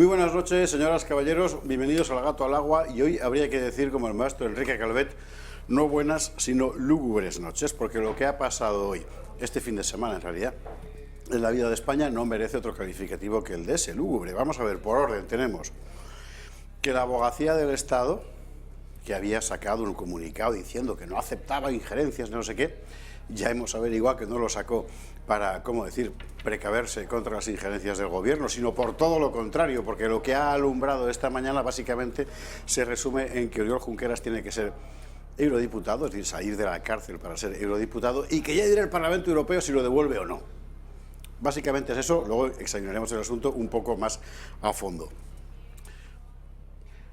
Muy buenas noches, señoras, caballeros, bienvenidos al Gato al Agua. Y hoy habría que decir, como el maestro Enrique Calvet, no buenas, sino lúgubres noches, porque lo que ha pasado hoy, este fin de semana en realidad, en la vida de España no merece otro calificativo que el de ese, lúgubre. Vamos a ver, por orden, tenemos que la Abogacía del Estado, que había sacado un comunicado diciendo que no aceptaba injerencias, no sé qué, ya hemos averiguado que no lo sacó para, ¿cómo decir?, precaverse contra las injerencias del gobierno, sino por todo lo contrario, porque lo que ha alumbrado esta mañana básicamente se resume en que Oriol Junqueras tiene que ser eurodiputado, es decir, salir de la cárcel para ser eurodiputado, y que ya dirá el Parlamento Europeo si lo devuelve o no. Básicamente es eso, luego examinaremos el asunto un poco más a fondo.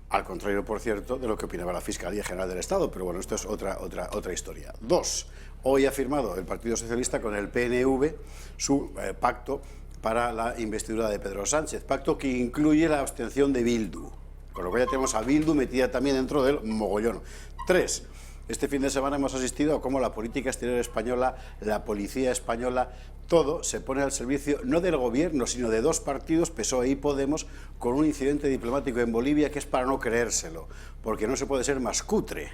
Al contrario, por cierto, de lo que opinaba la Fiscalía General del Estado, pero bueno, esto es otra historia. Dos, hoy ha firmado el Partido Socialista con el PNV su pacto para la investidura de Pedro Sánchez, pacto que incluye la abstención de Bildu, con lo que ya tenemos a Bildu metida también dentro del mogollón. Tres, este fin de semana hemos asistido a cómo la política exterior española, la policía española, todo se pone al servicio no del gobierno, sino de dos partidos, PSOE y Podemos, con un incidente diplomático en Bolivia que es para no creérselo, porque no se puede ser más cutre.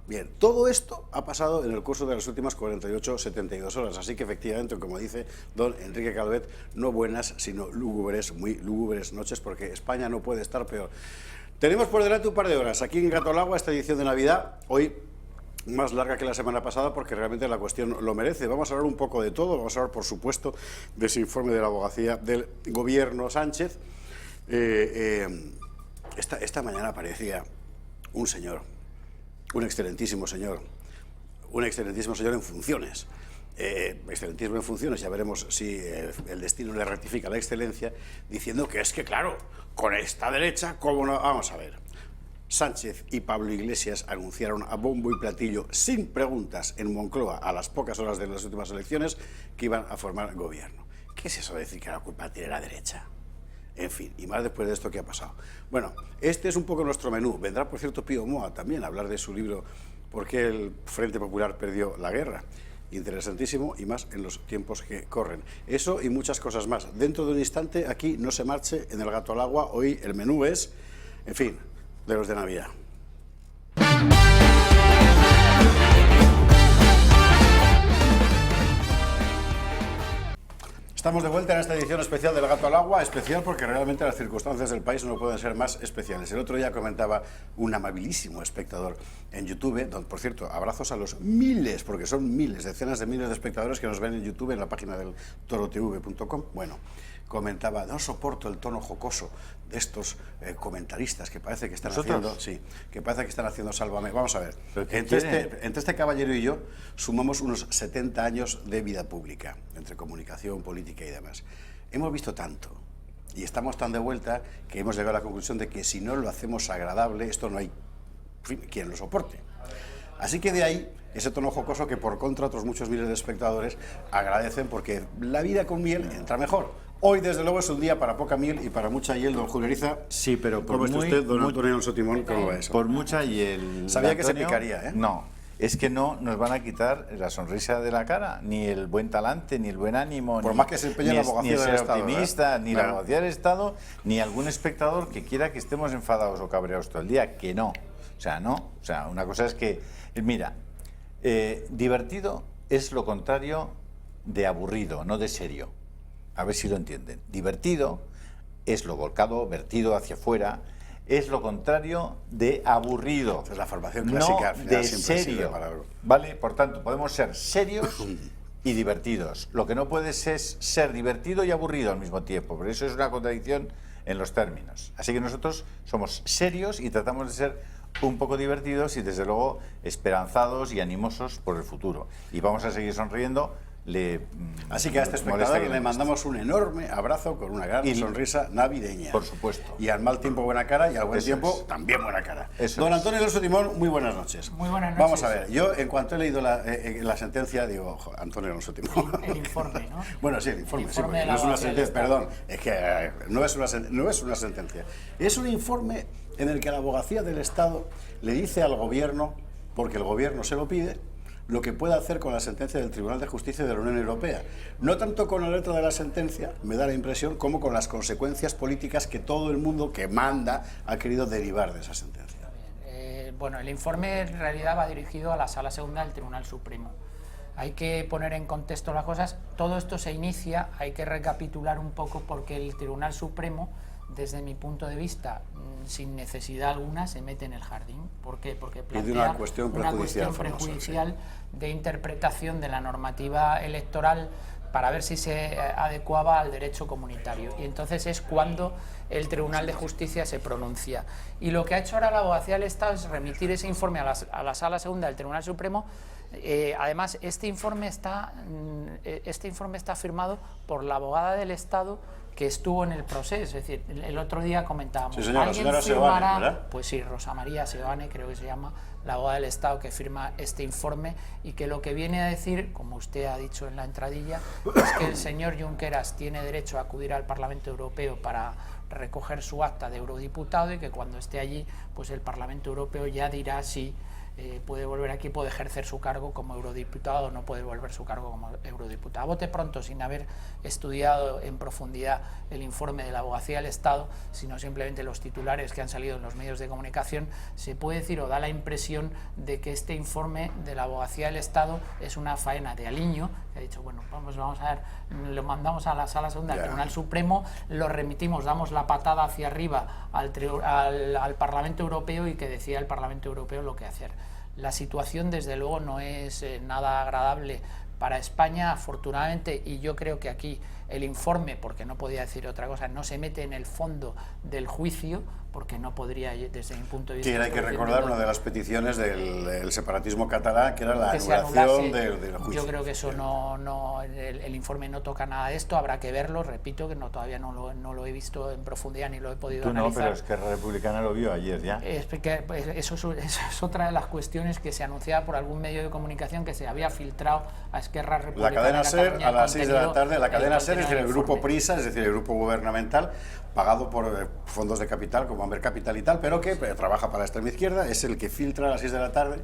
Bien, todo esto ha pasado en el curso de las últimas 48-72 horas, así que efectivamente, como dice don Enrique Calvet, no buenas, sino lúgubres, muy lúgubres noches, porque España no puede estar peor. Tenemos por delante un par de horas aquí en Gato al Agua, esta edición de Navidad, hoy más larga que la semana pasada porque realmente la cuestión lo merece. Vamos a hablar un poco de todo, vamos a hablar por supuesto de ese informe de la abogacía del gobierno Sánchez. Esta mañana aparecía un señor, un excelentísimo señor en funciones. Excelentísimo en funciones, ya veremos si el destino le rectifica la excelencia, diciendo que es que claro, con esta derecha, ¿cómo no? Vamos a ver. Sánchez y Pablo Iglesias anunciaron a bombo y platillo, sin preguntas, en Moncloa, a las pocas horas de las últimas elecciones, que iban a formar gobierno. ¿Qué es eso de decir que la culpa tiene la derecha? En fin, y más después de esto que ha pasado. Bueno, este es un poco nuestro menú. Vendrá, por cierto, Pío Moa también a hablar de su libro ¿Por qué el Frente Popular perdió la guerra? Interesantísimo y más en los tiempos que corren. Eso y muchas cosas más. Dentro de un instante, aquí no se marche en el Gato al Agua. Hoy el menú es, en fin, de los de Navidad. Estamos de vuelta en esta edición especial del Gato al Agua, especial porque realmente las circunstancias del país no pueden ser más especiales. El otro día comentaba un amabilísimo espectador en YouTube, donde, por cierto, abrazos a los miles, porque son miles, decenas de miles de espectadores que nos ven en YouTube, en la página del torotv.com. Bueno, comentaba, no soporto el tono jocoso de estos comentaristas que parece que están haciendo, sí, que parece que están haciendo Sálvame. Vamos a ver, entre este caballero y yo sumamos unos 70 años de vida pública, entre comunicación, política y demás. Hemos visto tanto y estamos tan de vuelta que hemos llegado a la conclusión de que si no lo hacemos agradable, esto no hay quien lo soporte. Así que de ahí ese tono jocoso que por contra otros muchos miles de espectadores agradecen, porque la vida con miel entra mejor. Hoy, desde luego, es un día para poca miel y para mucha hiel, don Julio Eriza. Sí, pero por ¿Cómo está usted, don Antonio Alonso Timón? ¿Cómo va eso? Por mucha hiel. Sabía que se picaría, ¿eh? No, es que no nos van a quitar la sonrisa de la cara, ni el buen talante, ni el buen ánimo, por más que se empeñe la abogacía del Estado, optimista, ¿verdad? ni la abogacía del Estado, ni algún espectador que quiera que estemos enfadados o cabreados todo el día, que no. O sea, no. O sea, una cosa es que, mira, divertido es lo contrario de aburrido, no de serio. A ver si lo entienden. Divertido es lo volcado, vertido hacia afuera, es lo contrario de aburrido. Esa es la formación clásica, no de serio. ¿Vale? Por tanto, podemos ser serios y divertidos. Lo que no puedes es ser divertido y aburrido al mismo tiempo, pero eso es una contradicción en los términos. Así que nosotros somos serios y tratamos de ser un poco divertidos y desde luego esperanzados y animosos por el futuro. Y vamos a seguir sonriendo. Así que a este espectador le mandamos un enorme abrazo con una gran sonrisa navideña. Por supuesto. Y al mal tiempo buena cara y al buen tiempo también buena cara. Don Antonio Alonso Timón, muy buenas noches. Muy buenas noches. Vamos a ver, yo en cuanto he leído la sentencia digo, Antonio Alonso Timón. El informe, ¿no? Bueno, sí, el informe sí, de no es una sentencia, perdón, es que no es una sentencia. Es un informe en el que la abogacía del Estado le dice al gobierno, porque el gobierno se lo pide, lo que puede hacer con la sentencia del Tribunal de Justicia de la Unión Europea. No tanto con la letra de la sentencia, me da la impresión, como con las consecuencias políticas que todo el mundo que manda ha querido derivar de esa sentencia. Bueno, el informe en realidad va dirigido a la Sala Segunda del Tribunal Supremo. Hay que poner en contexto las cosas. Todo esto se inicia, hay que recapitular un poco, porque el Tribunal Supremo, desde mi punto de vista, sin necesidad alguna, se mete en el jardín. ¿Por qué? Porque plantea una cuestión prejuicial de interpretación de la normativa electoral para ver si se adecuaba al derecho comunitario. Y entonces es cuando el Tribunal de Justicia se pronuncia. Y lo que ha hecho ahora la Abogacía del Estado es remitir ese informe a la Sala Segunda del Tribunal Supremo. Además, este informe está firmado por la abogada del Estado que estuvo en el proceso. Es decir, el otro día comentábamos, sí, señora, ¿alguien señora firmará? Seoane, ¿verdad? Pues sí, Rosa María Seoane, creo que se llama, la abogada del Estado que firma este informe, y que lo que viene a decir, como usted ha dicho en la entradilla, es que el señor Junqueras tiene derecho a acudir al Parlamento Europeo para recoger su acta de eurodiputado, y que cuando esté allí, pues el Parlamento Europeo ya dirá si puede volver aquí, puede ejercer su cargo como eurodiputado o no puede volver su cargo como eurodiputado. A bote pronto, sin haber estudiado en profundidad el informe de la Abogacía del Estado, sino simplemente los titulares que han salido en los medios de comunicación, se puede decir, o da la impresión de que este informe de la Abogacía del Estado es una faena de Aliño, que ha dicho, bueno, vamos a ver, lo mandamos a la Sala Segunda del Tribunal Supremo, lo remitimos, damos la patada hacia arriba al Parlamento Europeo, y que decida el Parlamento Europeo lo que hacer. La situación, desde luego, no es nada agradable para España, afortunadamente, y yo creo que aquí el informe, porque no podía decir otra cosa, no se mete en el fondo del juicio, porque no podría, desde mi punto de vista... Que hay que recordar una de las peticiones del separatismo catalán, que era la anulación del juicio. Yo creo que eso el informe no toca nada de esto, habrá que verlo, repito, que todavía no lo he visto en profundidad ni lo he podido analizar. No, pero es que la Republicana lo vio ayer ya. Eso es otra de las cuestiones que se anunciaba por algún medio de comunicación, que se había filtrado a Esquerra Republicana. La cadena SER, a las 6 de la tarde, la cadena SER, es decir, el grupo PRISA, es decir, el grupo gubernamental, pagado por fondos de capital como Amber Capital y tal, pero que trabaja para la extrema izquierda, es el que filtra a las 6 de la tarde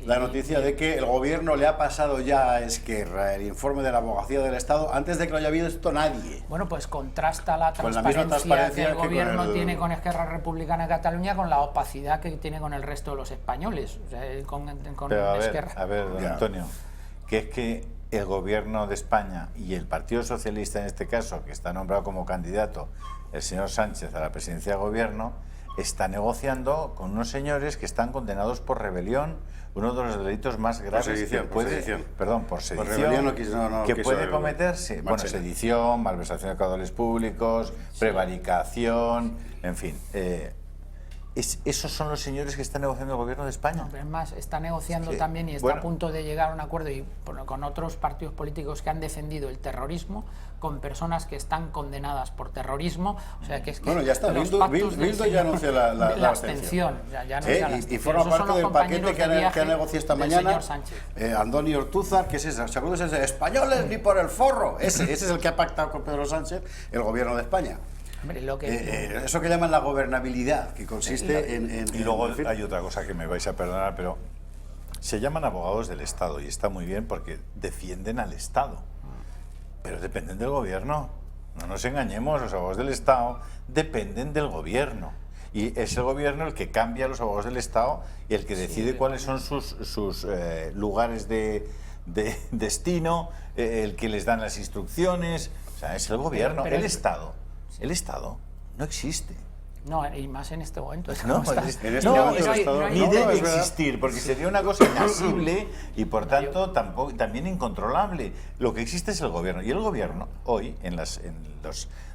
la noticia de que el gobierno le ha pasado ya a Esquerra el informe de la Abogacía del Estado antes de que lo haya visto nadie. Bueno, pues contrasta la transparencia que el gobierno tiene con Esquerra Republicana de Cataluña con la opacidad que tiene con el resto de los españoles. O sea, pero Esquerra. A ver, don Antonio, que es que el gobierno de España y el Partido Socialista, en este caso, que está nombrado como candidato el señor Sánchez a la presidencia del gobierno, está negociando con unos señores que están condenados por rebelión, uno de los delitos más graves por sedición, que puede cometerse. Bueno, sedición, malversación de caudales públicos, prevaricación, en fin. Esos son los señores que están negociando el gobierno de España. No, es más, está negociando también y está a punto de llegar a un acuerdo con otros partidos políticos que han defendido el terrorismo, con personas que están condenadas por terrorismo. O sea, que es que bueno, ya está, Bildu ya anunció la abstención. Y forma parte del paquete que ha negociado esta mañana Andoni Ortúzar, que es ese, ¿se acuerdan? Es españoles ni por el forro. Ese es el que ha pactado con Pedro Sánchez el gobierno de España. Hombre, eso que llaman la gobernabilidad, que consiste y luego hay otra cosa que me vais a perdonar, pero se llaman abogados del Estado y está muy bien porque defienden al Estado, pero dependen del gobierno. No nos engañemos, los abogados del Estado dependen del gobierno. Y es el gobierno el que cambia a los abogados del Estado y el que decide cuáles son sus lugares de destino, el que les dan las instrucciones. O sea, es el gobierno, el Estado. El Estado no existe. No, y más en este momento. No ni debe existir, porque sería una cosa inasible y por tanto también incontrolable. Lo que existe es el gobierno. Y el gobierno, hoy, en las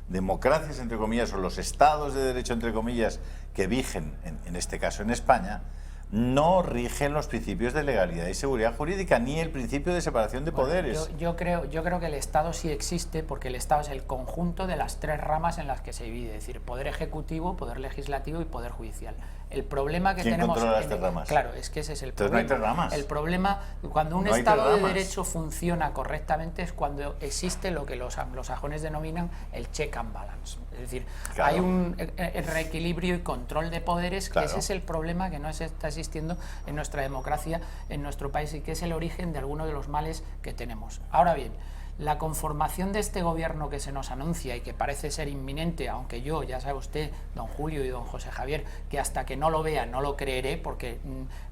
democracias, entre comillas, o los estados de derecho, entre comillas, que vigen, en este caso en España, no rigen los principios de legalidad y seguridad jurídica, ni el principio de separación de poderes. Yo creo que el Estado sí existe, porque el Estado es el conjunto de las tres ramas en las que se divide, es decir, poder ejecutivo, poder legislativo y poder judicial. El problema que ¿Quién tenemos... controla las terramas? Claro, es que ese es el Entonces problema. no hay terramas. El problema, cuando un No hay Estado de terramas. Derecho funciona correctamente, es cuando existe lo que los anglosajones denominan el check and balance. Es decir, Claro. hay un reequilibrio y control de poderes, Claro. que ese es el problema que no está existiendo en nuestra democracia, en nuestro país, y que es el origen de algunos de los males que tenemos. Ahora bien, la conformación de este gobierno que se nos anuncia y que parece ser inminente, aunque yo, ya sabe usted, don Julio y don José Javier, que hasta que no lo vea no lo creeré, porque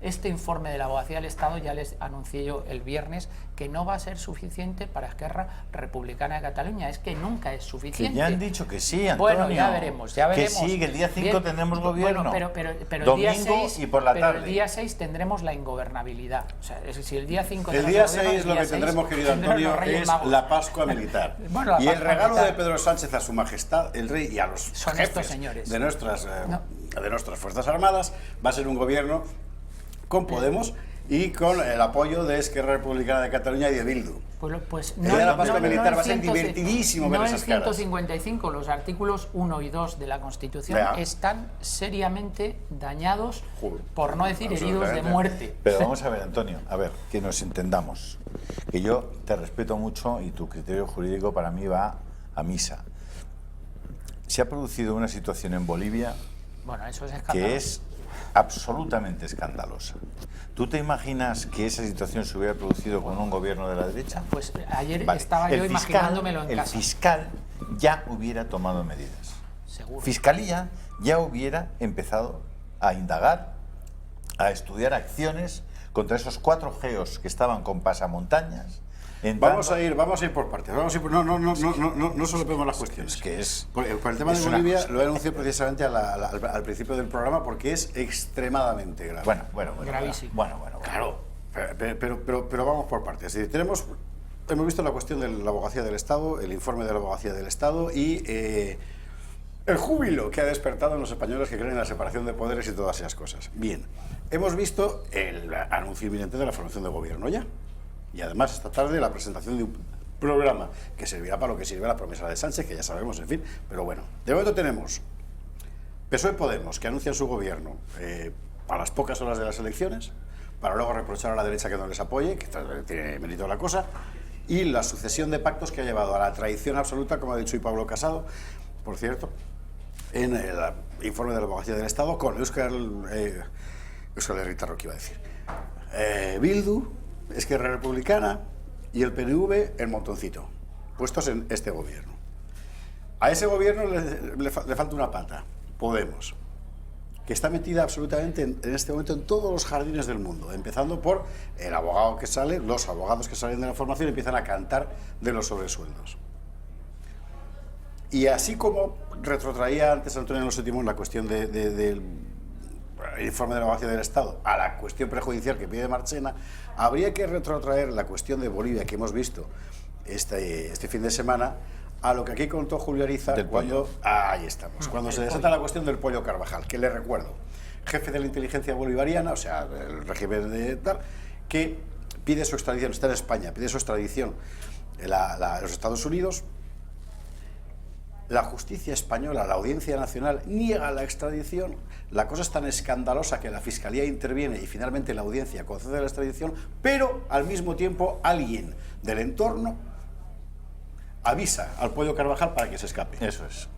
este informe de la Abogacía del Estado ya les anuncié yo el viernes que no va a ser suficiente para Esquerra Republicana de Cataluña. Es que nunca es suficiente. Que ya han dicho que sí, Antonio. Bueno, ya veremos, ya veremos. Que sí, que el día 5 Bien, tendremos gobierno. Bueno, pero Domingo el día 6, y por la pero tarde. el día 6 tendremos la ingobernabilidad. O sea, si el día 5 El día 6 lo que tendremos, querido Antonio, es la Pascua Militar. Bueno, la y el Pascua regalo militar. de Pedro Sánchez a su majestad, el rey, y a los Son jefes estos señores. de nuestras Fuerzas Armadas, va a ser un gobierno con Podemos y con el apoyo de Esquerra Republicana de Cataluña y de Bildu. Pues El día de la Pascua Militar en va a ser 100, divertidísimo ver no esas en caras. 155, los artículos 1 y 2 de la Constitución Vea. están seriamente dañados, Joder, por no decir heridos de absolutamente. muerte. Pero vamos a ver, Antonio, a ver, que nos entendamos. Que yo te respeto mucho y tu criterio jurídico para mí va a misa. Se ha producido una situación en Bolivia Bueno, eso es escandaloso. que es absolutamente escandalosa. ¿Tú te imaginas que esa situación se hubiera producido con un gobierno de la derecha? Pues ayer Vale. estaba yo imaginándomelo en el casa. fiscal ya hubiera tomado medidas. Seguro. Fiscalía ya hubiera empezado a indagar, a estudiar acciones contra esos 4 geos que estaban con pasamontañas. Vamos a ir por partes. Vamos a ir no solopemos las cuestiones. Es que es... Por el tema de es una Bolivia cosa. lo he anunciado precisamente al principio del programa porque es extremadamente grave. Bueno. Gravísimo. Bueno. Claro, pero vamos por partes. Es decir, hemos visto la cuestión de la Abogacía del Estado, el informe de la Abogacía del Estado y el júbilo que ha despertado en los españoles que creen en la separación de poderes y todas esas cosas. Bien, hemos visto el anuncio inminente de la formación de gobierno ya. Y además esta tarde la presentación de un programa que servirá para lo que sirve la promesa de Sánchez, que ya sabemos, en fin. Pero bueno, de momento tenemos PSOE y Podemos, que anuncian su gobierno a las pocas horas de las elecciones, para luego reprochar a la derecha que no les apoye, que tiene mérito la cosa, y la sucesión de pactos que ha llevado a la traición absoluta, como ha dicho hoy Pablo Casado, por cierto, en el informe de la Abogacía del Estado, con Euskal Herritarrok, iba a decir, Bildu, Esquerra Republicana y el PNV en montoncito, puestos en este gobierno. A ese gobierno le falta una pata, Podemos, que está metida absolutamente en este momento en todos los jardines del mundo, empezando por el abogado que sale, los abogados que salen de la formación empiezan a cantar de los sobresueldos. Y así como retrotraía antes Antonio Sétimo la cuestión del informe de la Abogacía del Estado a la cuestión prejudicial que pide Marchena, habría que retrotraer la cuestión de Bolivia que hemos visto este fin de semana a lo que aquí contó Julio Ariza cuando... ahí estamos, cuando se desata la cuestión del pollo Carvajal, que le recuerdo, jefe de la inteligencia bolivariana, o sea, el régimen de tal, que pide su extradición, está en España, pide su extradición en los Estados Unidos. La justicia española, la Audiencia Nacional, niega la extradición. La cosa es tan escandalosa que la Fiscalía interviene y finalmente la Audiencia concede la extradición, pero al mismo tiempo alguien del entorno avisa al pollo Carvajal para que se escape. Eso es.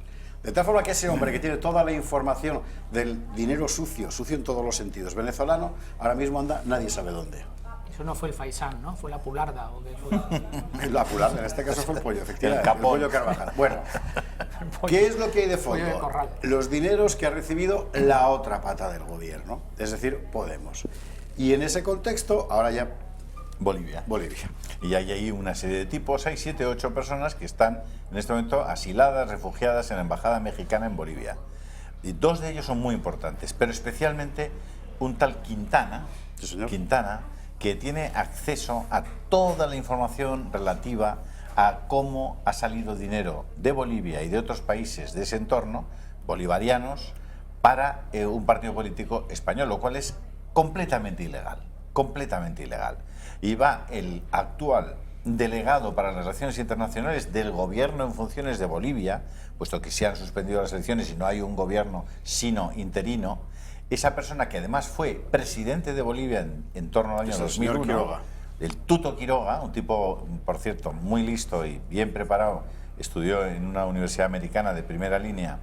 De tal forma que ese hombre que tiene toda la información del dinero sucio, sucio en todos los sentidos, venezolano, ahora mismo anda nadie sabe dónde. Eso no fue el Faisán, ¿no? Fue la Pularda. ¿O qué fue? La Pularda, en este caso fue el pollo, efectivamente. El capón. El pollo Carvajal. Bueno, ¿qué es lo que hay de Pollo de fondo? corral. Los dineros que ha recibido la otra pata del gobierno, es decir, Podemos. Y en ese contexto, ahora ya Bolivia. Y hay ahí una serie de tipos, hay 7 o 8 personas que están en este momento asiladas, refugiadas en la Embajada Mexicana en Bolivia. Y 2 de ellos son muy importantes, pero especialmente un tal Quintana, Sí, señor. que tiene acceso a toda la información relativa a cómo ha salido dinero de Bolivia y de otros países de ese entorno, bolivarianos, para un partido político español, lo cual es completamente ilegal. Y va el actual delegado para las relaciones internacionales del gobierno en funciones de Bolivia, puesto que se han suspendido las elecciones y no hay un gobierno sino interino, esa persona que además fue presidente de Bolivia en torno al año Es el señor 2001, Quiroga. el Tuto Quiroga, un tipo, por cierto, muy listo y bien preparado, estudió en una universidad americana de primera línea,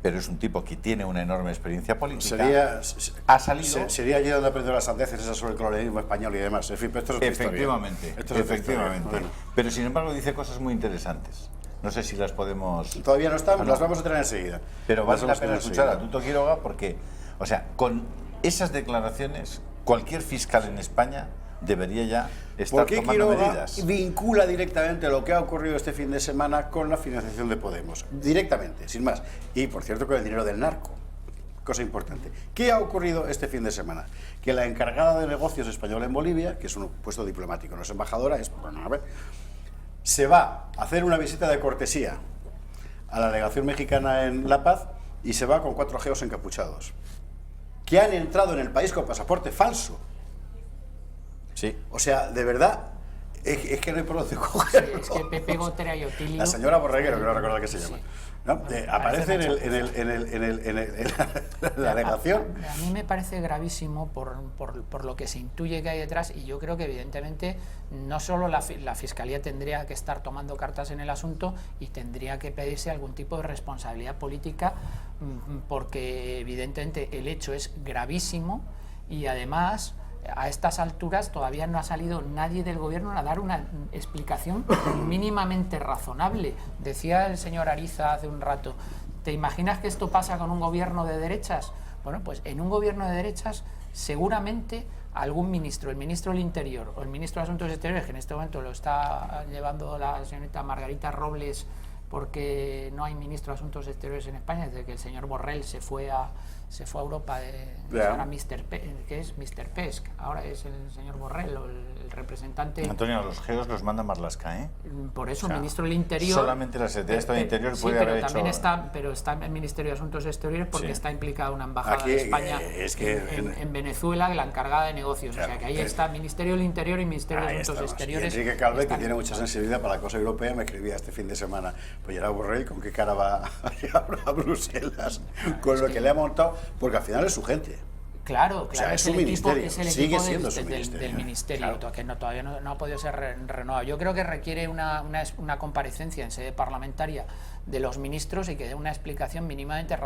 pero es un tipo que tiene una enorme experiencia política. Ha salido... Sería allí donde aprendió las sandeces esas sobre el colonialismo español y demás. En fin, pero esto es otra Efectivamente, historia. Esto es otra historia. efectivamente. Bueno. Pero sin embargo dice cosas muy interesantes. No sé si las podemos... Todavía no estamos, Ah, no. las vamos a tener enseguida. Pero vale Las la vamos a pena tener escuchar a enseguida. Tuto Quiroga porque, o sea, con esas declaraciones, cualquier fiscal en España debería ya estar ¿Por qué tomando Quiroga medidas. vincula directamente lo que ha ocurrido este fin de semana con la financiación de Podemos? Directamente, sin más. Y, por cierto, con el dinero del narco. Cosa importante. ¿Qué ha ocurrido este fin de semana? Que la encargada de negocios española en Bolivia, que es un puesto diplomático, no es embajadora, es, bueno, a ver, se va a hacer una visita de cortesía a la delegación mexicana en La Paz y se va con 4 geos encapuchados que han entrado en el país con pasaporte falso. Sí. O sea, de verdad, es que no hay por dónde cogerlo. Es que Pepe Gotera y Otilio... La señora Borreguero, que no recuerdo qué se llama. ¿No? Aparece en la delegación. A mí me parece gravísimo por lo que se intuye que hay detrás, y yo creo que evidentemente no solo la Fiscalía tendría que estar tomando cartas en el asunto y tendría que pedirse algún tipo de responsabilidad política, porque evidentemente el hecho es gravísimo y además a estas alturas todavía no ha salido nadie del gobierno a dar una explicación mínimamente razonable. Decía el señor Ariza hace un rato, ¿te imaginas que esto pasa con un gobierno de derechas? Bueno, pues en un gobierno de derechas seguramente algún ministro, el ministro del Interior o el ministro de Asuntos Exteriores, que en este momento lo está llevando la señorita Margarita Robles, porque no hay ministro de Asuntos Exteriores en España desde que el señor Borrell se fue a Europa, ahora que es Mr. Pesc, ahora es el señor Borrell, o el representante. Antonio, a los geos los manda Marlaska, ¿eh? Por eso, O sea, ministro del Interior. solamente la Secretaría de Estado del Interior sí, puede pero haber también hecho... pero está en el Ministerio de Asuntos Exteriores porque Sí. está implicada una embajada Aquí, de España es que en Venezuela, la encargada de negocios. Claro, o sea que ahí que- está Ministerio del Interior y Ministerio de Ahí Asuntos estamos. Y Exteriores. Enrique Calve, que están- tiene mucha sensibilidad para la cosa europea, me escribía este fin de semana, pues ya era Borrell, ¿con qué cara va a Bruselas? Con lo que le ha montado, porque al final es su gente. Claro, claro, sea, es su el equipo, ministerio, es el sigue equipo siendo su del ministerio. ministerio, Claro. que todavía no ha podido ser renovado. Yo creo que requiere una comparecencia en sede parlamentaria de los ministros y que dé una explicación mínimamente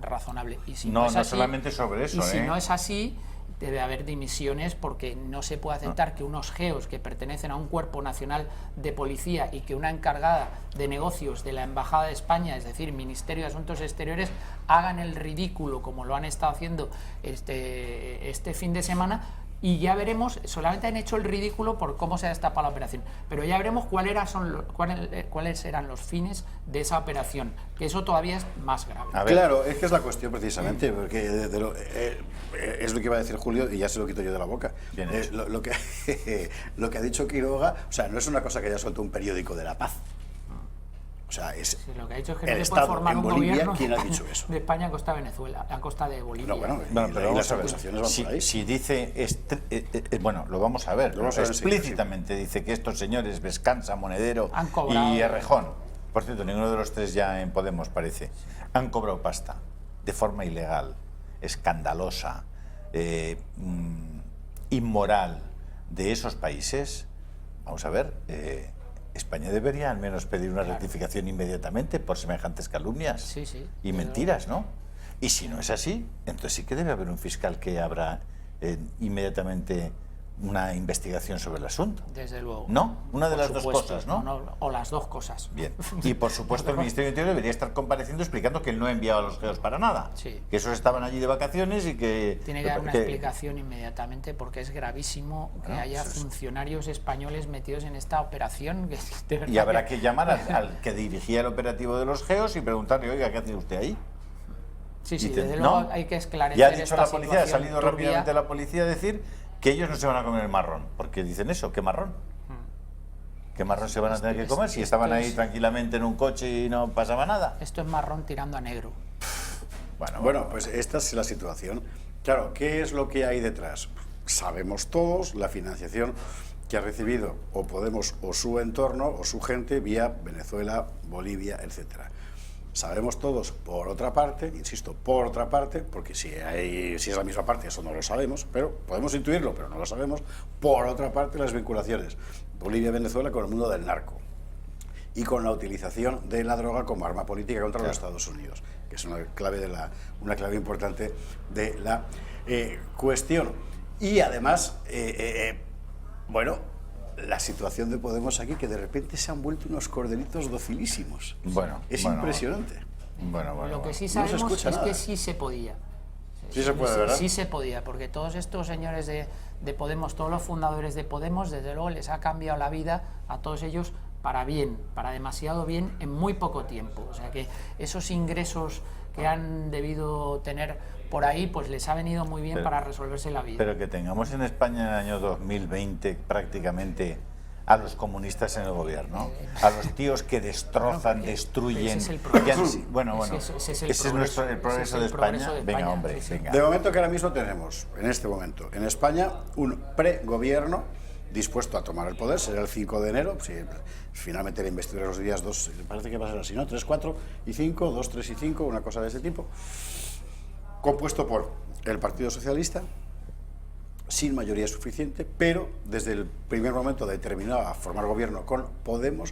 razonable. Y si No, es no así, solamente sobre eso, y si ¿eh? no es así, debe haber dimisiones, porque no se puede aceptar que unos geos que pertenecen a un cuerpo nacional de policía y que una encargada de negocios de la Embajada de España, es decir, Ministerio de Asuntos Exteriores, hagan el ridículo como lo han estado haciendo este fin de semana. Y ya veremos, solamente han hecho el ridículo por cómo se ha destapado la operación, pero ya veremos cuáles eran los fines de esa operación, que eso todavía es más grave. A ver. Claro, es que es la cuestión precisamente, porque es lo que iba a decir Julio y ya se lo quito yo de la boca. Bien hecho. Lo que ha dicho Quiroga, o sea, no es una cosa que haya suelto un periódico de La Paz. O sea, es Sí, lo que ha dicho es que no el se puede Estado formar en un Bolivia, gobierno ¿quién ha dicho eso? de España a costa de Venezuela, a costa de Bolivia. No, bueno, Bueno, y pero las vamos a ver. acusaciones van Si, por ahí. si dice, bueno, lo vamos a ver, Lo vamos a ver enseguida, explícitamente dice que estos señores Vescanza, Monedero Han cobrado. y Errejón, por cierto, ninguno de los tres ya en Podemos parece, han cobrado pasta de forma ilegal, escandalosa, inmoral de esos países. Vamos a ver, España debería al menos pedir una rectificación inmediatamente por semejantes calumnias Sí, sí, y desde mentiras, ¿no? Y si no es así, entonces sí que debe haber un fiscal que abra inmediatamente una investigación sobre el asunto. Desde luego. ¿No? Una de Por las dos supuesto, cosas, ¿no? O las dos cosas. Bien. Y por supuesto el Ministerio del Interior debería estar compareciendo explicando que él no ha enviado a los geos para nada. Sí. Que esos estaban allí de vacaciones y que... Tiene que dar una explicación inmediatamente, porque es gravísimo que haya funcionarios españoles metidos en esta operación. De verdad Y habrá que llamar al que dirigía el operativo de los geos y preguntarle, oiga, ¿qué hace usted ahí? Sí, sí, Dicen, desde ¿no? luego hay que esclarecer. Ya ha dicho esta la policía, ha situación salido turbia. rápidamente la policía a decir que ellos no se van a comer el marrón. Porque dicen eso, ¿qué marrón? ¿Qué marrón se van a tener que comer si estaban ahí tranquilamente en un coche y no pasaba nada? Esto es marrón tirando a negro. Bueno, pues esta es la situación. Claro, ¿qué es lo que hay detrás? Sabemos todos la financiación que ha recibido o Podemos o su entorno o su gente vía Venezuela, Bolivia, etcétera. Sabemos todos, por otra parte, insisto, por otra parte, porque si es la misma parte, eso no lo sabemos, pero podemos intuirlo, pero no lo sabemos, por otra parte, las vinculaciones Bolivia-Venezuela con el mundo del narco y con la utilización de la droga como arma política contra los Estados Unidos, que es una clave importante de la cuestión. Y además, bueno, la situación de Podemos aquí, que de repente se han vuelto unos corderitos docilísimos. Es impresionante. Lo que sí sabemos es que sí se podía. Sí se puede, ¿verdad? Sí se podía, porque todos estos señores de Podemos, todos los fundadores de Podemos, desde luego les ha cambiado la vida a todos ellos para bien, para demasiado bien, en muy poco tiempo. O sea que esos ingresos que han debido tener por ahí, pues les ha venido muy bien para resolverse la vida. Pero que tengamos en España en el año 2020 prácticamente a los comunistas en el gobierno, a los tíos que destrozan, destruyen. Ese es el progreso. Ese es el progreso de España. Venga, hombre, venga. De momento que ahora mismo tenemos, en este momento, en España, un pregobierno dispuesto a tomar el poder. Será el 5 de enero, si finalmente la investidura los días 2, parece que va a ser así, ¿no? 3, 4 y 5, 2, 3 y 5, una cosa de ese tipo, compuesto por el Partido Socialista, sin mayoría suficiente, pero desde el primer momento determinado a formar gobierno con Podemos,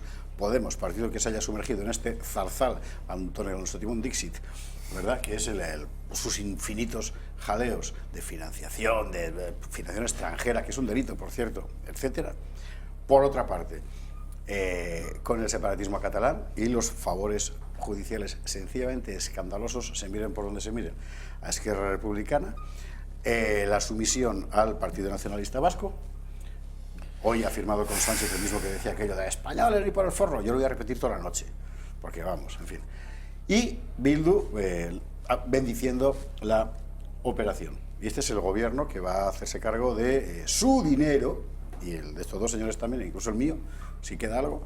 partido que se haya sumergido en este zarzal, Antonio Alonso Timón Dixit, ¿verdad?, que es sus infinitos jaleos de financiación extranjera, que es un delito, por cierto, etcétera. Por otra parte, con el separatismo catalán y los favores judiciales sencillamente escandalosos, se miren por donde se miren, a Esquerra Republicana, la sumisión al Partido Nacionalista Vasco. Hoy ha firmado con Sánchez el mismo que decía aquello de españoles ni por el forro. Yo lo voy a repetir toda la noche, porque vamos, en fin. Y Bildu bendiciendo la operación. Y este es el gobierno que va a hacerse cargo de su dinero, y el de estos dos señores también, incluso el mío, si queda algo,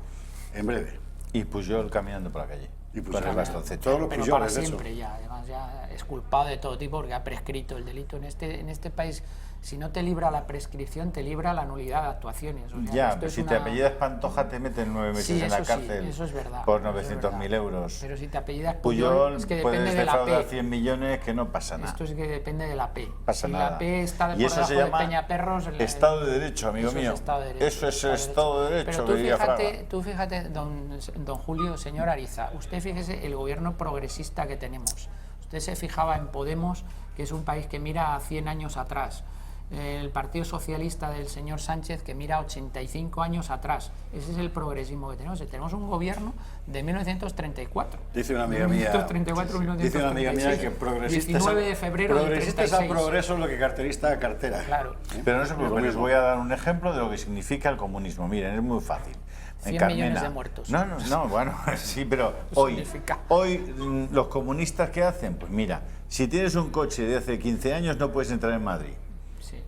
en breve. Y Pujol caminando por la calle. Y Pujol, con el bastoncito. todos los Pero Pujoles, para siempre ya, además ya es culpado de todo tipo porque ha prescrito el delito en este país. Si no te libra la prescripción, te libra la nulidad de actuaciones. O sea, ya, pero si te apellidas Pantoja te meten 9 meses en la cárcel, eso es verdad, por 900.000 euros. Pero si te apellidas Pujol, es que puedes depende de la defraudar P. 100 millones que no pasa nada. Esto es que depende de la P. Pasa si nada. la P está Y por eso debajo se llama de Peñaperros... Estado de Derecho, amigo eso mío. Es Estado de Derecho, eso es Estado de Derecho, pero que diría Fraga. tú fíjate, don Julio, señor Ariza, usted fíjese el gobierno progresista que tenemos. Usted se fijaba en Podemos, que es un país que mira a 100 años atrás. El Partido Socialista del señor Sánchez, que mira 85 años atrás. Ese es el progresismo que tenemos. Tenemos un gobierno de 1934. Dice una amiga mía, 1936, que progresista 19 de febrero del 36. Progresista es al progreso lo que carterista a cartera. Claro. Pero no se preocupen, les voy a dar un ejemplo de lo que significa el comunismo. Miren, es muy fácil. 100 millones de muertos. No, bueno, sí, pero hoy los comunistas, ¿qué hacen? Pues mira, si tienes un coche de hace 15 años no puedes entrar en Madrid.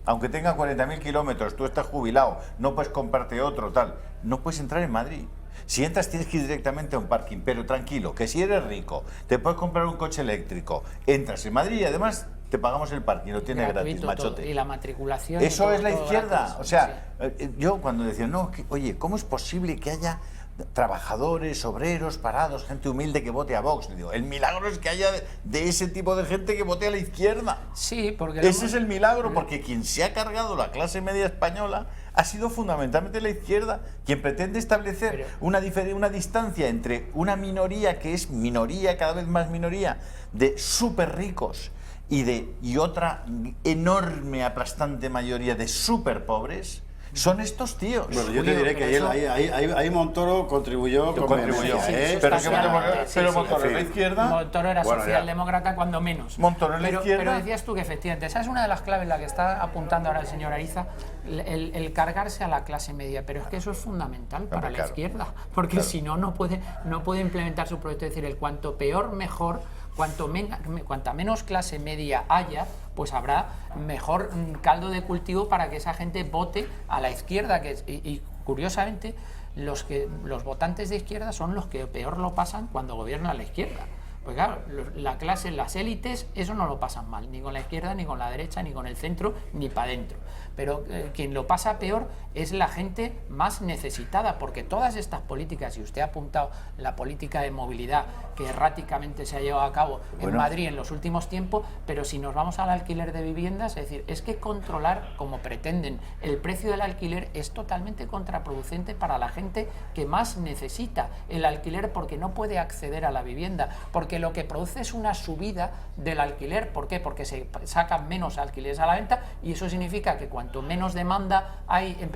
Aunque tenga 40.000 kilómetros, tú estás jubilado, no puedes comprarte otro, tal. No puedes entrar en Madrid. Si entras tienes que ir directamente a un parking, pero tranquilo, que si eres rico, te puedes comprar un coche eléctrico, entras en Madrid y además te pagamos el parking, lo tienes gratis, machote. Todo. Y la matriculación. Eso todo, es la izquierda. Gratis. O sea, yo cuando decía, no, oye, ¿cómo es posible que haya trabajadores, obreros, parados, gente humilde que vote a Vox? Digo, el milagro es que haya de ese tipo de gente que vote a la izquierda. Sí, porque... Ese es el milagro, porque quien se ha cargado la clase media española ha sido fundamentalmente la izquierda, quien pretende establecer una distancia entre una minoría que es minoría, cada vez más minoría, de súper ricos y otra enorme, aplastante mayoría de súper pobres. Son estos tíos. Bueno, yo te diré que ahí Montoro contribuyó. Pero Montoro es la izquierda. Montoro era socialdemócrata cuando menos. Montoro es la izquierda. Pero decías tú que efectivamente, esa es una de las claves, la que está apuntando ahora el señor Ariza, el cargarse a la clase media. Pero es que eso es fundamental para la izquierda, porque si no, no puede implementar su proyecto. Es decir, el cuanto peor, mejor. Cuanta menos clase media haya, pues habrá mejor caldo de cultivo para que esa gente vote a la izquierda. Y curiosamente, los votantes de izquierda son los que peor lo pasan cuando gobierna la izquierda. Pues claro, la clase, las élites, eso no lo pasan mal, ni con la izquierda, ni con la derecha, ni con el centro, ni para adentro. Pero quien lo pasa peor es la gente más necesitada, porque todas estas políticas, y usted ha apuntado la política de movilidad que erráticamente se ha llevado a cabo en Madrid en los últimos tiempos, pero si nos vamos al alquiler de viviendas, es decir, es que controlar, como pretenden, el precio del alquiler es totalmente contraproducente para la gente que más necesita el alquiler, porque no puede acceder a la vivienda, porque lo que produce es una subida del alquiler. ¿Por qué? Porque se sacan menos alquileres a la venta, y eso significa que cuanto menos demanda hay,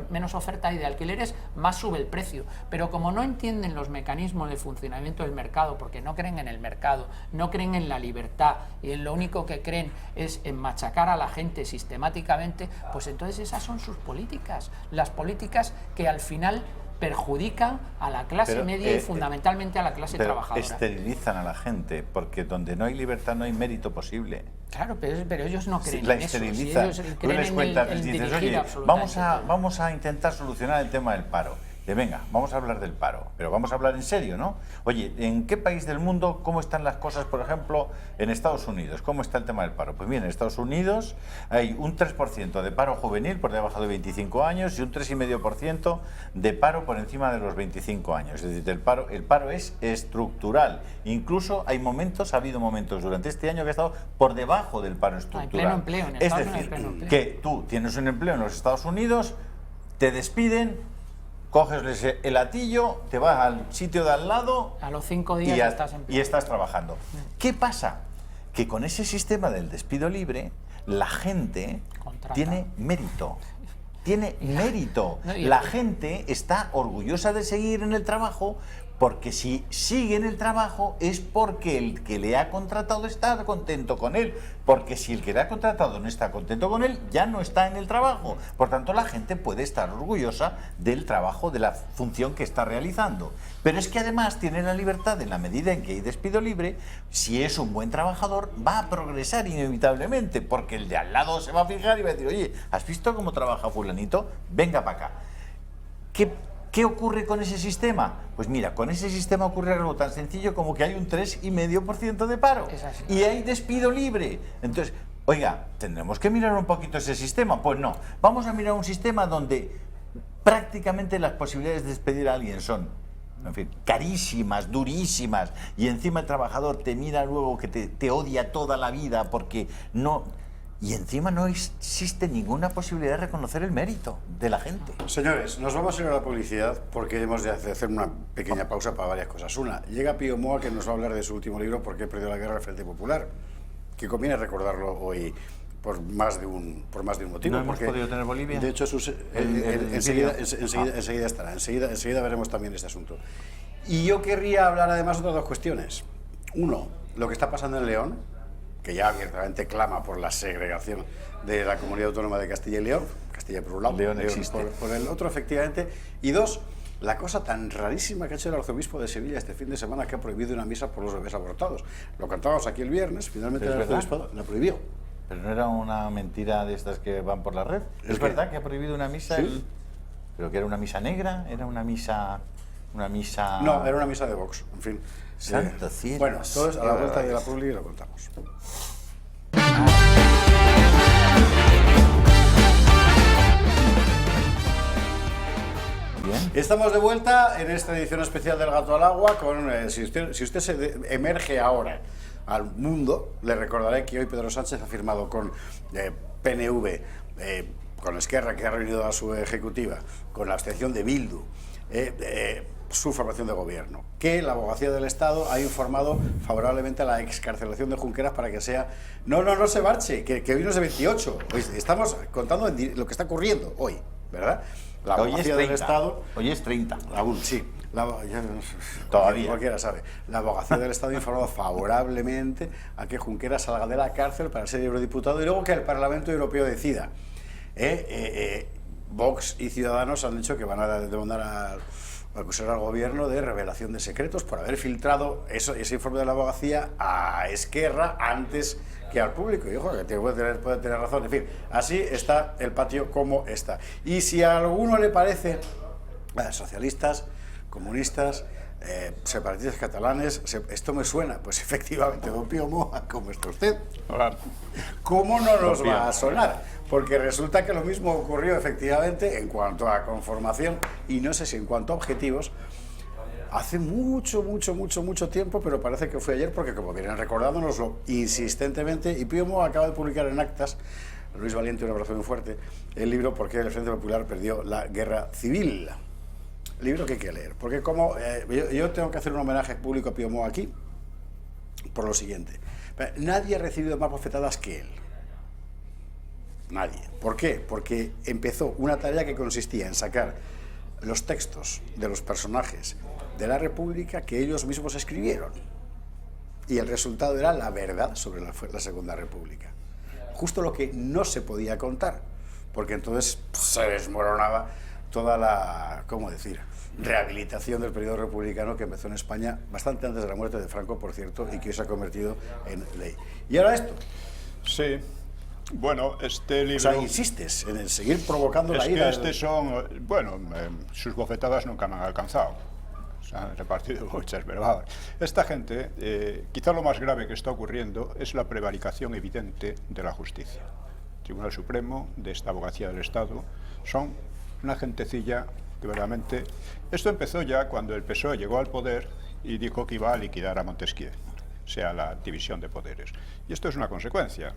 menos oferta hay de alquileres, más sube el precio. Pero como no entienden los mecanismos de funcionamiento del mercado, porque no creen en el mercado, no creen en la libertad, y en lo único que creen es en machacar a la gente sistemáticamente, pues entonces esas son sus políticas, las políticas que al final perjudican a la clase media y fundamentalmente a la clase trabajadora. Esterilizan a la gente, porque donde no hay libertad no hay mérito posible. Claro, pero ellos no creen la en eso. esterilizan. Si ellos Tú creen les en cuentas, el les dices, dirigir oye, absolutamente vamos a intentar solucionar el tema del paro. Venga, vamos a hablar del paro, pero vamos a hablar en serio, ¿no? Oye, ¿en qué país del mundo, cómo están las cosas, por ejemplo, en Estados Unidos? ¿Cómo está el tema del paro? Pues bien, en Estados Unidos hay un 3% de paro juvenil por debajo de 25 años y un 3,5% de paro por encima de los 25 años. Es decir, el paro es estructural. Incluso ha habido momentos durante este año que ha estado por debajo del paro estructural. Hay pleno empleo en Es Estados Unidos, decir, pleno empleo. que tú tienes un empleo en los Estados Unidos, te despiden, coges el atillo, te vas al sitio de al lado a los 5 días y estás trabajando. ¿Qué pasa? Que con ese sistema del despido libre, la gente tiene mérito. Tiene mérito. La gente está orgullosa de seguir en el trabajo, porque si sigue en el trabajo es porque el que le ha contratado está contento con él, porque si el que le ha contratado no está contento con él, ya no está en el trabajo. Por tanto, la gente puede estar orgullosa del trabajo, de la función que está realizando. Pero es que además tiene la libertad, en la medida en que hay despido libre, si es un buen trabajador, va a progresar inevitablemente, porque el de al lado se va a fijar y va a decir, oye, ¿has visto cómo trabaja fulanito? Venga para acá. ¿Qué ocurre con ese sistema? Pues mira, con ese sistema ocurre algo tan sencillo como que hay un 3,5% de paro y hay despido libre. Entonces, oiga, ¿tendremos que mirar un poquito ese sistema? Pues no, vamos a mirar un sistema donde prácticamente las posibilidades de despedir a alguien son, en fin, carísimas, durísimas, y encima el trabajador te mira luego que te odia toda la vida porque no... Y encima no existe ninguna posibilidad de reconocer el mérito de la gente. Señores, nos vamos a ir a la publicidad porque hemos de hacer una pequeña pausa para varias cosas. Una, llega Pío Moa, que nos va a hablar de su último libro, ¿Por qué perdió la guerra el Frente Popular?, que conviene recordarlo hoy por más de un motivo. ¿No hemos podido tener Bolivia? De hecho, enseguida estará. Enseguida veremos también este asunto. Y yo querría hablar además de otras dos cuestiones. Uno, lo que está pasando en León, que ya abiertamente clama por la segregación de la Comunidad Autónoma de Castilla y León, Castilla por un lado, León existe. por el otro, efectivamente. Y dos, la cosa tan rarísima que ha hecho el arzobispo de Sevilla este fin de semana, que ha prohibido una misa por los bebés abortados. Lo cantábamos aquí el viernes, finalmente el arzobispo la prohibió. Pero no era una mentira de estas que van por la red. ¿Es verdad que ha prohibido una misa? ¿Sí? ¿Pero que era una misa negra? ¿Era una misa...? No, era una misa de Vox, en fin. Santo cielo. Bueno, entonces a la vuelta de la publi lo contamos. Bien. Estamos de vuelta en esta edición especial del Gato al Agua con, si usted se emerge ahora al mundo, le recordaré que hoy Pedro Sánchez ha firmado con PNV, con Esquerra, que ha reunido a su ejecutiva, con la abstención de Bildu, su formación de gobierno, que la Abogacía del Estado ha informado favorablemente a la excarcelación de Junqueras para que sea... No se marche, que hoy no es de 28, estamos contando lo que está ocurriendo hoy, ¿verdad? La Abogacía del Estado... Hoy es 30. Aún, sí. Todavía. Cualquiera sabe. La Abogacía del Estado ha informado favorablemente a que Junqueras salga de la cárcel para ser eurodiputado y luego que el Parlamento Europeo decida. Vox y Ciudadanos han dicho que van a demandar a acusar al gobierno de revelación de secretos por haber filtrado ese informe de la abogacía a Esquerra antes que al público. Y ojo, que puede tener razón. En fin, así está el patio como está. Y si a alguno le parece, socialistas, comunistas, separatistas catalanes, esto me suena, pues efectivamente, don Pío Moa, ¿cómo está usted? Hola. ¿Cómo no nos va a sonar? Porque resulta que lo mismo ocurrió efectivamente en cuanto a conformación y no sé si en cuanto a objetivos, hace mucho tiempo, pero parece que fue ayer, porque como vienen recordándonoslo insistentemente, y Pío Moa acaba de publicar en Actas, Luis Valiente, un abrazo muy fuerte, el libro ¿Por qué el Frente Popular perdió la guerra civil? Libro que hay que leer, porque como yo tengo que hacer un homenaje público a Pío Moa aquí, por lo siguiente: nadie ha recibido más bofetadas que él. Nadie. ¿Por qué? Porque empezó una tarea que consistía en sacar los textos de los personajes de la República que ellos mismos escribieron. Y el resultado era la verdad sobre la Segunda República. Justo lo que no se podía contar, porque entonces se desmoronaba toda la, ¿cómo decir?, rehabilitación del periodo republicano que empezó en España bastante antes de la muerte de Franco, por cierto, y que hoy se ha convertido en ley. ¿Y ahora esto? Sí. Bueno, este libro... O sea, insistes en el seguir provocando la ira. Es que bueno, sus bofetadas nunca me han alcanzado. Se han repartido muchas, pero vamos. Esta gente, quizá lo más grave que está ocurriendo es la prevaricación evidente de la justicia. El Tribunal Supremo, de esta abogacía del Estado, son una gentecilla que verdaderamente... Esto empezó ya cuando el PSOE llegó al poder y dijo que iba a liquidar a Montesquieu, o sea, la división de poderes. Y esto es una consecuencia.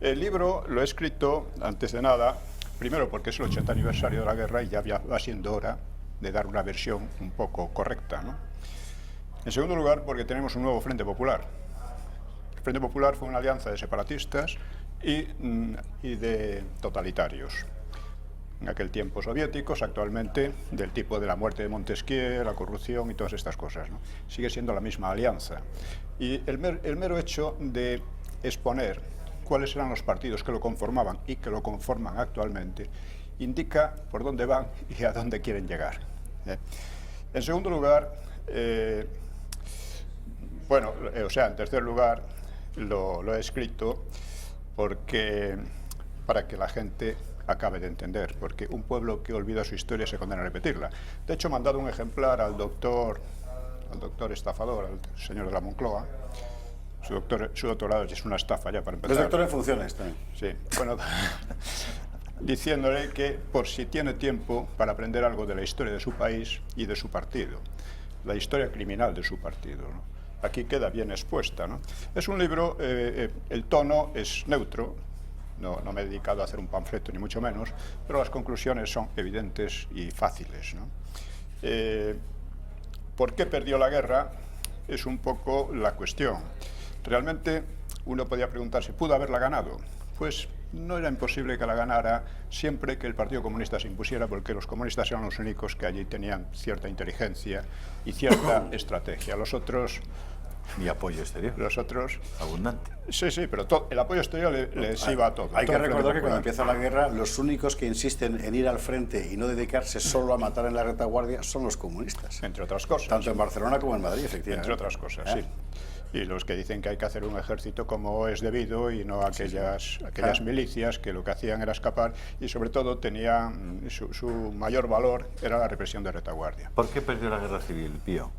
El libro lo he escrito, antes de nada, primero porque es el 80 aniversario de la guerra y ya va siendo hora de dar una versión un poco correcta, ¿no? En segundo lugar, porque tenemos un nuevo Frente Popular. El Frente Popular fue una alianza de separatistas y de totalitarios. En aquel tiempo soviéticos, actualmente del tipo de la muerte de Montesquieu, la corrupción y todas estas cosas, ¿no? Sigue siendo la misma alianza. Y el mero hecho de exponer cuáles eran los partidos que lo conformaban y que lo conforman actualmente, indica por dónde van y a dónde quieren llegar. En segundo lugar, en tercer lugar, lo he escrito para que la gente acabe de entender, porque un pueblo que olvida su historia se condena a repetirla. De hecho, he mandado un ejemplar al doctor estafador, al señor de la Moncloa. Su doctorado es una estafa ya para empezar. Es doctor en funciones también. Sí, bueno, diciéndole que por si tiene tiempo para aprender algo de la historia de su país y de su partido, la historia criminal de su partido, ¿no? Aquí queda bien expuesta, ¿no? Es un libro, el tono es neutro, no me he dedicado a hacer un panfleto ni mucho menos, pero las conclusiones son evidentes y fáciles, ¿no? ¿Por qué perdió la guerra? Es un poco la cuestión. Realmente uno podía preguntarse, ¿pudo haberla ganado? Pues no era imposible que la ganara siempre que el Partido Comunista se impusiera, porque los comunistas eran los únicos que allí tenían cierta inteligencia y cierta estrategia. Los otros... Y apoyo exterior. Los otros... Abundante. Sí, pero el apoyo exterior les iba a todo. Hay que recordar que cuando empieza la guerra, los únicos que insisten en ir al frente y no dedicarse solo a matar en la retaguardia son los comunistas. Entre otras cosas. Tanto en Barcelona como en Madrid, efectivamente. Entre otras cosas, sí. Y los que dicen que hay que hacer un ejército como es debido y no aquellas milicias que lo que hacían era escapar y sobre todo tenían su mayor valor era la represión de retaguardia. ¿Por qué perdió la guerra civil, Pío?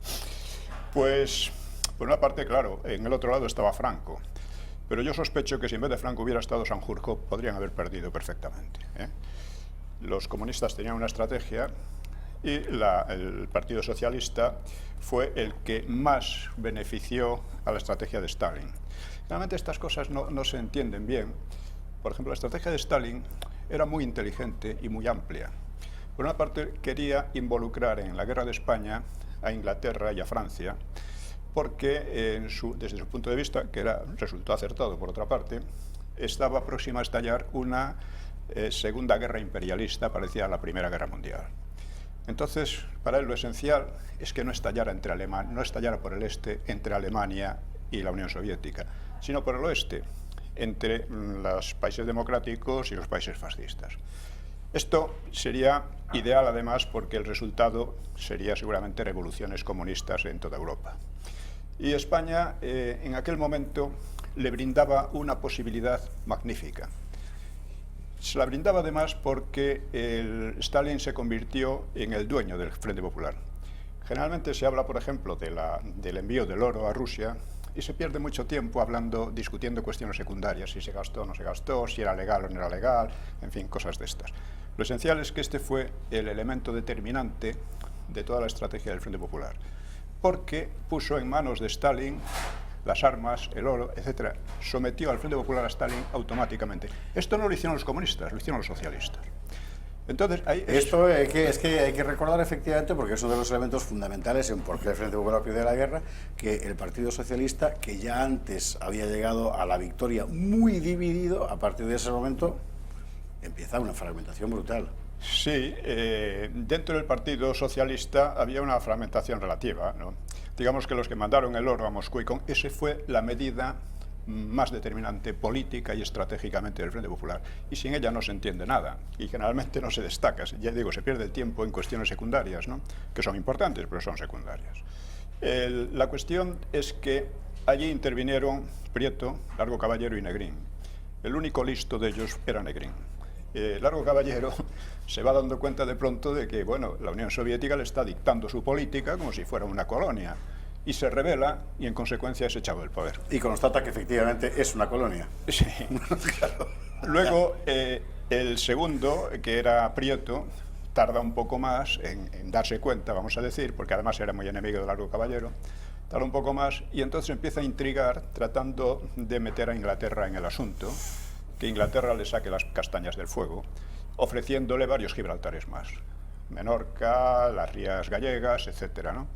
Pues, por una parte, claro, en el otro lado estaba Franco, pero yo sospecho que si en vez de Franco hubiera estado Sanjurjo, podrían haber perdido perfectamente, ¿eh? Los comunistas tenían una estrategia y el Partido Socialista fue el que más benefició a la estrategia de Stalin. Realmente estas cosas no se entienden bien. Por ejemplo, la estrategia de Stalin era muy inteligente y muy amplia. Por una parte, quería involucrar en la guerra de España a Inglaterra y a Francia, porque desde su punto de vista, que resultó acertado por otra parte, estaba próxima a estallar una segunda guerra imperialista parecida a la Primera Guerra Mundial. Entonces, para él lo esencial es que no estallara por el este entre Alemania y la Unión Soviética, sino por el oeste, entre los países democráticos y los países fascistas. Esto sería ideal, además, porque el resultado sería seguramente revoluciones comunistas en toda Europa. Y España, en aquel momento, le brindaba una posibilidad magnífica. Se la brindaba además porque Stalin se convirtió en el dueño del Frente Popular. Generalmente se habla, por ejemplo, del envío del oro a Rusia y se pierde mucho tiempo discutiendo cuestiones secundarias, si se gastó o no se gastó, si era legal o no era legal, en fin, cosas de estas. Lo esencial es que este fue el elemento determinante de toda la estrategia del Frente Popular, porque puso en manos de Stalin las armas, el oro, etcétera. Sometió al Frente Popular a Stalin automáticamente. Esto no lo hicieron los comunistas, lo hicieron los socialistas. Entonces, esto es que hay que recordar efectivamente, porque es uno de los elementos fundamentales en por qué el Frente Popular pierde la guerra, que el Partido Socialista, que ya antes había llegado a la victoria muy dividido, a partir de ese momento empieza una fragmentación brutal. Sí, dentro del Partido Socialista había una fragmentación relativa, ¿no? Digamos que los que mandaron el oro a Moscú, esa fue la medida más determinante política y estratégicamente del Frente Popular, y sin ella no se entiende nada, y generalmente no se destaca, ya digo, se pierde el tiempo en cuestiones secundarias, ¿no? Que son importantes, pero son secundarias. La cuestión es que allí intervinieron Prieto, Largo Caballero y Negrín. El único listo de ellos era Negrín. Largo Caballero se va dando cuenta de pronto de que, bueno, la Unión Soviética le está dictando su política como si fuera una colonia, y se rebela y en consecuencia es echado del poder. Y constata que efectivamente es una colonia. Sí. Claro. Luego, el segundo, que era Prieto, tarda un poco más en darse cuenta, vamos a decir, porque además era muy enemigo de Largo Caballero, tarda un poco más y entonces empieza a intrigar tratando de meter a Inglaterra en el asunto, que Inglaterra le saque las castañas del fuego, ofreciéndole varios Gibraltares más, Menorca, las Rías Gallegas, etcétera, ¿no?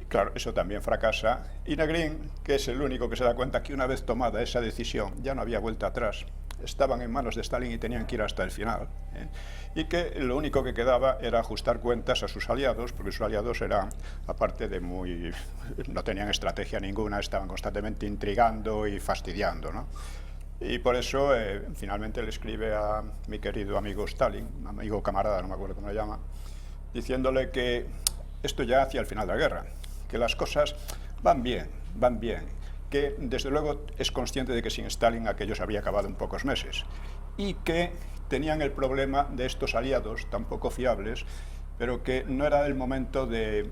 Claro, eso también fracasa. Y Negrín, que es el único que se da cuenta que una vez tomada esa decisión ya no había vuelta atrás, estaban en manos de Stalin y tenían que ir hasta el final, y que lo único que quedaba era ajustar cuentas a sus aliados, porque sus aliados eran, aparte de no tenían estrategia ninguna, estaban constantemente intrigando y fastidiando, ¿no? Y por eso finalmente le escribe a mi querido amigo Stalin, amigo camarada, no me acuerdo cómo le llama, diciéndole que esto ya hacia el final de la guerra, que las cosas van bien, que desde luego es consciente de que sin Stalin aquello se habría acabado en pocos meses y que tenían el problema de estos aliados tan poco fiables, pero que no era el momento de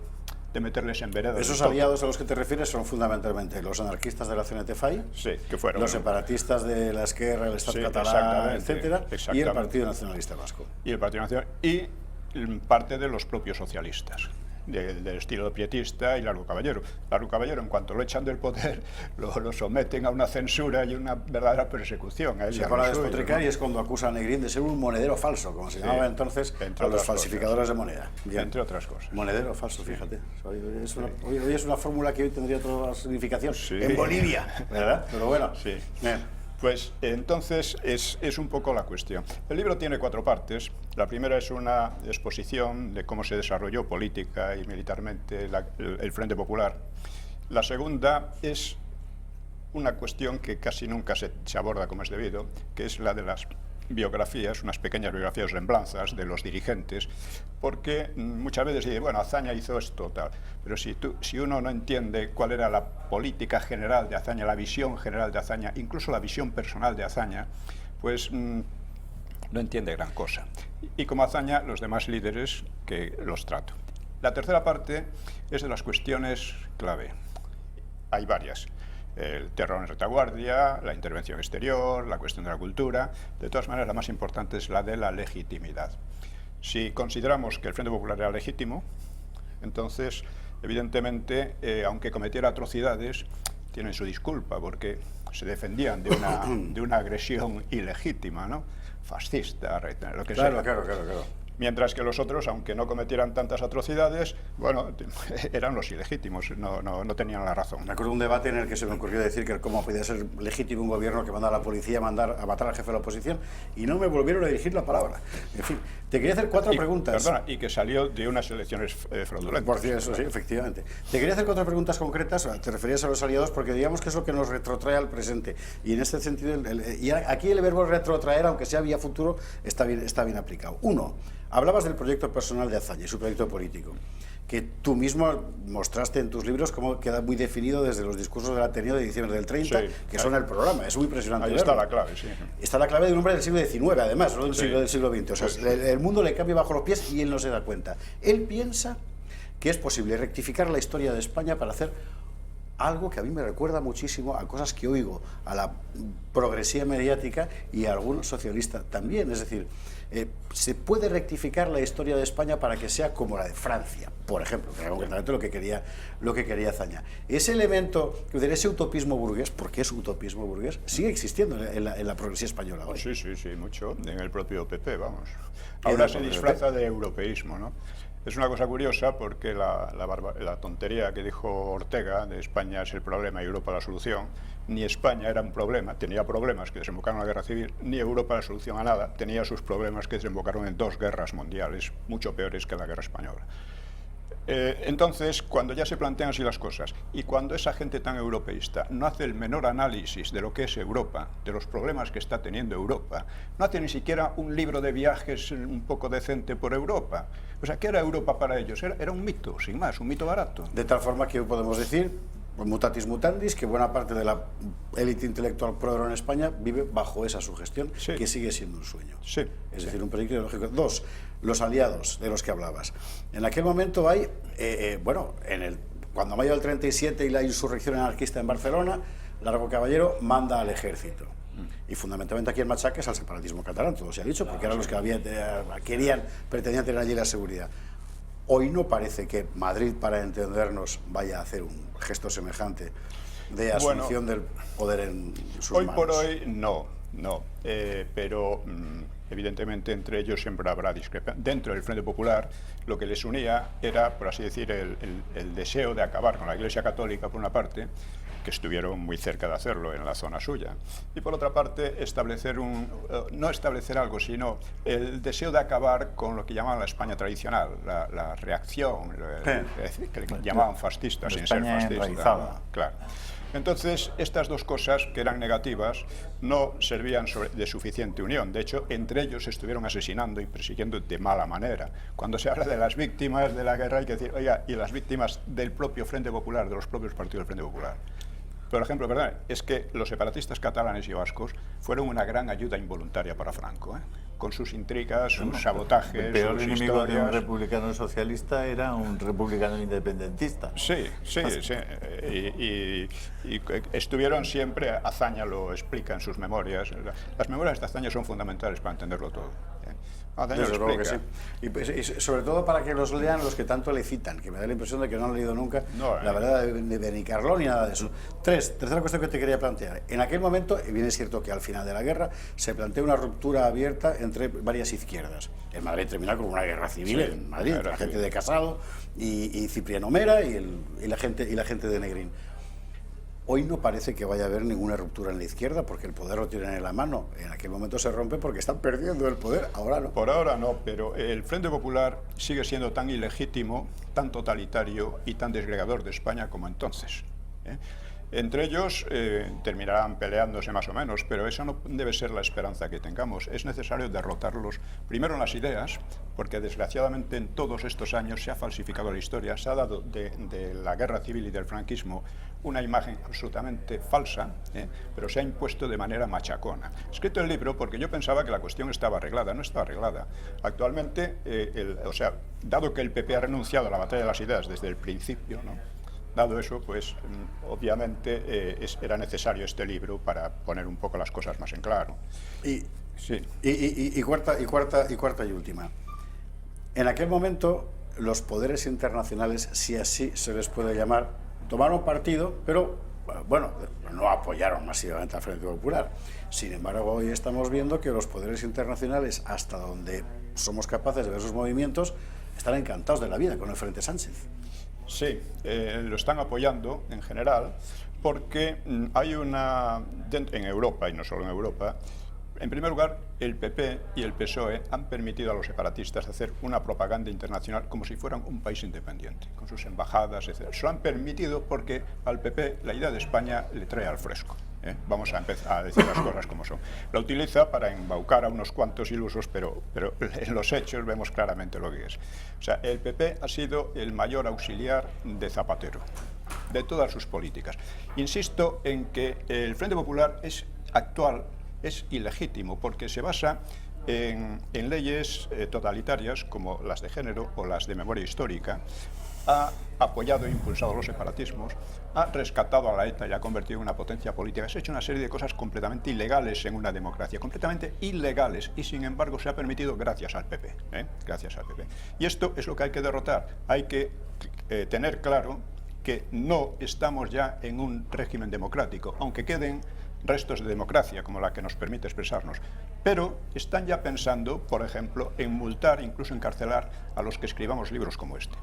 meterles en vereda. Esos aliados a los que te refieres son fundamentalmente los anarquistas de la CNT-FAI, sí, que fueron los separatistas de la Esquerra, el Estado catalán, etcétera, y el Partido Nacionalista Vasco. Y el Partido Nacional y parte de los propios socialistas, del estilo prietista y Largo Caballero. Largo Caballero, en cuanto lo echan del poder, lo someten a una censura y una verdadera persecución. A él se pone a despotricar, ¿no? Y es cuando acusa a Negrín de ser un monedero falso, como se llamaba entonces a los falsificadores de moneda. Bien. Entre otras cosas. Monedero falso, fíjate. Hoy es una fórmula que hoy tendría otra significación en Bolivia, ¿verdad? Pero bueno. Sí. Pues entonces es un poco la cuestión. El libro tiene 4 partes. La primera es una exposición de cómo se desarrolló política y militarmente el Frente Popular. La segunda es una cuestión que casi nunca se aborda como es debido, que es la de las biografías, unas pequeñas biografías, remblanzas de los dirigentes, porque muchas veces dice, bueno, Azaña hizo esto, tal, pero si uno no entiende cuál era la política general de Azaña, la visión general de Azaña, incluso la visión personal de Azaña, pues no entiende gran cosa. Y como Azaña, los demás líderes que los trato. La tercera parte es de las cuestiones clave. Hay varias. El terror en retaguardia, la intervención exterior, la cuestión de la cultura. De todas maneras, la más importante es la de la legitimidad. Si consideramos que el Frente Popular era legítimo, entonces, evidentemente, aunque cometiera atrocidades, tienen su disculpa, porque se defendían de una agresión ilegítima, ¿no? Fascista, lo que sea. Claro. Mientras que los otros, aunque no cometieran tantas atrocidades, bueno, eran los ilegítimos, no tenían la razón. Me acuerdo de un debate en el que se me ocurrió decir que cómo podía ser legítimo un gobierno que manda a la policía a matar al jefe de la oposición, y no me volvieron a dirigir la palabra. En fin, te quería hacer 4 preguntas. Perdona, y que salió de unas elecciones fraudulentas. Por cierto, eso sí, efectivamente. Te quería hacer 4 preguntas concretas, te referías a los aliados, porque digamos que es lo que nos retrotrae al presente. Y en este sentido, y aquí el verbo retrotraer, aunque sea vía futuro, está bien aplicado. 1. Hablabas del proyecto personal de Azaña y su proyecto político, que tú mostraste en tus libros cómo queda muy definido desde los discursos del Ateneo de diciembre del 30, que son el programa. Es muy impresionante. Ahí está la clave, sí. Está la clave de un hombre del siglo XIX, además, no del siglo XX. O sea, el mundo le cambia bajo los pies y él no se da cuenta. Él piensa que es posible rectificar la historia de España para hacer algo que a mí me recuerda muchísimo a cosas que oigo a la progresía mediática y a algunos socialistas también. Es decir, se puede rectificar la historia de España para que sea como la de Francia, por ejemplo, que era concretamente lo que quería Azaña. Ese elemento, ese utopismo burgués, porque es utopismo burgués, sigue existiendo en la progresía española hoy. Sí, mucho. En el propio PP, vamos. Ahora se disfraza de europeísmo, ¿no? Es una cosa curiosa porque la tontería que dijo Ortega de España es el problema y Europa la solución, ni España era un problema, tenía problemas que desembocaron en la guerra civil, ni Europa la solución a nada, tenía sus problemas que desembocaron en 2 guerras mundiales, mucho peores que la guerra española. Entonces, cuando ya se plantean así las cosas y cuando esa gente tan europeísta no hace el menor análisis de lo que es Europa, de los problemas que está teniendo Europa, no hace ni siquiera un libro de viajes un poco decente por Europa. O sea, ¿qué era Europa para ellos? Era un mito, sin más, un mito barato. De tal forma que hoy podemos decir, mutatis mutandis, que buena parte de la élite intelectual pro en España vive bajo esa sugestión, que sigue siendo un sueño. Es decir, un peligro ideológico. 2, los aliados de los que hablabas. En aquel momento hay, cuando mayo del 37 y la insurrección anarquista en Barcelona, Largo Caballero manda al ejército. Y fundamentalmente aquí en Machaques al separatismo catalán, todo se ha dicho, porque eran los que pretendían tener allí la seguridad. Hoy no parece que Madrid, para entendernos, vaya a hacer un gesto semejante de asunción del poder en sus manos. Hoy por hoy no, pero evidentemente entre ellos siempre habrá discrepancia. Dentro del Frente Popular lo que les unía era, por así decir, el deseo de acabar con la Iglesia Católica por una parte, que estuvieron muy cerca de hacerlo en la zona suya, y por otra parte no establecer algo, sino el deseo de acabar con lo que llamaban la España tradicional, la reacción, que le llamaban fascistas sin ser fascistas. Claro. Entonces, estas 2 cosas, que eran negativas, no servían de suficiente unión. De hecho, entre ellos se estuvieron asesinando y persiguiendo de mala manera. Cuando se habla de las víctimas de la guerra, hay que decir, oiga, y las víctimas del propio Frente Popular, de los propios partidos del Frente Popular. Por ejemplo, ¿verdad? Es que los separatistas catalanes y vascos fueron una gran ayuda involuntaria para Franco, con sus intrigas, sus sabotajes, el peor sus enemigo historias. de un republicano socialista era un republicano independentista. Sí. Y estuvieron siempre, Azaña lo explica en sus memorias. Las memorias de Azaña son fundamentales para entenderlo todo. Desde luego que sí. Y sobre todo para que los lean los que tanto le citan, que me da la impresión de que no han leído nunca la verdad de Benicarló ni nada de eso. 3, tercera cuestión que te quería plantear. En aquel momento, y bien es cierto que al final de la guerra, se plantea una ruptura abierta entre varias izquierdas. En Madrid termina con una guerra civil en Madrid, la gente de Casado y Cipriano Mera y la gente de Negrín. Hoy no parece que vaya a haber ninguna ruptura en la izquierda porque el poder lo tienen en la mano. En aquel momento se rompe porque están perdiendo el poder, ahora no. Por ahora no, pero el Frente Popular sigue siendo tan ilegítimo, tan totalitario y tan desgregador de España como entonces. Entre ellos terminarán peleándose más o menos, pero esa no debe ser la esperanza que tengamos. Es necesario derrotarlos primero en las ideas, porque desgraciadamente en todos estos años se ha falsificado la historia, se ha dado de la guerra civil y del franquismo una imagen absolutamente falsa, pero se ha impuesto de manera machacona. He escrito el libro porque yo pensaba que la cuestión estaba arreglada, no está arreglada. Actualmente, dado que el PP ha renunciado a la batalla de las ideas desde el principio, ¿no? Dado eso, pues obviamente era necesario este libro para poner un poco las cosas más en claro. Cuarta y última. En aquel momento, los poderes internacionales, si así se les puede llamar, tomaron partido, pero no apoyaron masivamente al Frente Popular. Sin embargo, hoy estamos viendo que los poderes internacionales, hasta donde somos capaces de ver sus movimientos, están encantados de la vida con el Frente Sánchez. Sí, lo están apoyando en general porque hay en Europa, y no solo en Europa, en primer lugar, el PP y el PSOE han permitido a los separatistas hacer una propaganda internacional como si fueran un país independiente, con sus embajadas, etc. Se lo han permitido porque al PP la idea de España le trae al fresco. Vamos a empezar a decir las cosas como son. La utiliza para embaucar a unos cuantos ilusos, pero en los hechos vemos claramente lo que es. O sea, el PP ha sido el mayor auxiliar de Zapatero, de todas sus políticas. Insisto en que el Frente Popular es ilegítimo, porque se basa en leyes totalitarias como las de género o las de memoria histórica, ha apoyado e impulsado los separatismos, ha rescatado a la ETA y ha convertido en una potencia política. Se ha hecho una serie de cosas completamente ilegales en una democracia, completamente ilegales, y sin embargo se ha permitido gracias al PP. Gracias al PP. Y esto es lo que hay que derrotar. Hay que tener claro que no estamos ya en un régimen democrático, aunque queden restos de democracia, como la que nos permite expresarnos. Pero están ya pensando, por ejemplo, en multar, incluso encarcelar a los que escribamos libros como este.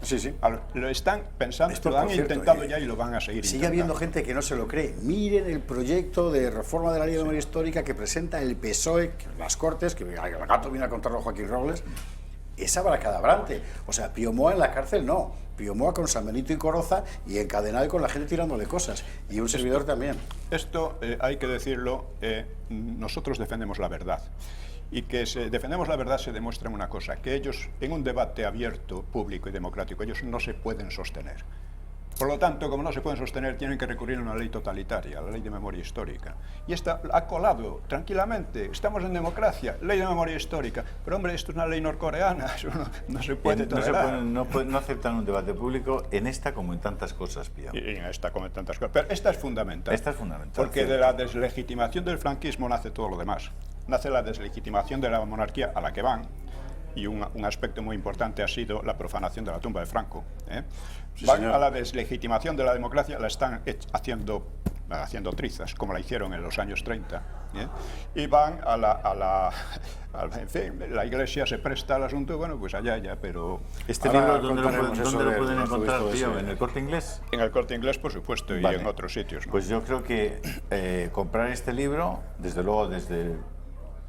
Sí, sí. Lo están pensando, Esto, lo han por cierto, intentado ya y lo van a seguir sigue intentando. habiendo gente que no se lo cree. Miren el proyecto de reforma de la ley de memoria histórica que presenta el PSOE, las Cortes, que el gato viene a contarlo Joaquín Robles. Es abracadabrante. O sea, Pío Moa en la cárcel no. Pío Moa con San Benito y Coroza y encadenado y con la gente tirándole cosas. Y un servidor también. Esto hay que decirlo, nosotros defendemos la verdad. Y que defendemos la verdad se demuestra en una cosa, que ellos, en un debate abierto, público y democrático, ellos no se pueden sostener. Por lo tanto, como no se pueden sostener, tienen que recurrir a una ley totalitaria, la ley de memoria histórica. Y esta ha colado tranquilamente. Estamos en democracia, ley de memoria histórica. Pero hombre, esto es una ley norcoreana, eso no se puede tolerar. No aceptan un debate público en esta como en tantas cosas, Pío. Y en esta como en tantas cosas. Pero esta es fundamental. Esta es fundamental. Porque cierto. de la deslegitimación del franquismo nace todo lo demás. Nace la deslegitimación de la monarquía a la que van. Y un aspecto muy importante ha sido la profanación de la tumba de Franco. Sí, van señor. a la deslegitimación de la democracia, la están haciendo trizas, como la hicieron en los años 30. Y van en fin, la Iglesia se presta al asunto, bueno, pues allá, pero... ¿Este Ahora libro dónde contaremos eso lo del pueden encontrar, arzobispo de Pío? Sevilla. ¿En el Corte Inglés? En el Corte Inglés, por supuesto, Vale. y en otros sitios, ¿no? Pues yo creo que comprar este libro, desde luego desde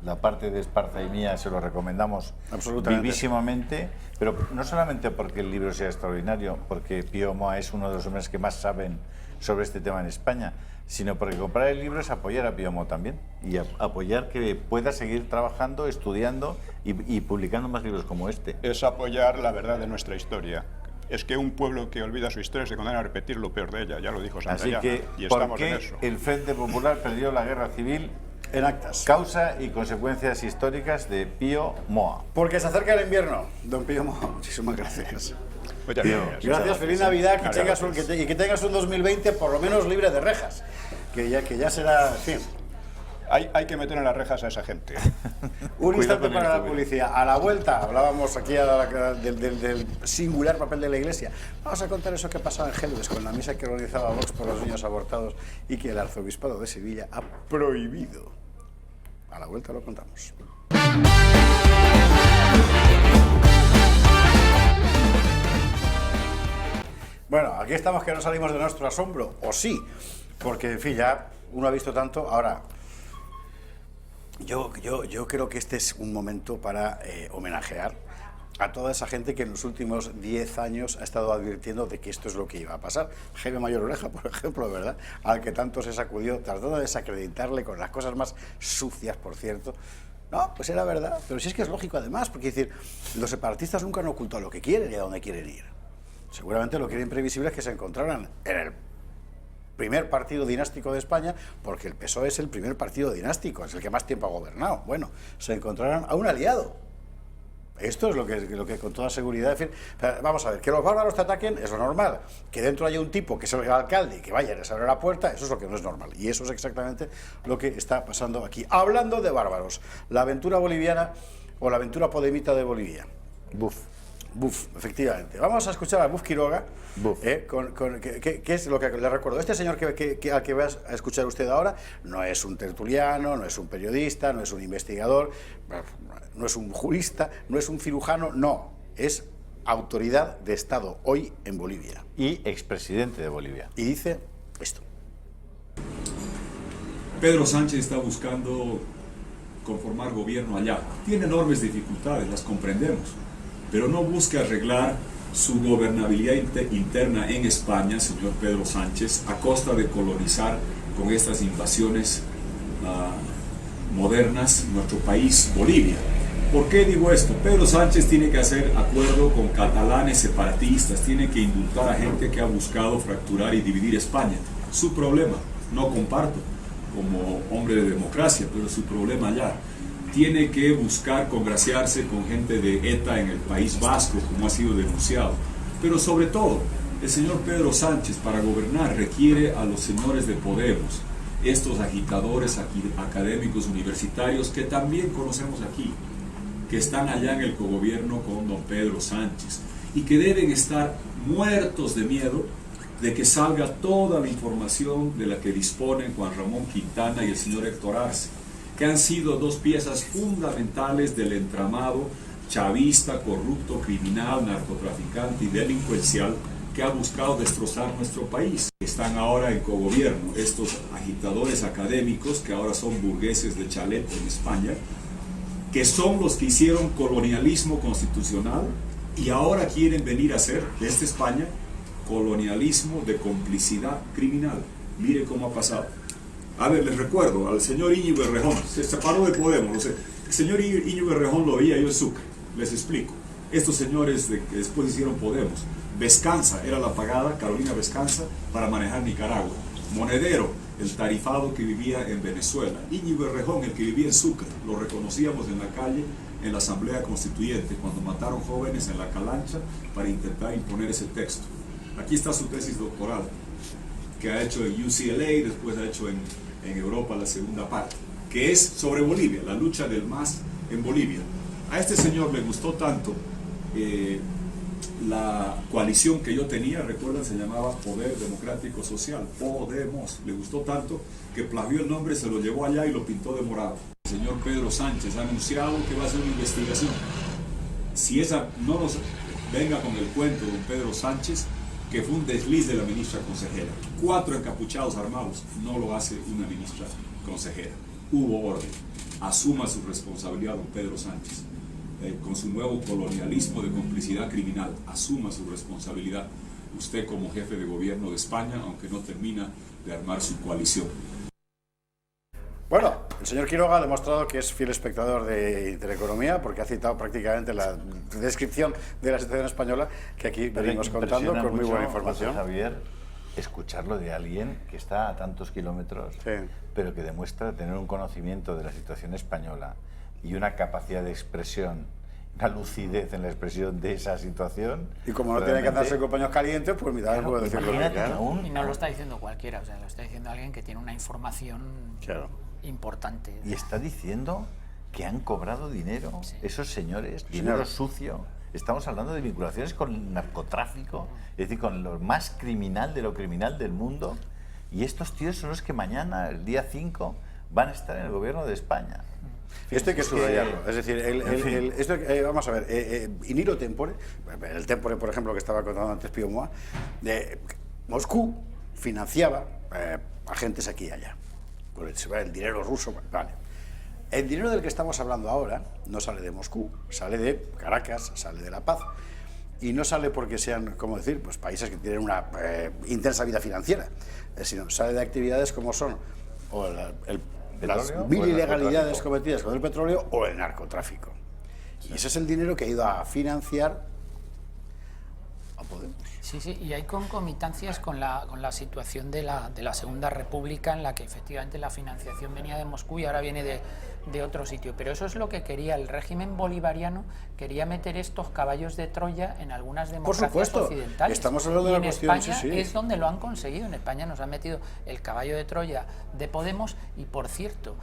la parte de Esparza y mía se lo recomendamos Absolutamente. vivísimamente, pero no solamente porque el libro sea extraordinario, porque Pío Moa es uno de los hombres que más saben sobre este tema en España, sino porque comprar el libro es apoyar a Pío Moa también y apoyar que pueda seguir trabajando, estudiando y publicando más libros como este. Es apoyar la verdad de nuestra historia. Es que un pueblo que olvida su historia se condena a repetir lo peor de ella, ya lo dijo Así Santayana, que, y ¿por estamos en qué eso. el Frente Popular perdió la guerra civil? En actas. Causa y consecuencias históricas de Pío Moa. Porque se acerca el invierno. Don Pío Moa, muchísimas gracias. Muchas Pío, gracias. Gracias, feliz Navidad, que Gracias. tengas un 2020 por lo menos libre de rejas. Que ya será, en fin. Hay que meter en las rejas a esa gente. Un Cuidado instante con para el la COVID. publicidad. A la vuelta, hablábamos aquí del singular papel de la Iglesia. Vamos a contar eso que pasaba en Gelbes con la misa que organizaba Vox por los niños abortados y que el arzobispado de Sevilla ha prohibido. A la vuelta lo contamos. Bueno, aquí estamos que no salimos de nuestro asombro, o sí, porque en fin, ya uno ha visto tanto. Ahora, yo creo que este es un momento para homenajear a toda esa gente que en los últimos 10 años ha estado advirtiendo de que esto es lo que iba a pasar. Jaime Mayor Oreja, por ejemplo, ¿verdad? Al que tanto se sacudió, tratando de desacreditarle con las cosas más sucias, por cierto. No, pues era verdad, pero sí es que es lógico además, porque es decir, los separatistas nunca han ocultado lo que quieren y a dónde quieren ir. Seguramente lo que era imprevisible es que se encontraran en el primer partido dinástico de España, porque el PSOE es el primer partido dinástico, es el que más tiempo ha gobernado. Bueno, se encontraran a un aliado. Esto es lo que con toda seguridad... En fin, vamos a ver, que los bárbaros te ataquen es lo normal. Que dentro haya un tipo que es el alcalde y que vaya y les abre la puerta, eso es lo que no es normal. Y eso es exactamente lo que está pasando aquí. Hablando de bárbaros, la aventura boliviana o la aventura podemita de Bolivia. Buf, efectivamente. Vamos a escuchar a Buf Quiroga, que es lo que le recuerdo. Este señor al que va a escuchar usted ahora no es un tertuliano, no es un periodista, no es un investigador, no es un jurista, no es un cirujano, no. Es autoridad de Estado hoy en Bolivia. Y expresidente de Bolivia. Y dice esto. Pedro Sánchez está buscando conformar gobierno allá. Tiene enormes dificultades, las comprendemos, pero no busca arreglar su gobernabilidad interna en España, señor Pedro Sánchez, a costa de colonizar con estas invasiones modernas nuestro país, Bolivia. ¿Por qué digo esto? Pedro Sánchez tiene que hacer acuerdo con catalanes separatistas, tiene que indultar a gente que ha buscado fracturar y dividir España. Su problema, no comparto como hombre de democracia, pero su problema allá. tiene que buscar congraciarse con gente de ETA en el País Vasco, como ha sido denunciado. Pero sobre todo, el señor Pedro Sánchez para gobernar requiere a los señores de Podemos, estos agitadores académicos universitarios que también conocemos aquí, que están allá en el cogobierno con don Pedro Sánchez y que deben estar muertos de miedo de que salga toda la información de la que disponen Juan Ramón Quintana y el señor Héctor Arce, que han sido dos piezas fundamentales del entramado chavista, corrupto, criminal, narcotraficante y delincuencial que ha buscado destrozar nuestro país. Están ahora en cogobierno estos agitadores académicos que ahora son burgueses de chalet en España, que son los que hicieron colonialismo constitucional y ahora quieren venir a hacer desde España colonialismo de complicidad criminal. Mire cómo ha pasado. A ver, les recuerdo al señor Íñigo Errejón, se separó de Podemos, el señor Íñigo Errejón lo veía yo en Sucre, les explico. Estos señores que después hicieron Podemos, Vescanza era la pagada, Carolina Vescanza, para manejar Nicaragua. Monedero, el tarifado que vivía en Venezuela. Íñigo Errejón, el que vivía en Sucre, lo reconocíamos en la calle, en la Asamblea Constituyente, cuando mataron jóvenes en la Calancha para intentar imponer ese texto. Aquí está su tesis doctoral, que ha hecho en UCLA, después ha hecho en Europa la segunda parte, que es sobre Bolivia, la lucha del MAS en Bolivia. A este señor le gustó tanto la coalición que yo tenía, recuerdan, se llamaba Poder Democrático Social, Podemos, le gustó tanto que plagió el nombre, se lo llevó allá y lo pintó de morado. El señor Pedro Sánchez ha anunciado que va a hacer una investigación. Si esa no nos venga con el cuento, don Pedro Sánchez, que fue un desliz de la ministra consejera. 4 encapuchados armados, no lo hace una ministra consejera. Hubo orden. Asuma su responsabilidad, don Pedro Sánchez. Con su nuevo colonialismo de complicidad criminal, asuma su responsabilidad. Usted como jefe de gobierno de España, aunque no termina de armar su coalición. Bueno, el señor Quiroga ha demostrado que es fiel espectador de Intereconomía porque ha citado prácticamente la descripción de la situación española que aquí venimos contando con muy buena información. Javier, escucharlo de alguien que está a tantos kilómetros, sí, pero que demuestra tener un conocimiento de la situación española y una capacidad de expresión, una lucidez en la expresión de esa situación. Y como no tiene que andarse con paños calientes, pues mira, claro, puedo decirlo. Claro. Y no lo está diciendo cualquiera, o sea, lo está diciendo alguien que tiene una información importante. Y está diciendo que han cobrado dinero, sí, esos señores, dinero sucio. Estamos hablando de vinculaciones con el narcotráfico, es decir, con lo más criminal de lo criminal del mundo. Y estos tíos son los que mañana, el día 5, van a estar en el gobierno de España. Esto hay que subrayarlo, es decir, vamos a ver, in illo tempore, el tempore, por ejemplo, que estaba contando antes Pío Moa, Moscú financiaba agentes aquí y allá, con el dinero ruso, vale. El dinero del que estamos hablando ahora no sale de Moscú, sale de Caracas, sale de La Paz, y no sale porque sean, ¿cómo decir?, pues países que tienen una intensa vida financiera, sino sale de actividades como son o las mil ilegalidades cometidas con el petróleo o el narcotráfico. Y ese es el dinero que ha ido a financiar a Podemos. Sí, sí, y hay concomitancias con la situación de la Segunda República, en la que efectivamente la financiación venía de Moscú y ahora viene de otro sitio. Pero eso es lo que quería el régimen bolivariano, quería meter estos caballos de Troya en algunas democracias occidentales. Estamos hablando de la cuestión, España es donde lo han conseguido. En España nos han metido el caballo de Troya de Podemos y, por cierto,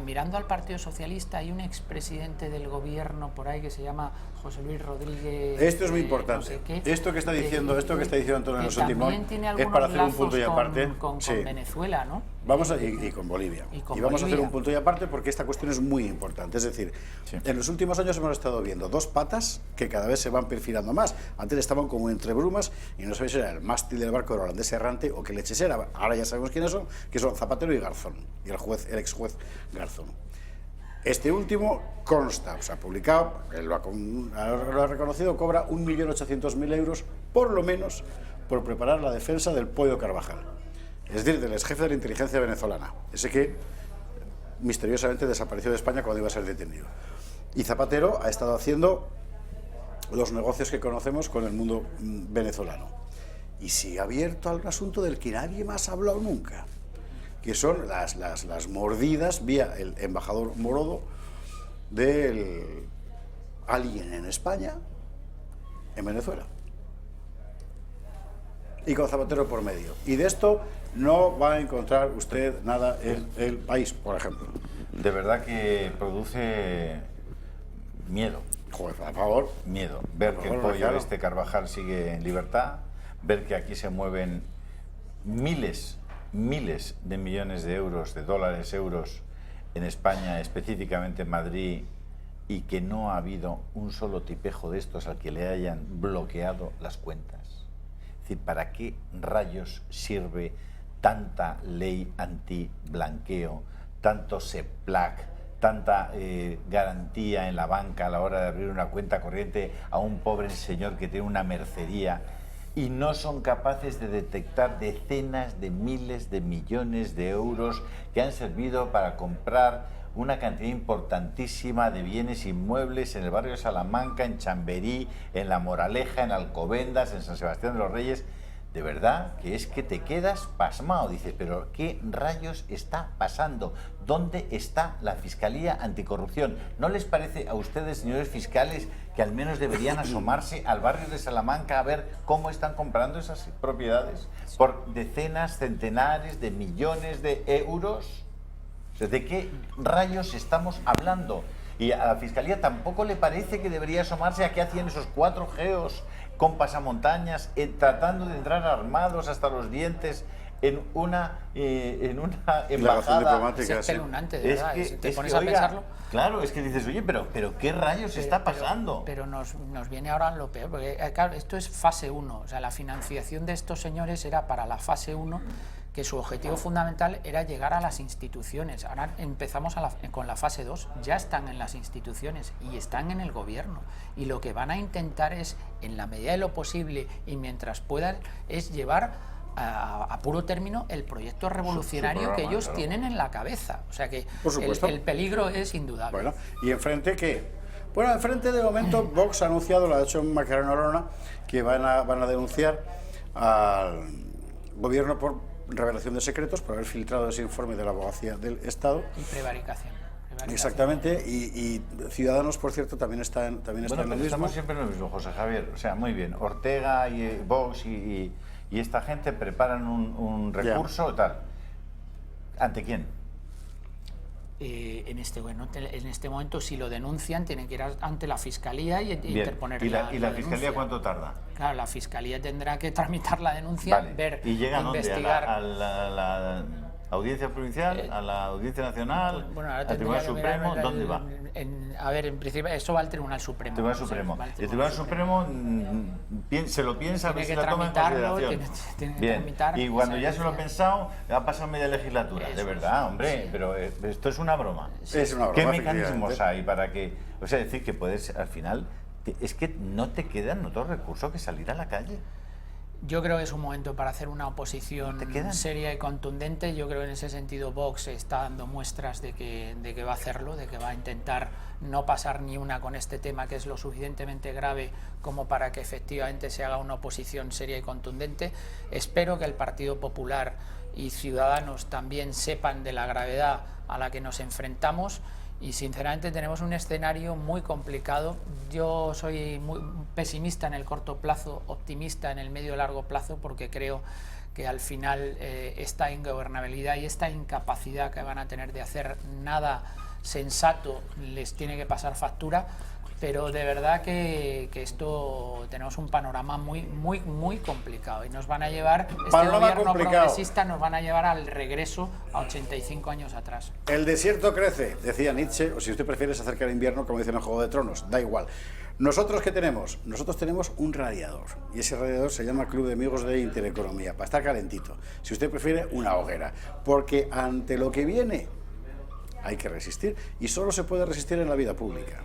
mirando al Partido Socialista, hay un expresidente del gobierno por ahí que se llama José Luis Rodríguez. Esto es muy importante. No sé qué, esto que está diciendo Antonio Alonso Timón es para hacer un punto y aparte con Venezuela, ¿no? Vamos y con Bolivia. Y vamos a hacer un punto y aparte porque esta cuestión es muy importante. Es decir, en los últimos años hemos estado viendo dos patas que cada vez se van perfilando más. Antes estaban como entre brumas y no sabéis si era el mástil del barco holandés errante o qué leches era. Ahora ya sabemos quiénes son, que son Zapatero y Garzón, y el ex juez Garzón. Este último consta, o sea, publicado, él lo ha reconocido, cobra 1.800.000 euros, por lo menos, por preparar la defensa del Pollo Carvajal. Es decir, del ex jefe de la inteligencia venezolana, ese que misteriosamente desapareció de España cuando iba a ser detenido. Y Zapatero ha estado haciendo los negocios que conocemos con el mundo venezolano. Y sigue abierto al asunto del que nadie más ha hablado nunca, que son las mordidas vía el embajador Morodo del alguien en España, en Venezuela. Y con Zapatero por medio. Y de esto no va a encontrar usted nada en El País, por ejemplo. De verdad que produce miedo. Joder, por favor. Miedo. Ver que el pollo este Carvajal sigue en libertad, ver que aquí se mueven miles de millones de euros, de dólares, euros en España, específicamente en Madrid, y que no ha habido un solo tipejo de estos al que le hayan bloqueado las cuentas. Es decir, ¿para qué rayos sirve tanta ley anti-blanqueo, tanto SEPLAC, tanta garantía en la banca a la hora de abrir una cuenta corriente a un pobre señor que tiene una mercería, y no son capaces de detectar decenas de miles de millones de euros que han servido para comprar una cantidad importantísima de bienes inmuebles en el barrio de Salamanca, en Chamberí, en La Moraleja, en Alcobendas, en San Sebastián de los Reyes? De verdad que es que te quedas pasmado. Dices, pero ¿qué rayos está pasando? ¿Dónde está la Fiscalía Anticorrupción? ¿No les parece a ustedes, señores fiscales, que al menos deberían asomarse al barrio de Salamanca a ver cómo están comprando esas propiedades por decenas, centenares de millones de euros? ¿De qué rayos estamos hablando? Y a la Fiscalía tampoco le parece que debería asomarse a qué hacían esos 4 geos con pasamontañas, tratando de entrar armados hasta los dientes en una embajada diplomática. Es espeluznante, de verdad. Es que, te pones a oiga, pensarlo. Claro, es que dices, oye, pero ¿qué rayos está pasando? Pero nos viene ahora lo peor, porque claro, esto es fase 1, o sea, la financiación de estos señores era para la fase 1, que su objetivo fundamental era llegar a las instituciones. Ahora empezamos con la fase 2, ya están en las instituciones y están en el gobierno. Y lo que van a intentar es, en la medida de lo posible y mientras puedan, es llevar a puro término el proyecto revolucionario que ellos tienen en la cabeza. O sea que el peligro es indudable. Bueno, ¿y enfrente qué? Bueno, enfrente de momento Vox ha anunciado, lo ha hecho Macarena Olona, que van a denunciar al gobierno por revelación de secretos, por haber filtrado ese informe de la Abogacía del Estado. Y prevaricación. Exactamente, y Ciudadanos, por cierto, también está en lo mismo. Estamos siempre en lo mismo, José Javier. O sea, muy bien, Ortega y Vox y esta gente preparan un recurso tal. ¿Ante quién? En este momento, si lo denuncian, tienen que ir ante la Fiscalía y interponer ¿Y la denuncia. Fiscalía cuánto tarda? Claro, la Fiscalía tendrá que tramitar la denuncia, ver, ¿Y llega investigar. ¿A la Audiencia Provincial, a la Audiencia Nacional, Bueno, ahora al Tribunal Supremo? ¿Dónde va? A ver, en principio, eso va al Tribunal Supremo. Tribunal Supremo. El Tribunal Supremo se lo piensa, a ver si la toma en consideración. Tiene que Bien, tramitar, y cuando ya se lo ha pensado, ha pasado media legislatura. De verdad, hombre, sí. Pero esto es una broma. Es una broma. ¿Qué mecanismos hay para que...? O sea, decir que puedes, al final, es que no te quedan otro recurso que salir a la calle. Yo creo que es un momento para hacer una oposición seria y contundente. Yo creo que en ese sentido Vox está dando muestras de que va a hacerlo, de que va a intentar no pasar ni una con este tema, que es lo suficientemente grave como para que efectivamente se haga una oposición seria y contundente. Espero que el Partido Popular y Ciudadanos también sepan de la gravedad a la que nos enfrentamos. Y sinceramente tenemos un escenario muy complicado. Yo soy muy pesimista en el corto plazo, optimista en el medio y largo plazo, porque creo que al final esta ingobernabilidad y esta incapacidad que van a tener de hacer nada sensato les tiene que pasar factura. Pero de verdad que esto tenemos un panorama muy complicado y nos van a llevar, gobierno progresista nos van a llevar al regreso a 85 años atrás. El desierto crece, decía Nietzsche, o si usted prefiere se acerca al invierno, como dicen en Juego de Tronos, da igual. ¿Nosotros qué tenemos? Nosotros tenemos un radiador, y ese radiador se llama Club de Amigos de Intereconomía, para estar calentito. Si usted prefiere, una hoguera, porque ante lo que viene hay que resistir, y solo se puede resistir en la vida pública.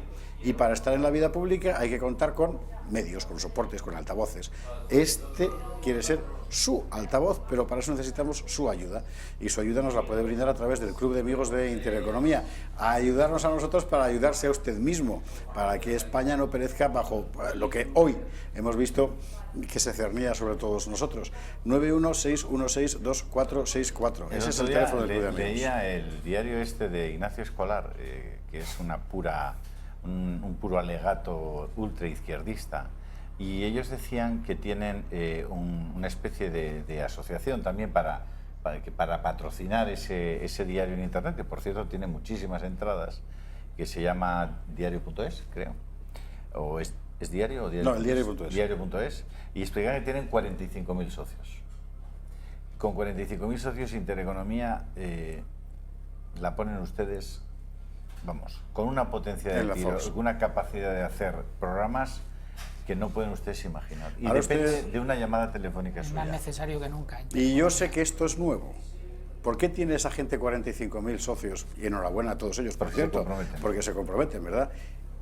Y para estar en la vida pública hay que contar con medios, con soportes, con altavoces. Este quiere ser su altavoz, pero para eso necesitamos su ayuda. Y su ayuda nos la puede brindar a través del Club de Amigos de Intereconomía. A ayudarnos a nosotros para ayudarse a usted mismo, para que España no perezca bajo lo que hoy hemos visto que se cernía sobre todos nosotros. 916162464. Ese es el teléfono del Club de Amigos. Leía el diario este de Ignacio Escolar, que es un puro alegato ultraizquierdista. Y ellos decían que tienen una especie de asociación también para patrocinar ese diario en Internet, que por cierto tiene muchísimas entradas, que se llama diario.es, creo. ¿O es diario o diario? No, el diario.es. Diario.es. Y explican que tienen 45.000 socios. Con 45.000 socios, Intereconomía la ponen ustedes, vamos, con una potencia de tiro, con una capacidad de hacer programas que no pueden ustedes imaginar. Y Ahora depende de una llamada telefónica Es suya. más necesario que nunca. Y yo sé que esto es nuevo. ¿Por qué tiene esa gente 45.000 socios? Y enhorabuena a todos ellos, por Porque se cierto, comprometen. porque se comprometen, ¿verdad?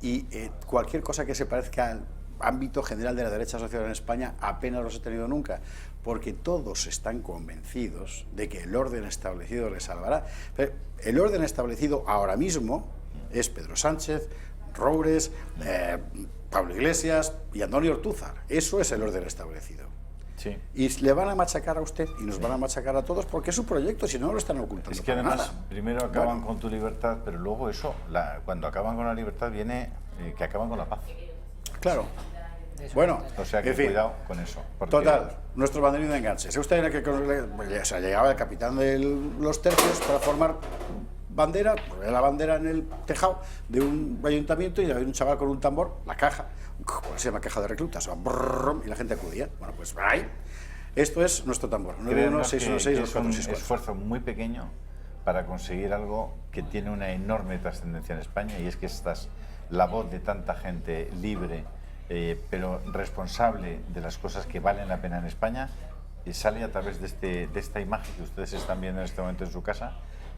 Y cualquier cosa que se parezca al ámbito general de la derecha social en España apenas los he tenido nunca, porque todos están convencidos de que el orden establecido les salvará. Pero el orden establecido ahora mismo es Pedro Sánchez, Roures, Pablo Iglesias y Antonio Ortúzar. Eso es el orden establecido. Sí. Y le van a machacar a usted y nos van a machacar a todos porque es su proyecto, si no, no lo están ocultando. Es que para además, nada. primero acaban con tu libertad, pero luego eso, cuando acaban con la libertad viene que acaban con la paz. Claro. Bueno, O sea que en fin, cuidado con eso. Porque total, nuestro banderín de enganche. ¿Se usted que o sea, llegaba el capitán de los tercios para formar bandera, poner la bandera en el tejado de un ayuntamiento y había un chaval con un tambor, la caja, se llama caja de reclutas, o brrr, y la gente acudía. Bueno, pues ahí, esto es nuestro tambor, créanos que 916162464. es un esfuerzo muy pequeño para conseguir algo que tiene una enorme trascendencia en España, y es que esta es la voz de tanta gente libre, pero responsable de las cosas que valen la pena en España, sale a través de esta imagen que ustedes están viendo en este momento en su casa,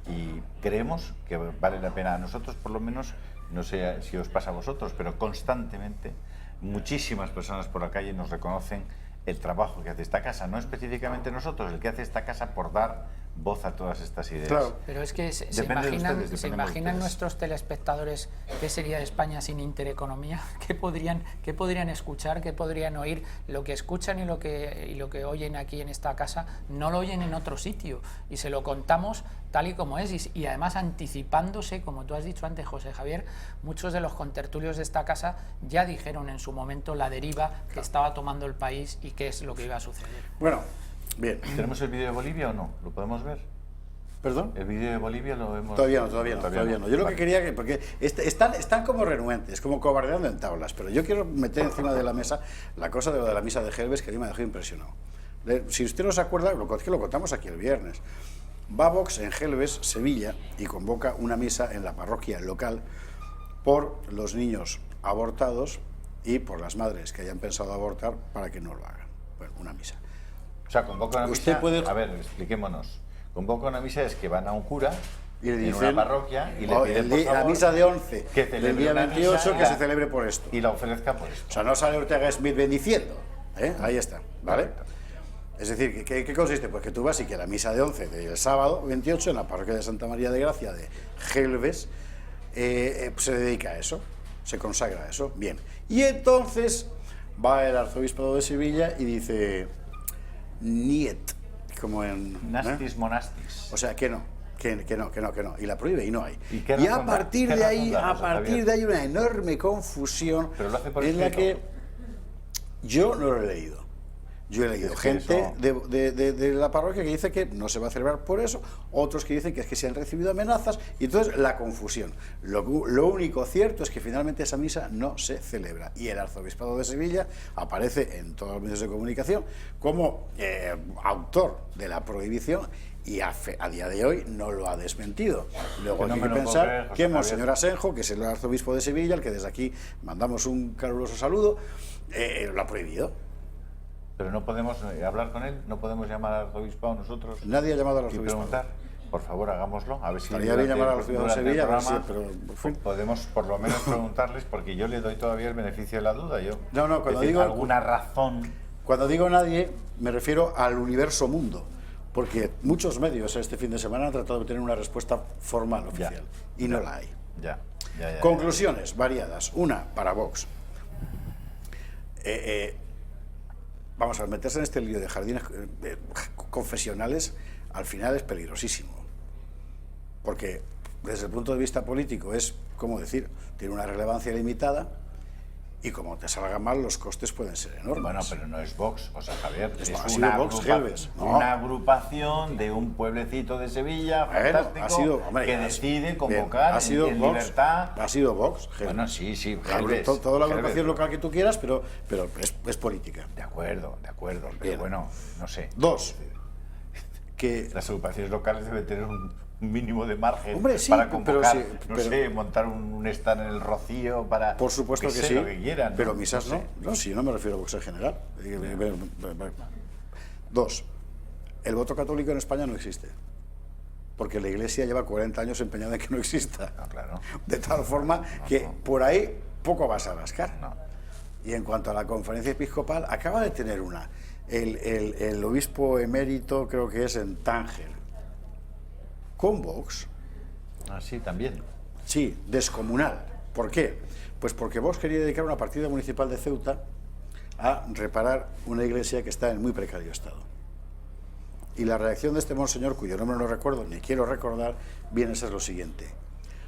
y creemos que vale la pena. A nosotros, por lo menos, no sé si os pasa a vosotros, pero constantemente muchísimas personas por la calle nos reconocen el trabajo que hace esta casa, no específicamente nosotros, el que hace esta casa por dar voz a todas estas ideas. Claro. Pero es que se Depende de imaginan, ustedes, se dependemos de imaginan ustedes. nuestros telespectadores qué sería de España sin Intereconomía, qué podrían escuchar, qué podrían oír. Lo que escuchan y lo que oyen aquí en esta casa no lo oyen en otro sitio, y se lo contamos tal y como es, y además anticipándose, como tú has dicho antes, José Javier, muchos de los contertulios de esta casa ya dijeron en su momento la deriva que estaba tomando el país y qué es lo que iba a suceder. Bueno, bien. ¿Tenemos el vídeo de Bolivia o no? ¿Lo podemos ver? ¿Perdón? ¿El vídeo de Bolivia lo vemos? Todavía no. Yo lo que Vale. quería porque están como renuentes, como cobardeando en tablas, pero yo quiero meter encima de la mesa la cosa de lo de la misa de Gelbes, que a mí me dejó impresionado. Si usted no se acuerda, lo contamos aquí el viernes. Va Vox en Gelbes, Sevilla, y convoca una misa en la parroquia local por los niños abortados y por las madres que hayan pensado abortar para que no lo hagan. Bueno, una misa. O sea, convoca una Usted misa... puede- A ver, expliquémonos. Convoca una misa es que van a un cura Y le en dicen, una parroquia y le piden, por la favor, misa de 11 que del celebre día una 28 misa que y la- se celebre por esto. y la ofrezca por esto. O sea, no sale Ortega Smith bendiciendo. Ahí está, ¿vale? Correcto. Es decir, ¿qué consiste? Pues que tú vas y que la misa de 11 del sábado 28 en la parroquia de Santa María de Gracia de Gelbes se dedica a eso, se consagra a eso. Bien. Y entonces va el arzobispado de Sevilla y dice, niet, como en... Nastis monastis. O sea, que no. Que no. Y la prohíbe y no hay. ¿Y qué Y razón a da? partir ¿Qué de ahí, razón da, a José partir Javier? de ahí una enorme confusión Pero lo hace por en la escrito. que yo no lo he leído. Yo he leído Es que gente eso- de la parroquia que dice que no se va a celebrar por eso, otros que dicen que es que se han recibido amenazas, y entonces la confusión. Lo único cierto es que finalmente esa misa no se celebra, y el arzobispado de Sevilla aparece en todos los medios de comunicación como autor de la prohibición, y a día de hoy no lo ha desmentido. Luego Que no hay me que lo puedo pensar creer, José que Javier. Monseñor Asenjo, que es el arzobispo de Sevilla, al que desde aquí mandamos un caluroso saludo, lo ha prohibido. Pero no podemos hablar con él, no podemos llamar al arzobispado nosotros Nadie ha llamado al y arzobispado. preguntar. Por favor, hagámoslo. A ver si Estaría bien llamar al arzobispado de durante el Sevilla, a ver si- programa, pero, en fin. podemos por lo menos preguntarles, porque yo le doy todavía el beneficio de la duda. No, cuando es decir, digo- alguna razón. Cuando digo nadie, me refiero al universo mundo, porque muchos medios este fin de semana han tratado de tener una respuesta formal, oficial, y no la hay. Ya. Conclusiones variadas. Una, para Vox. Vamos a meterse en este lío de jardines confesionales, al final es peligrosísimo. Porque desde el punto de vista político es, ¿cómo decir?, tiene una relevancia limitada y como te salga mal los costes pueden ser enormes. Bueno, pero no es Vox, o sea, Javier, Ha sido Vox, Gelbes. No. una agrupación de un pueblecito de Sevilla, Bueno, fantástico, hombre, que decide convocar ha sido en Vox, libertad. Ha sido Vox, Gelbes. Bueno, sí, Gelbes, Toda la agrupación Gelbes. local que tú quieras, pero es política. De acuerdo, pero Bien. bueno, no sé. 2, que Las agrupaciones locales deben tener un mínimo de margen Hombre, sí, para pero convocar, sí, no pero- sé, montar un stand en el Rocío para... por supuesto que sé, sí, lo que quieran, ¿no? pero misas No no. sé. No, sí, yo no me refiero a Vox en general. 2, el voto católico en España no existe. Porque la Iglesia lleva 40 años empeñada en que no exista. No, claro. De tal forma que por ahí poco vas a rascar. No. Y en cuanto a la conferencia episcopal, acaba de tener una. El obispo emérito, creo que es en Tánger, con Vox. Ah, sí, también. Sí, descomunal. ¿Por qué? Pues porque Vox quería dedicar una partida municipal de Ceuta a reparar una iglesia que está en muy precario estado. Y la reacción de este monseñor, cuyo nombre no recuerdo ni quiero recordar, viene a ser lo siguiente.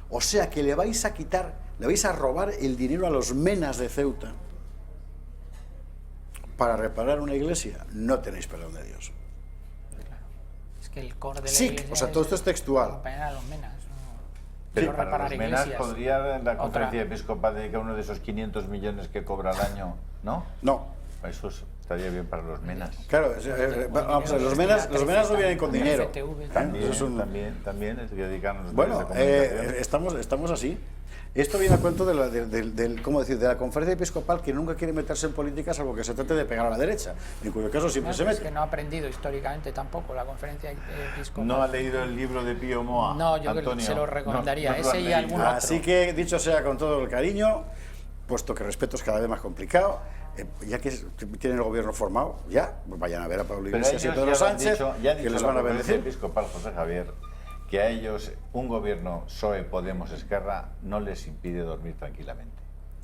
O sea que le vais a quitar, le vais a robar el dinero a los menas de Ceuta para reparar una iglesia. No tenéis perdón de Dios. Es que el core de la Sí, iglesia o sea, todo esto es textual. acompañar a los menas. Pero no para reparar los menas iglesias. podría la Otra. conferencia episcopal dedicar uno de esos 500 millones que cobra al año, ¿no? No. Eso estaría bien para los menas. Claro, vamos a ver, los menas no vienen con dinero. FTV, También, Eso es un- también es que dedicarnos a los Bueno, medios de comunicación. estamos así. Esto viene a cuento ¿cómo decir?, de la conferencia episcopal, que nunca quiere meterse en política salvo que se trate de pegar a la derecha, en cuyo caso siempre se Es mete. que no ha aprendido históricamente tampoco la conferencia episcopal. ¿No ha leído el libro de Pío Moa? No, yo Antonio? se lo recomendaría. No lo Ese han y leído. alguno otro. Así que, dicho sea con todo el cariño, puesto que respeto es cada vez más complicado, ya que tienen el gobierno formado, ya, pues vayan a ver a Pablo Pero Iglesias y a ellos Pedro ya lo han Sánchez, dicho, ya ha que dicho les la van a conferencia bendecir. episcopal José Javier, que a ellos un gobierno PSOE, Podemos, Esquerra no les impide dormir tranquilamente.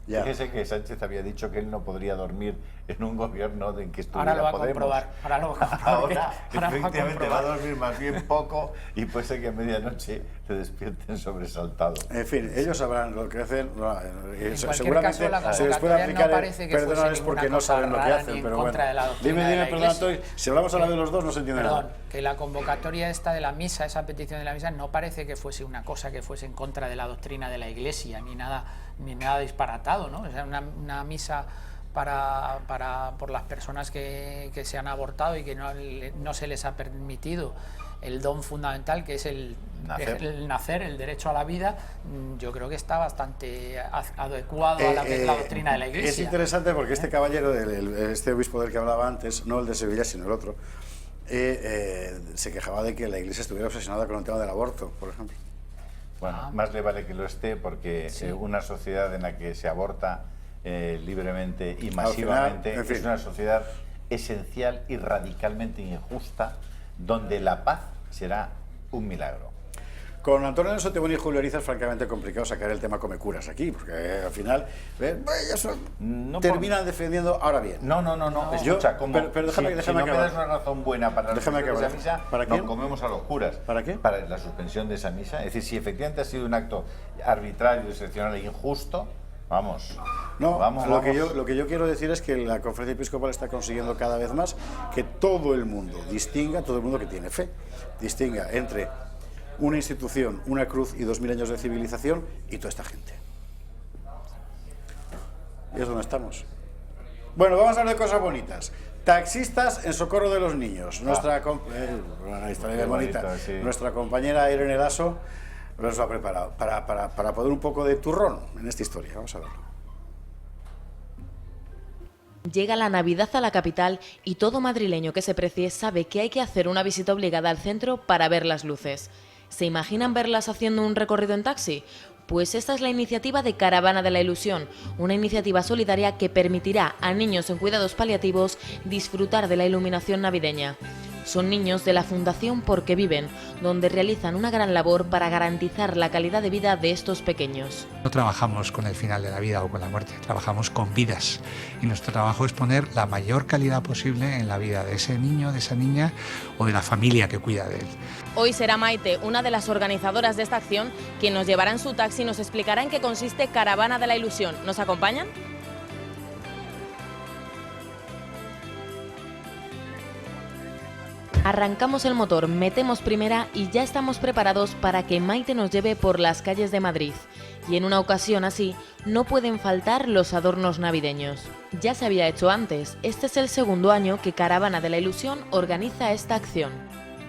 Ya. Fíjese que Sánchez había dicho que él no podría dormir en un gobierno en que estuviera Ahora lo va a Podemos. comprobar. Ahora lo va a comprobar. Ahora, Ahora va a efectivamente, va a comprobar. dormir más bien poco y puede ser que a medianoche se despierten sobresaltado. En fin, ellos sabrán lo que hacen. En cualquier Seguramente caso, la se les puede convocatoria aplicar no parece que perdonarles fuese porque ninguna no saben lo cosa que rara hacen, ni en pero bueno. contra de la doctrina Dime, de la perdón, Iglesia. Antonio, si hablamos a la de los dos no se entiende Perdón, nada. que la convocatoria esta de la misa, esa petición de la misa, no parece que fuese una cosa que fuese en contra de la doctrina de la Iglesia, ni nada disparatado, ¿no? O sea, una misa por las personas que se han abortado y que no se les ha permitido el don fundamental que es el nacer, el derecho a la vida. Yo creo que está bastante adecuado a la que es la doctrina de la Iglesia. Es interesante porque este caballero, este obispo del que hablaba antes, no el de Sevilla, sino el otro, se quejaba de que la Iglesia estuviera obsesionada con el tema del aborto, por ejemplo. Bueno, más le vale que lo esté porque una sociedad en la que se aborta libremente y masivamente final, en fin. es una sociedad esencial y radicalmente injusta donde la paz será un milagro. Con Antonio Alonso Teboni y Julio Ariza es francamente complicado sacar el tema comecuras aquí, porque al final ellos terminan defendiendo. Ahora bien, No, escucha, pero déjame si no me acabar. das una razón buena para la Déjame suspensión de esa acabar. misa, ¿Para nos quién? comemos a los curas. ¿Para qué? Para la suspensión de esa misa. Es decir, si efectivamente ha sido un acto arbitrario, excepcional e injusto, vamos. No, vamos, lo vamos. que yo quiero decir es que la conferencia episcopal está consiguiendo cada vez más que todo el mundo distinga, todo el mundo que tiene fe, distinga entre una institución, una cruz y 2000 años de civilización y toda esta gente. Y es donde estamos. Bueno, vamos a hablar de cosas bonitas. Taxistas en socorro de los niños. Una historia Qué bonita. bonito, sí. Nuestra compañera Irene Lasso nos lo ha preparado para poner un poco de turrón en esta historia. Vamos a verlo. Llega la Navidad a la capital y todo madrileño que se precie sabe que hay que hacer una visita obligada al centro para ver las luces. ¿Se imaginan verlas haciendo un recorrido en taxi? Pues esta es la iniciativa de Caravana de la Ilusión, una iniciativa solidaria que permitirá a niños en cuidados paliativos disfrutar de la iluminación navideña. Son niños de la Fundación Porque Viven, donde realizan una gran labor para garantizar la calidad de vida de estos pequeños. No trabajamos con el final de la vida o con la muerte, trabajamos con vidas y nuestro trabajo es poner la mayor calidad posible en la vida de ese niño, de esa niña o de la familia que cuida de él. Hoy será Maite, una de las organizadoras de esta acción, quien nos llevará en su taxi y nos explicará en qué consiste Caravana de la Ilusión. ¿Nos acompañan? Arrancamos el motor, metemos primera y ya estamos preparados para que Maite nos lleve por las calles de Madrid. Y en una ocasión así, no pueden faltar los adornos navideños. Ya se había hecho antes, este es el segundo año que Caravana de la Ilusión organiza esta acción.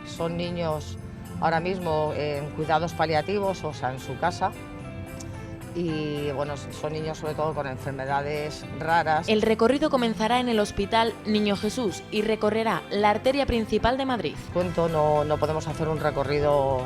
Son niños ahora mismo en cuidados paliativos, o sea, en su casa. Y bueno, son niños sobre todo con enfermedades raras. El recorrido comenzará en el Hospital Niño Jesús y recorrerá la arteria principal de Madrid. No podemos hacer un recorrido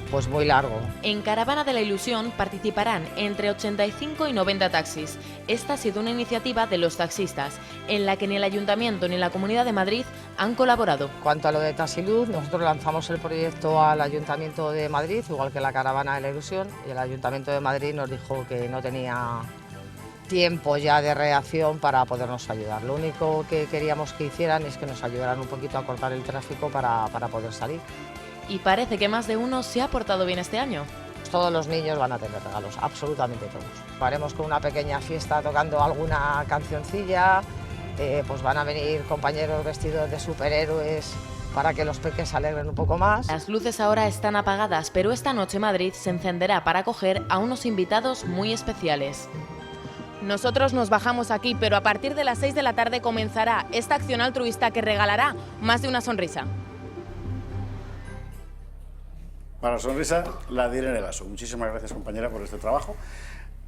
pues muy largo. En Caravana de la Ilusión participarán entre 85 y 90 taxis. Esta ha sido una iniciativa de los taxistas, en la que ni el Ayuntamiento ni la Comunidad de Madrid han colaborado. Cuanto a lo de Taxiluz, nosotros lanzamos el proyecto al Ayuntamiento de Madrid, igual que la Caravana de la Ilusión, y el Ayuntamiento de Madrid nos dijo que no tenía tiempo ya de reacción para podernos ayudar. Lo único que queríamos que hicieran es que nos ayudaran un poquito a cortar el tráfico para poder salir. Y parece que más de uno se ha portado bien este año. Todos los niños van a tener regalos, absolutamente todos. Haremos con una pequeña fiesta tocando alguna cancioncilla, pues van a venir compañeros vestidos de superhéroes para que los peques se alegren un poco más. Las luces ahora están apagadas, pero esta noche Madrid se encenderá para acoger a unos invitados muy especiales. Nosotros nos bajamos aquí, pero a partir de las 6 de la tarde comenzará esta acción altruista que regalará más de una sonrisa. Para la sonrisa, la de Irene Lasso. Muchísimas gracias, compañera, por este trabajo.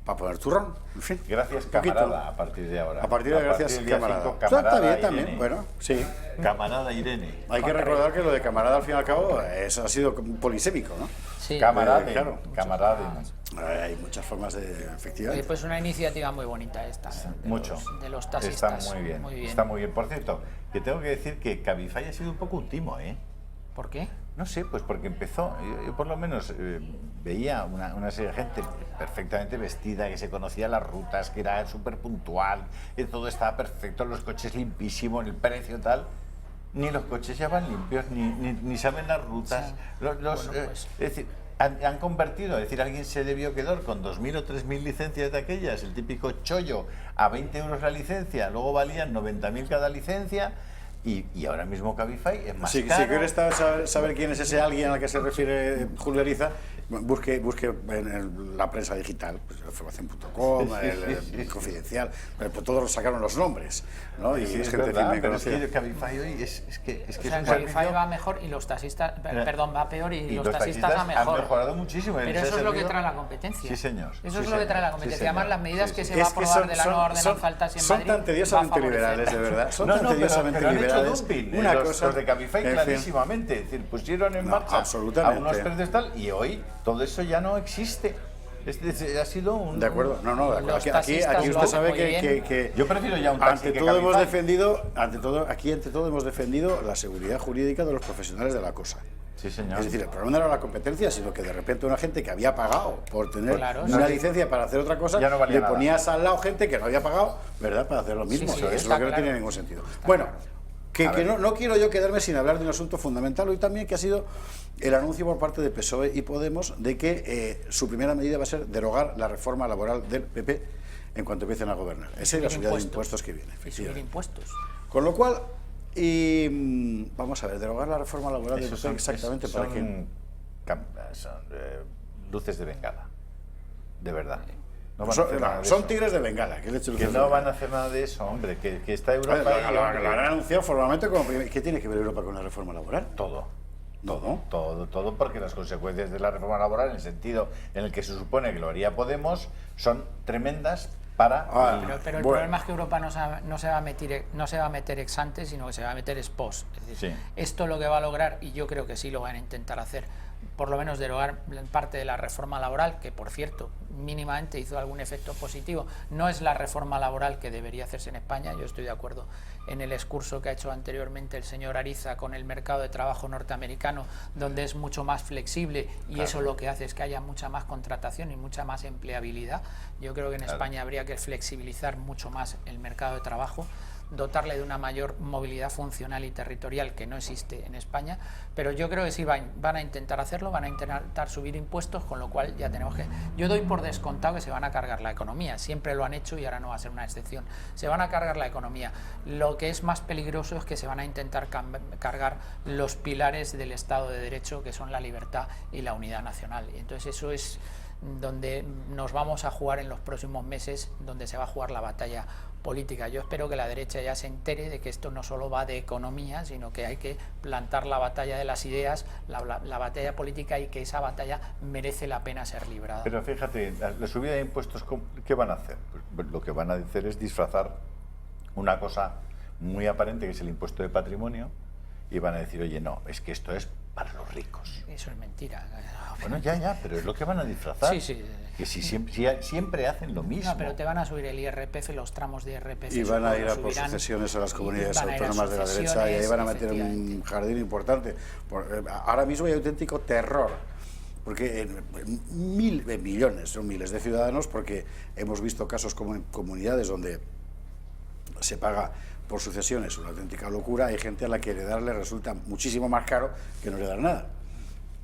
Para poner turrón, en fin. Gracias, poquito. camarada, a partir de ahora. A partir de gracias, del día camarada. 5, camarada Está bien Irene. también, bueno, sí. Camarada Irene. Hay que recordar que lo de camarada, al fin y al cabo, ha sido polisémico, ¿no? Sí. Camarada, claro. camarada. Hay muchas formas de, efectivamente. Pues una iniciativa muy bonita esta. De los taxistas. Está muy bien. Está muy bien. Por cierto, que tengo que decir que Cabify ha sido un poco un timo, ¿eh? ¿Por qué? No sé, pues porque empezó, yo por lo menos veía una serie de gente perfectamente vestida, que se conocía las rutas, que era súper puntual, que todo estaba perfecto, los coches limpísimos, el precio tal. Ni los coches ya van limpios, ni saben las rutas. Sí. Es decir, han convertido, es decir, alguien se debió quedar con 2.000 o 3.000 licencias de aquellas, el típico chollo, a 20 euros la licencia, luego valían 90.000 cada licencia. Y ahora mismo Cabify es más caro. Si quieres saber quién es ese alguien al que se refiere Julio Ariza, busque en la prensa digital, pues, información.com, el Confidencial, pero todos sacaron los nombres, ¿no? Y Sí, es gente verdad, bien pero es conocida. que Cabify hoy es que O es sea, un Cabify servicio. va mejor y los taxistas, perdón, va peor y los taxistas va han mejor. mejorado muchísimo. Pero eso es lo que trae la competencia. Sí, señor. Eso Sí, es lo que trae la señor. competencia. Sí, Además, señor. las medidas que se Es va a que aprobar de la nueva ordenanza en son Madrid tan tediosamente va a favorecer. liberales, de verdad. Son No, tan pero tediosamente han hecho liberales. dumping. Una los, cosa, los de Cabify en fin. clarísimamente. Es decir, pusieron en marcha absolutamente. a unos precios tal y hoy todo eso ya no existe. Ha sido un... De acuerdo, no, de acuerdo. Los Aquí taxistas usted lo sabe hacen muy bien. que Yo prefiero ya un taxi ante que todo hemos Cabify. defendido, ante todo hemos defendido la seguridad jurídica de los profesionales de la cosa. Sí, señor. Es decir, el problema no era la competencia, sino que de repente una gente que había pagado por tener Claro, una sí. licencia para hacer otra cosa, Ya no valía le nada. ponías al lado gente que no había pagado, ¿verdad?, para hacer lo mismo. sí, Eso es está lo que no claro. tiene ningún sentido. Bueno, que no quiero yo quedarme sin hablar de un asunto fundamental hoy también, que ha sido el anuncio por parte de PSOE y Podemos de que su primera medida va a ser derogar la reforma laboral del PP en cuanto empiecen a gobernar. Esa es la subida de impuestos que viene, Y subir efectivamente. impuestos. Con lo cual, vamos a ver, derogar la reforma laboral del PP exactamente para qué. Son luces de bengala, de verdad. No van a Son, hacer nada de son eso. tigres de Bengala. Que No van a hacer nada de eso, hombre, que está Europa ahí, Lo hombre. han anunciado formalmente como primer. ¿Qué tiene que ver Europa con la reforma laboral? Todo. ¿No? Todo, porque las consecuencias de la reforma laboral, en el sentido en el que se supone que lo haría Podemos, son tremendas para... Pero el problema es que Europa no se va a meter ex ante, sino que se va a meter ex post. Es decir, Sí. esto lo que va a lograr, y yo creo que sí lo van a intentar hacer, por lo menos derogar parte de la reforma laboral, que por cierto mínimamente hizo algún efecto positivo. No es la reforma laboral que debería hacerse en España. Yo estoy de acuerdo en el excurso que ha hecho anteriormente el señor Ariza con el mercado de trabajo norteamericano, donde es mucho más flexible y claro, eso lo que hace es que haya mucha más contratación y mucha más empleabilidad. Yo creo que en España habría que flexibilizar mucho más el mercado de trabajo, dotarle de una mayor movilidad funcional y territorial que no existe en España, pero yo creo que sí van a intentar hacerlo, van a intentar subir impuestos, con lo cual ya tenemos que... Yo doy por descontado que se van a cargar la economía, siempre lo han hecho y ahora no va a ser una excepción, se van a cargar la economía. Lo que es más peligroso es que se van a intentar cargar los pilares del Estado de Derecho, que son la libertad y la unidad nacional, y entonces eso es donde nos vamos a jugar en los próximos meses, donde se va a jugar la batalla política. Yo espero que la derecha ya se entere de que esto no solo va de economía, sino que hay que plantar la batalla de las ideas, la batalla política, y que esa batalla merece la pena ser librada. Pero fíjate, la subida de impuestos, ¿qué van a hacer? Pues lo que van a hacer es disfrazar una cosa muy aparente, que es el impuesto de patrimonio, y van a decir, oye, no, es que esto es para los ricos. Eso es mentira. Bueno, ya, pero es lo que van a disfrazar. Sí, sí. Que si siempre hacen lo mismo. No, pero te van a subir el IRPF, los tramos de IRPF. Y van a ir a por sucesiones a las comunidades autónomas de la derecha, y ahí van a meter un jardín importante. Ahora mismo hay auténtico terror, porque son miles de ciudadanos, porque hemos visto casos como en comunidades donde se paga por sucesiones una auténtica locura. Hay gente a la que heredarle resulta muchísimo más caro que no heredar nada.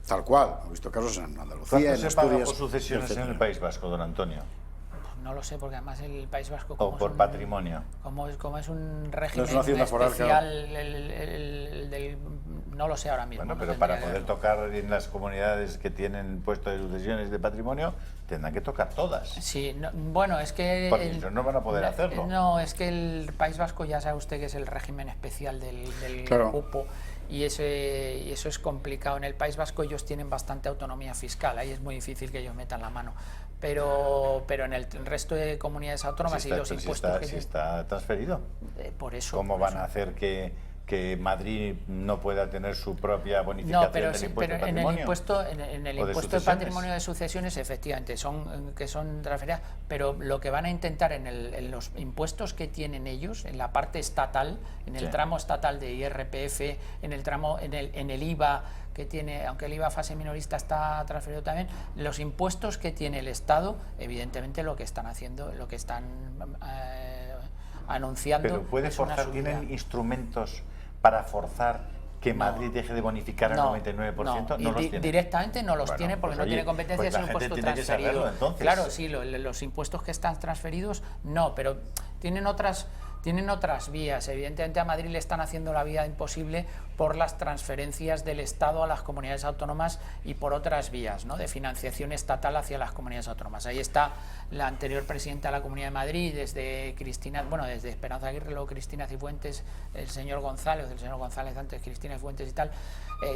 Tal cual, hemos visto casos en Andalucía, en ¿Cuánto se paga por sucesiones en el País Vasco, don Antonio? No lo sé, porque además el País Vasco... O por patrimonio. Como es un régimen no es una especial, foral, no lo sé ahora mismo. Bueno, pero para poder tocar en las comunidades que tienen puesto de sucesiones de patrimonio, tendrán que tocar todas. Sí, bueno, es que... Porque no van a poder hacerlo. No, es que el País Vasco, ya sabe usted que es el régimen especial del claro, cupo, y eso es complicado. En el País Vasco ellos tienen bastante autonomía fiscal, ahí es muy difícil que ellos metan la mano. Pero en el resto de comunidades autónomas y los impuestos... Si está transferido. Por eso. ¿Cómo van a hacer que Madrid no pueda tener su propia bonificación del impuesto de patrimonio? En el impuesto de patrimonio de sucesiones, efectivamente, son transferidas, pero lo que van a intentar en los impuestos que tienen ellos, en la parte estatal, en el tramo estatal de IRPF, en el IVA que tiene, aunque el IVA fase minorista está transferido también, los impuestos que tiene el Estado, evidentemente lo que están haciendo, lo que están anunciando... Pero puede forzar, tienen instrumentos para forzar que Madrid deje de bonificar el 99%, no los tiene. Directamente no los tiene, porque no tiene competencias, es un impuesto transferido. Claro, sí, los impuestos que están transferidos no, pero tienen otras vías. Evidentemente a Madrid le están haciendo la vida imposible por las transferencias del Estado a las comunidades autónomas y por otras vías, ¿no?, de financiación estatal hacia las comunidades autónomas. Ahí está la anterior presidenta de la Comunidad de Madrid, desde Esperanza Aguirre, luego Cristina Cifuentes, el señor González antes Cristina Cifuentes y tal,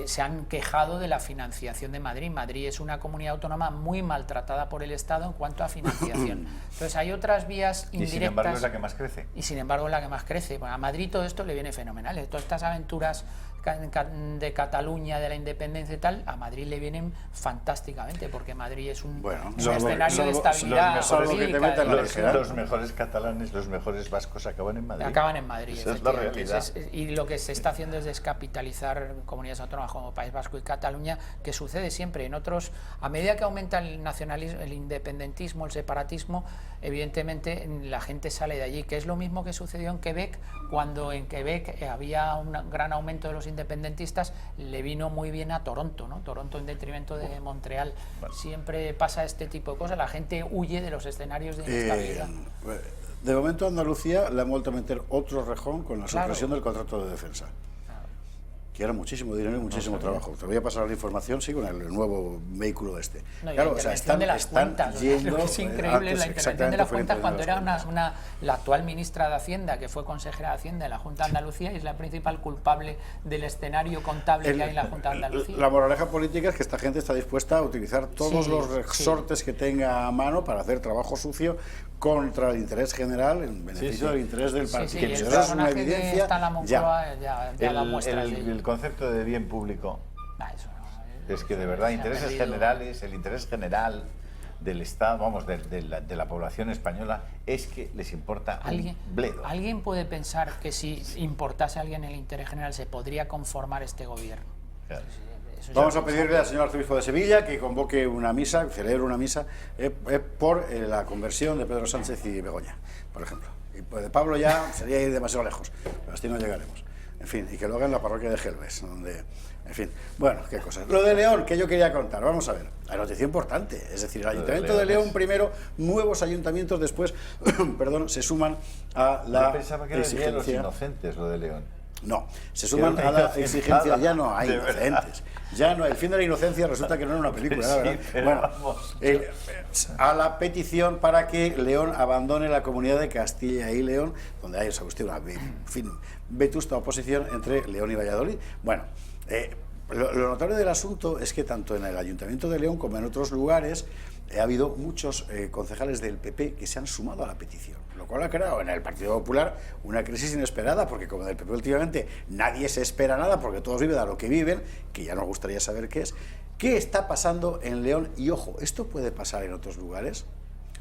se han quejado de la financiación de Madrid. Madrid es una comunidad autónoma muy maltratada por el Estado en cuanto a financiación. Entonces hay otras vías indirectas. Y sin embargo es la que más crece. Y sin embargo es la que más crece. Bueno, a Madrid todo esto le viene fenomenal. Todas estas aventuras de Cataluña, de la independencia y tal, a Madrid le vienen fantásticamente, porque Madrid es un escenario de estabilidad. Los mejores catalanes, los mejores vascos acaban en Madrid. Acaban en Madrid. Esa es la realidad. Y lo que se está haciendo es descapitalizar comunidades autónomas como País Vasco y Cataluña, que sucede siempre. En otros, a medida que aumenta el nacionalismo, el independentismo, el separatismo, evidentemente la gente sale de allí, que es lo mismo que sucedió en Quebec, cuando en Quebec había un gran aumento de los independentistas, le vino muy bien a Toronto, ¿no? Toronto en detrimento de Montreal. Siempre pasa este tipo de cosas, la gente huye de los escenarios de inestabilidad. De momento a Andalucía le han vuelto a meter otro rejón con la supresión del contrato de defensa. Que era muchísimo dinero y muchísimo trabajo. Te voy a pasar la información, sí, con el nuevo vehículo este. No, claro, o sea, están yendo... Es increíble la intervención de las cuentas cuando era la actual ministra de Hacienda, que fue consejera de Hacienda en la Junta de Andalucía, y es la principal culpable del escenario contable que hay en la Junta de Andalucía. La moraleja política es que esta gente está dispuesta a utilizar todos los resortes que tenga a mano para hacer trabajo sucio contra el interés general, en beneficio del interés del partido. Eso es una evidencia. Ya da muestras de ello. El concepto de bien público. Es que de verdad, intereses generales, el interés general del Estado, vamos, de la población española, es que les importa un bledo. ¿Alguien puede pensar que si importase a alguien el interés general se podría conformar este gobierno? Claro. Vamos a pedirle al señor arzobispo de Sevilla que convoque una misa, celebre una misa por la conversión de Pedro Sánchez y Begoña, por ejemplo. Y pues de Pablo ya sería ir demasiado lejos, pero así no llegaremos. En fin, y que lo haga en la parroquia de Gelbes, donde... En fin, bueno, qué cosas. Lo de León, que yo quería contar, vamos a ver. La noticia importante, es decir, el Ayuntamiento de León primero, nuevos ayuntamientos después, perdón, se suman a la Yo pensaba que era el Día de los Inocentes, lo de León. No, se suman a la exigencia, ya no hay inocentes. Ya no, el fin de la inocencia resulta que no era una película, la verdad. Sí, bueno, a la petición para que León abandone la comunidad de Castilla y León, donde hay, sabe usted, una vetusta oposición entre León y Valladolid. Bueno, lo notable del asunto es que tanto en el Ayuntamiento de León como en otros lugares ha habido muchos concejales del PP que se han sumado a la petición, lo cual ha creado en el Partido Popular una crisis inesperada, porque como del PP últimamente nadie se espera nada, porque todos viven a lo que viven, que ya nos gustaría saber qué es. ¿Qué está pasando en León? Y ojo, ¿esto puede pasar en otros lugares?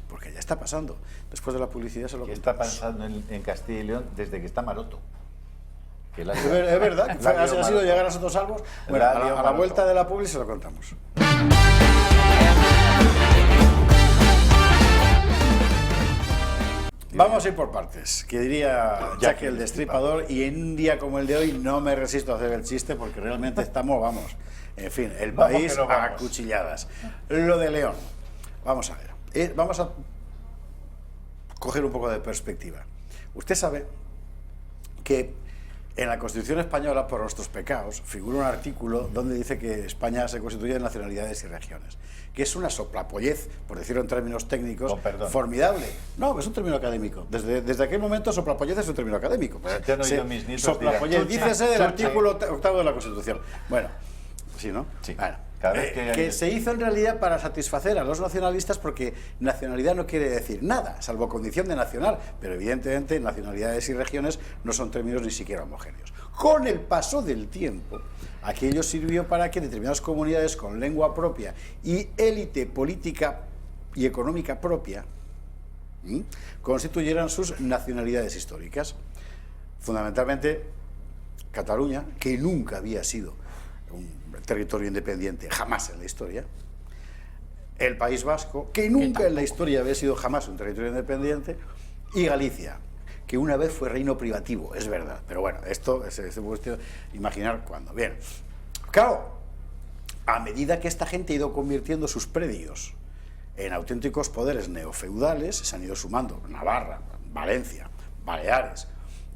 Porque ya está pasando. Después de la publicidad se lo contamos. ¿Qué está pasando en Castilla y León desde que está Maroto? Es verdad, que ha sido llegar a Soto Salvos. Bueno, a la vuelta de la publi se lo contamos. Vamos a ir por partes, que diría Jack el Destripador, y en un día como el de hoy no me resisto a hacer el chiste porque realmente estamos, vamos, en fin, el país a cuchilladas. Lo de León, vamos a ver, vamos a coger un poco de perspectiva. Usted sabe que en la Constitución española, por nuestros pecados, figura un artículo donde dice que España se constituye en nacionalidades y regiones, que es una soplapollez, por decirlo en términos técnicos, formidable. No, es un término académico. Desde aquel momento, soplapollez es un término académico. Te han oído mis nietos soplapollez, dícese del artículo 8 de la Constitución. Bueno, sí, ¿no? Sí. Bueno, Cada vez que se hizo en realidad para satisfacer a los nacionalistas, porque nacionalidad no quiere decir nada, salvo condición de nacional, pero evidentemente nacionalidades y regiones no son términos ni siquiera homogéneos. Con el paso del tiempo, aquello sirvió para que determinadas comunidades con lengua propia y élite política y económica propia constituyeran sus nacionalidades históricas. Fundamentalmente Cataluña, que nunca había sido un territorio independiente jamás en la historia, el País Vasco, que nunca en la historia había sido jamás un territorio independiente, y Galicia, que una vez fue reino privativo, es verdad, pero bueno, esto se puede imaginar cuándo. Bien, claro, a medida que esta gente ha ido convirtiendo sus predios en auténticos poderes neofeudales, se han ido sumando Navarra, Valencia, Baleares.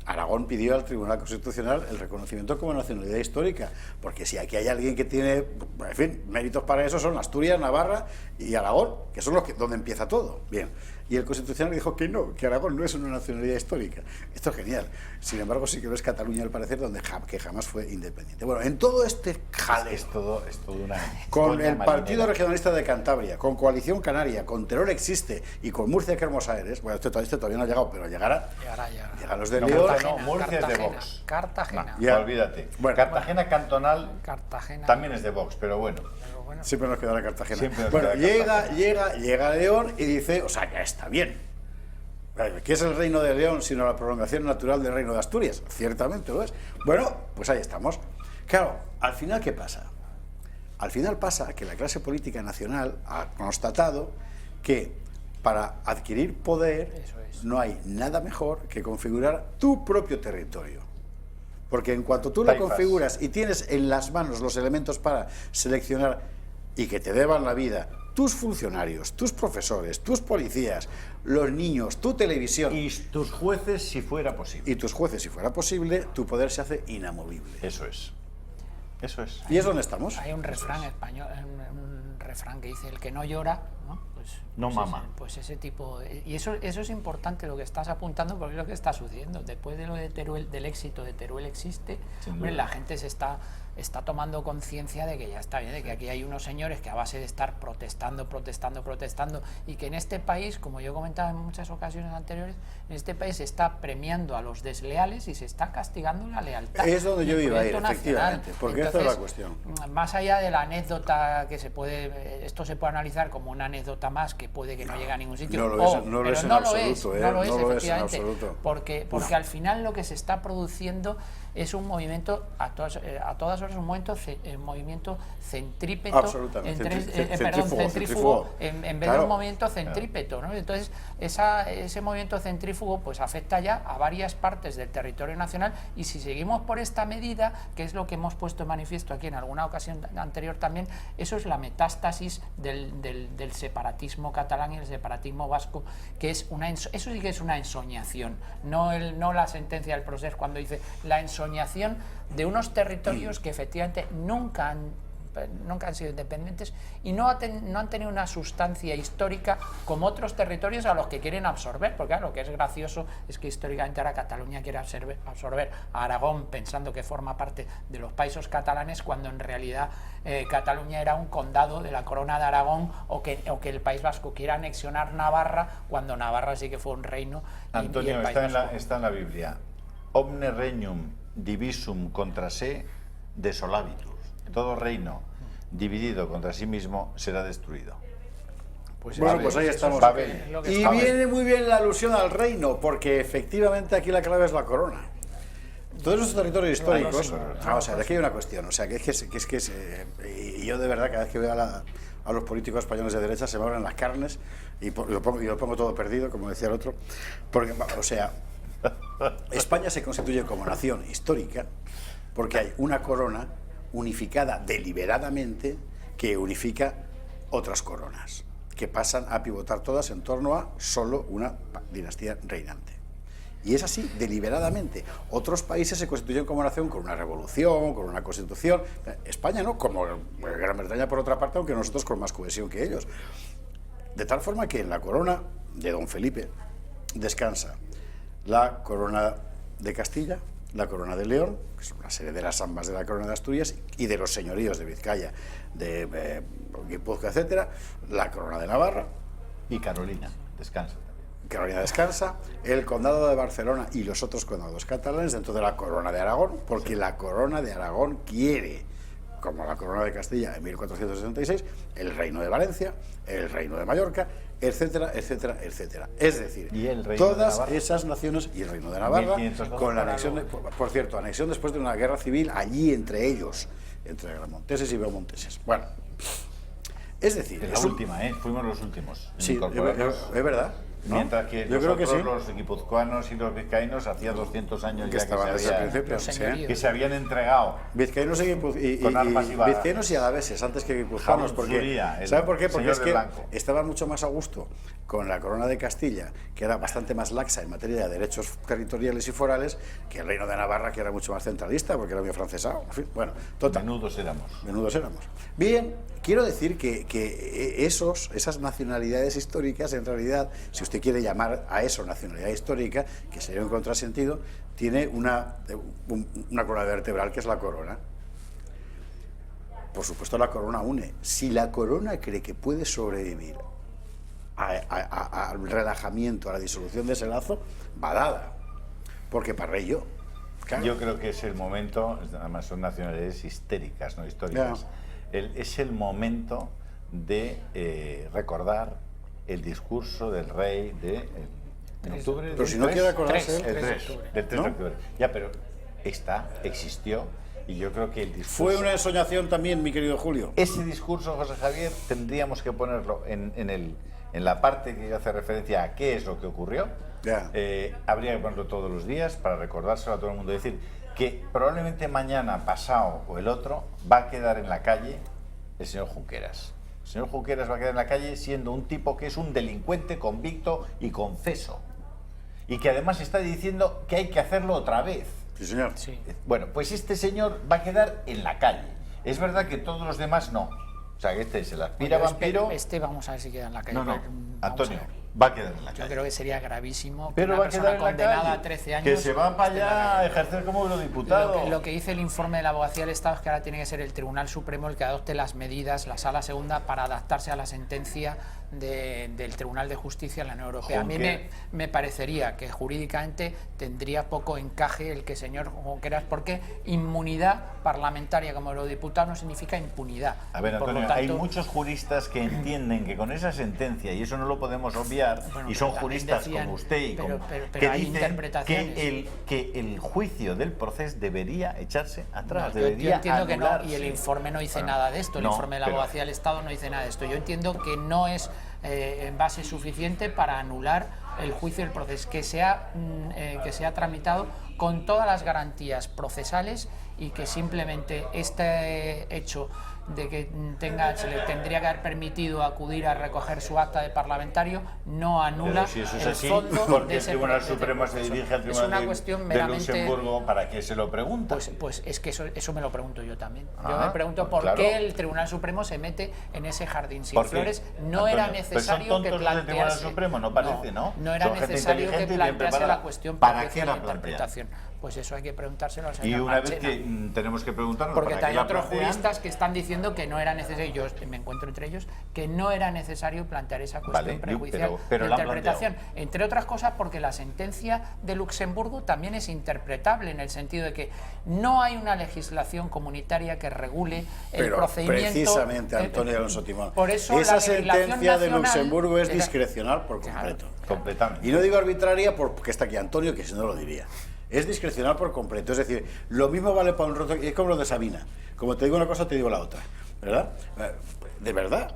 Aragón pidió al Tribunal Constitucional el reconocimiento como nacionalidad histórica, porque si aquí hay alguien que tiene, en fin, méritos para eso, son Asturias, Navarra y Aragón, que son los donde empieza todo. Bien, y el Constitucional dijo que no, que Aragón no es una nacionalidad histórica. Esto es genial. Sin embargo, sí que lo es Cataluña, al parecer, que jamás fue independiente. Bueno, en todo este jaleo, es todo una con el marinera. Partido Regionalista de Cantabria, con Coalición Canaria, con Terror Existe y con Murcia que Hermosa Eres, bueno, este todavía no ha llegado, pero llegará. Llegará los de León. No, Murcia es de Vox. Cartagena. Ya. Olvídate. Bueno. Cartagena cantonal Cartagena. también es de Vox, pero bueno. Siempre nos quedará Cartagena. Siempre nos Bueno, quedará llega León y dice, o sea, ya está bien. ¿Qué es el reino de León sino la prolongación natural del reino de Asturias? Ciertamente lo es. Bueno, pues ahí estamos. Claro, al final, ¿qué pasa? Al final pasa que la clase política nacional ha constatado que para adquirir poder no hay nada mejor que configurar tu propio territorio. Porque en cuanto tú lo configuras y tienes en las manos los elementos para seleccionar y que te deban la vida tus funcionarios, tus profesores, tus policías, los niños, tu televisión... Y tus jueces, si fuera posible. Y tus jueces, si fuera posible, tu poder se hace inamovible. Eso es. Eso es. ¿Y es donde estamos? Hay un refrán español, un refrán que dice: el que no llora ¿no? No mama. Pues ese tipo... Y eso es importante lo que estás apuntando, porque es lo que está sucediendo. Después de lo de Teruel, del éxito de Teruel existe, hombre, la gente se está tomando conciencia de que ya está bien, de que aquí hay unos señores que a base de estar protestando, y que en este país, como yo he comentado en muchas ocasiones anteriores, en este país se está premiando a los desleales y se está castigando la lealtad. Es donde yo iba a ir, proyecto nacional. efectivamente, porque esta es la cuestión. Más allá de la anécdota que esto se puede analizar como una anécdota más que puede que no llegue a ningún sitio. No lo es en absoluto, no lo es, no lo es en efectivamente, absoluto. porque al final lo que se está produciendo es un movimiento, a todas horas, un movimiento centrípeto, Absolutamente, centrífugo, en vez claro, de un movimiento centrípeto, ¿no? Entonces, ese movimiento centrífugo pues afecta ya a varias partes del territorio nacional, y si seguimos por esta medida, que es lo que hemos puesto en manifiesto aquí en alguna ocasión anterior también, eso es la metástasis del separatismo catalán y el separatismo vasco, que es eso sí que es una ensoñación, no la sentencia del Procés cuando dice la ensoñación de unos territorios que efectivamente nunca han sido independientes y no han tenido una sustancia histórica como otros territorios a los que quieren absorber, porque claro, lo que es gracioso es que históricamente ahora Cataluña quiere absorber a Aragón pensando que forma parte de los países catalanes, cuando en realidad Cataluña era un condado de la corona de Aragón, o que el País Vasco quiera anexionar Navarra, cuando Navarra sí que fue un reino. Antonio, está en la Biblia: omne regnum divisum contra se desolabitur. Todo reino dividido contra sí mismo será destruido. Pues ahí estamos. Y viene muy bien la alusión al reino, porque efectivamente aquí la clave es la corona. Todos esos territorios históricos, vamos a ver, aquí hay una cuestión, o sea, y yo de verdad cada vez que veo a los políticos españoles de derecha se me abren las carnes y lo pongo todo perdido, como decía el otro, porque, o sea, España se constituye como nación histórica porque hay una corona unificada deliberadamente que unifica otras coronas, que pasan a pivotar todas en torno a solo una dinastía reinante. Y es así, deliberadamente. Otros países se constituyen como nación con una revolución, con una constitución. España no, como Gran Bretaña por otra parte, aunque nosotros con más cohesión que ellos. De tal forma que en la corona de don Felipe descansa la corona de Castilla, la corona de León, que son las herederas ambas de la corona de Asturias, y de los señoríos de Vizcaya, de Guipúzcoa, etcétera, la corona de Navarra. Y Carolina descansa. Carolina descansa, el condado de Barcelona y los otros condados catalanes dentro de la corona de Aragón, porque la corona de Aragón quiere, como la corona de Castilla en 1466, el reino de Valencia, el reino de Mallorca, etcétera, etcétera, etcétera. Es decir, todas esas naciones, y el reino de Navarra, con la anexión, por cierto, anexión después de una guerra civil allí entre ellos, entre gramonteses y beaumonteses. Bueno, es decir... Es la última, fuimos los últimos. Sí, es verdad. ¿No? Mientras que yo creo que sí. Los guipuzcoanos y los vizcaínos hacía 200 años que se habían entregado vizcaínos y alaveses antes que guipuzcoanos, porque ¿sabe por qué? Porque es que estaban mucho más a gusto con la corona de Castilla, que era bastante más laxa en materia de derechos territoriales y forales, que el reino de Navarra, que era mucho más centralista porque era muy afrancesado. En fin, bueno, total. Menudos éramos. Bien, quiero decir que esas nacionalidades históricas, en realidad, si usted quiere llamar a eso nacionalidad histórica, que sería un contrasentido, tiene una columna vertebral que es la corona. Por supuesto, la corona une. Si la corona cree que puede sobrevivir al relajamiento, a la disolución de ese lazo, va dada. Porque para ello... Claro. Yo creo que es el momento, además son nacionalidades histéricas, no históricas, es el momento de recordar el discurso del rey en octubre. Pero si no quiere acordarse del 3 de octubre. Ya, pero existió, y yo creo que el discurso... Fue una ensoñación también, mi querido Julio. Ese discurso, José Javier, tendríamos que ponerlo en la parte que hace referencia a qué es lo que ocurrió. Habría que ponerlo todos los días para recordárselo a todo el mundo. Es decir, que probablemente mañana, pasado o el otro, va a quedar en la calle el señor Junqueras. El señor Junqueras va a quedar en la calle siendo un tipo que es un delincuente convicto y confeso. Y que además está diciendo que hay que hacerlo otra vez. Sí, señor. Sí. Bueno, pues este señor va a quedar en la calle. Es verdad que todos los demás no. O sea, que este es el aspira vampiro. Este vamos a ver si queda en la calle. No, Vamos Antonio, a ver. va a quedar en la Yo calle. creo que sería gravísimo que Pero una va a persona quedar en la condenada calle. a 13 años... Que se va para esté en la allá a calle. ejercer como eurodiputado. Lo que dice el informe de la Abogacía del Estado es que ahora tiene que ser el Tribunal Supremo el que adopte las medidas, la Sala Segunda, para adaptarse a la sentencia del Tribunal de Justicia de la Unión Europea. A mí me parecería que jurídicamente tendría poco encaje el que el señor Junqueras, porque inmunidad parlamentaria como eurodiputado no significa impunidad. A ver, Por lo Antonio, tanto, hay muchos juristas que entienden que con esa sentencia, y eso no lo podemos obviar, Bueno, y son pero también juristas decían- como usted y pero- como pero que hay dicen interpretaciones. que el juicio del proceso debería echarse atrás, no, yo debería entiendo que no, y anularse. el informe no dice Bueno, nada de esto, el no, informe de la pero- Abogacía del Estado no dice nada de esto. Yo entiendo que no es en base suficiente para anular el juicio del proceso, que sea tramitado con todas las garantías procesales y que simplemente este hecho de que se le tendría que haber permitido acudir a recoger su acta de parlamentario no anula Pero si eso es el así, fondo porque de el ese Tribunal proceso. Supremo se dirige al Es Tribunal una cuestión de meramente... Luxemburgo, ¿para qué se lo pregunta? Pues es que eso me lo pregunto yo también. Yo Ah, me pregunto pues por claro. qué el Tribunal Supremo se mete en ese jardín sin Porque, flores. No Antonio, era pero son necesario que tontos los del Tribunal plantease... Supremo, no parece, ¿no? No era Son gente necesario que inteligente y bien plantease preparada. la cuestión ¿Para para qué hacer la la plantea? interpretación. Pues eso hay que preguntárselo al Y señor una vez Marchena. que tenemos que preguntarnos Porque para qué también la otros plantean, juristas que están diciendo que no era necesario, yo me encuentro entre ellos, que no era necesario plantear esa cuestión Vale, prejudicial pero de la han interpretación. Entre otras cosas porque la sentencia de Luxemburgo también es interpretable en el sentido de que no hay una legislación comunitaria que regule el Pero procedimiento. precisamente, Antonio Alonso Timón, Por eso esa la legislación sentencia de nacional Luxemburgo es era- discrecional por completo. completamente. Y no digo arbitraria porque está aquí Antonio, que si no lo diría. Es discrecional por completo. Es decir, lo mismo vale para un roto, es como lo de Sabina. Como te digo una cosa, te digo la otra. ¿Verdad? De verdad.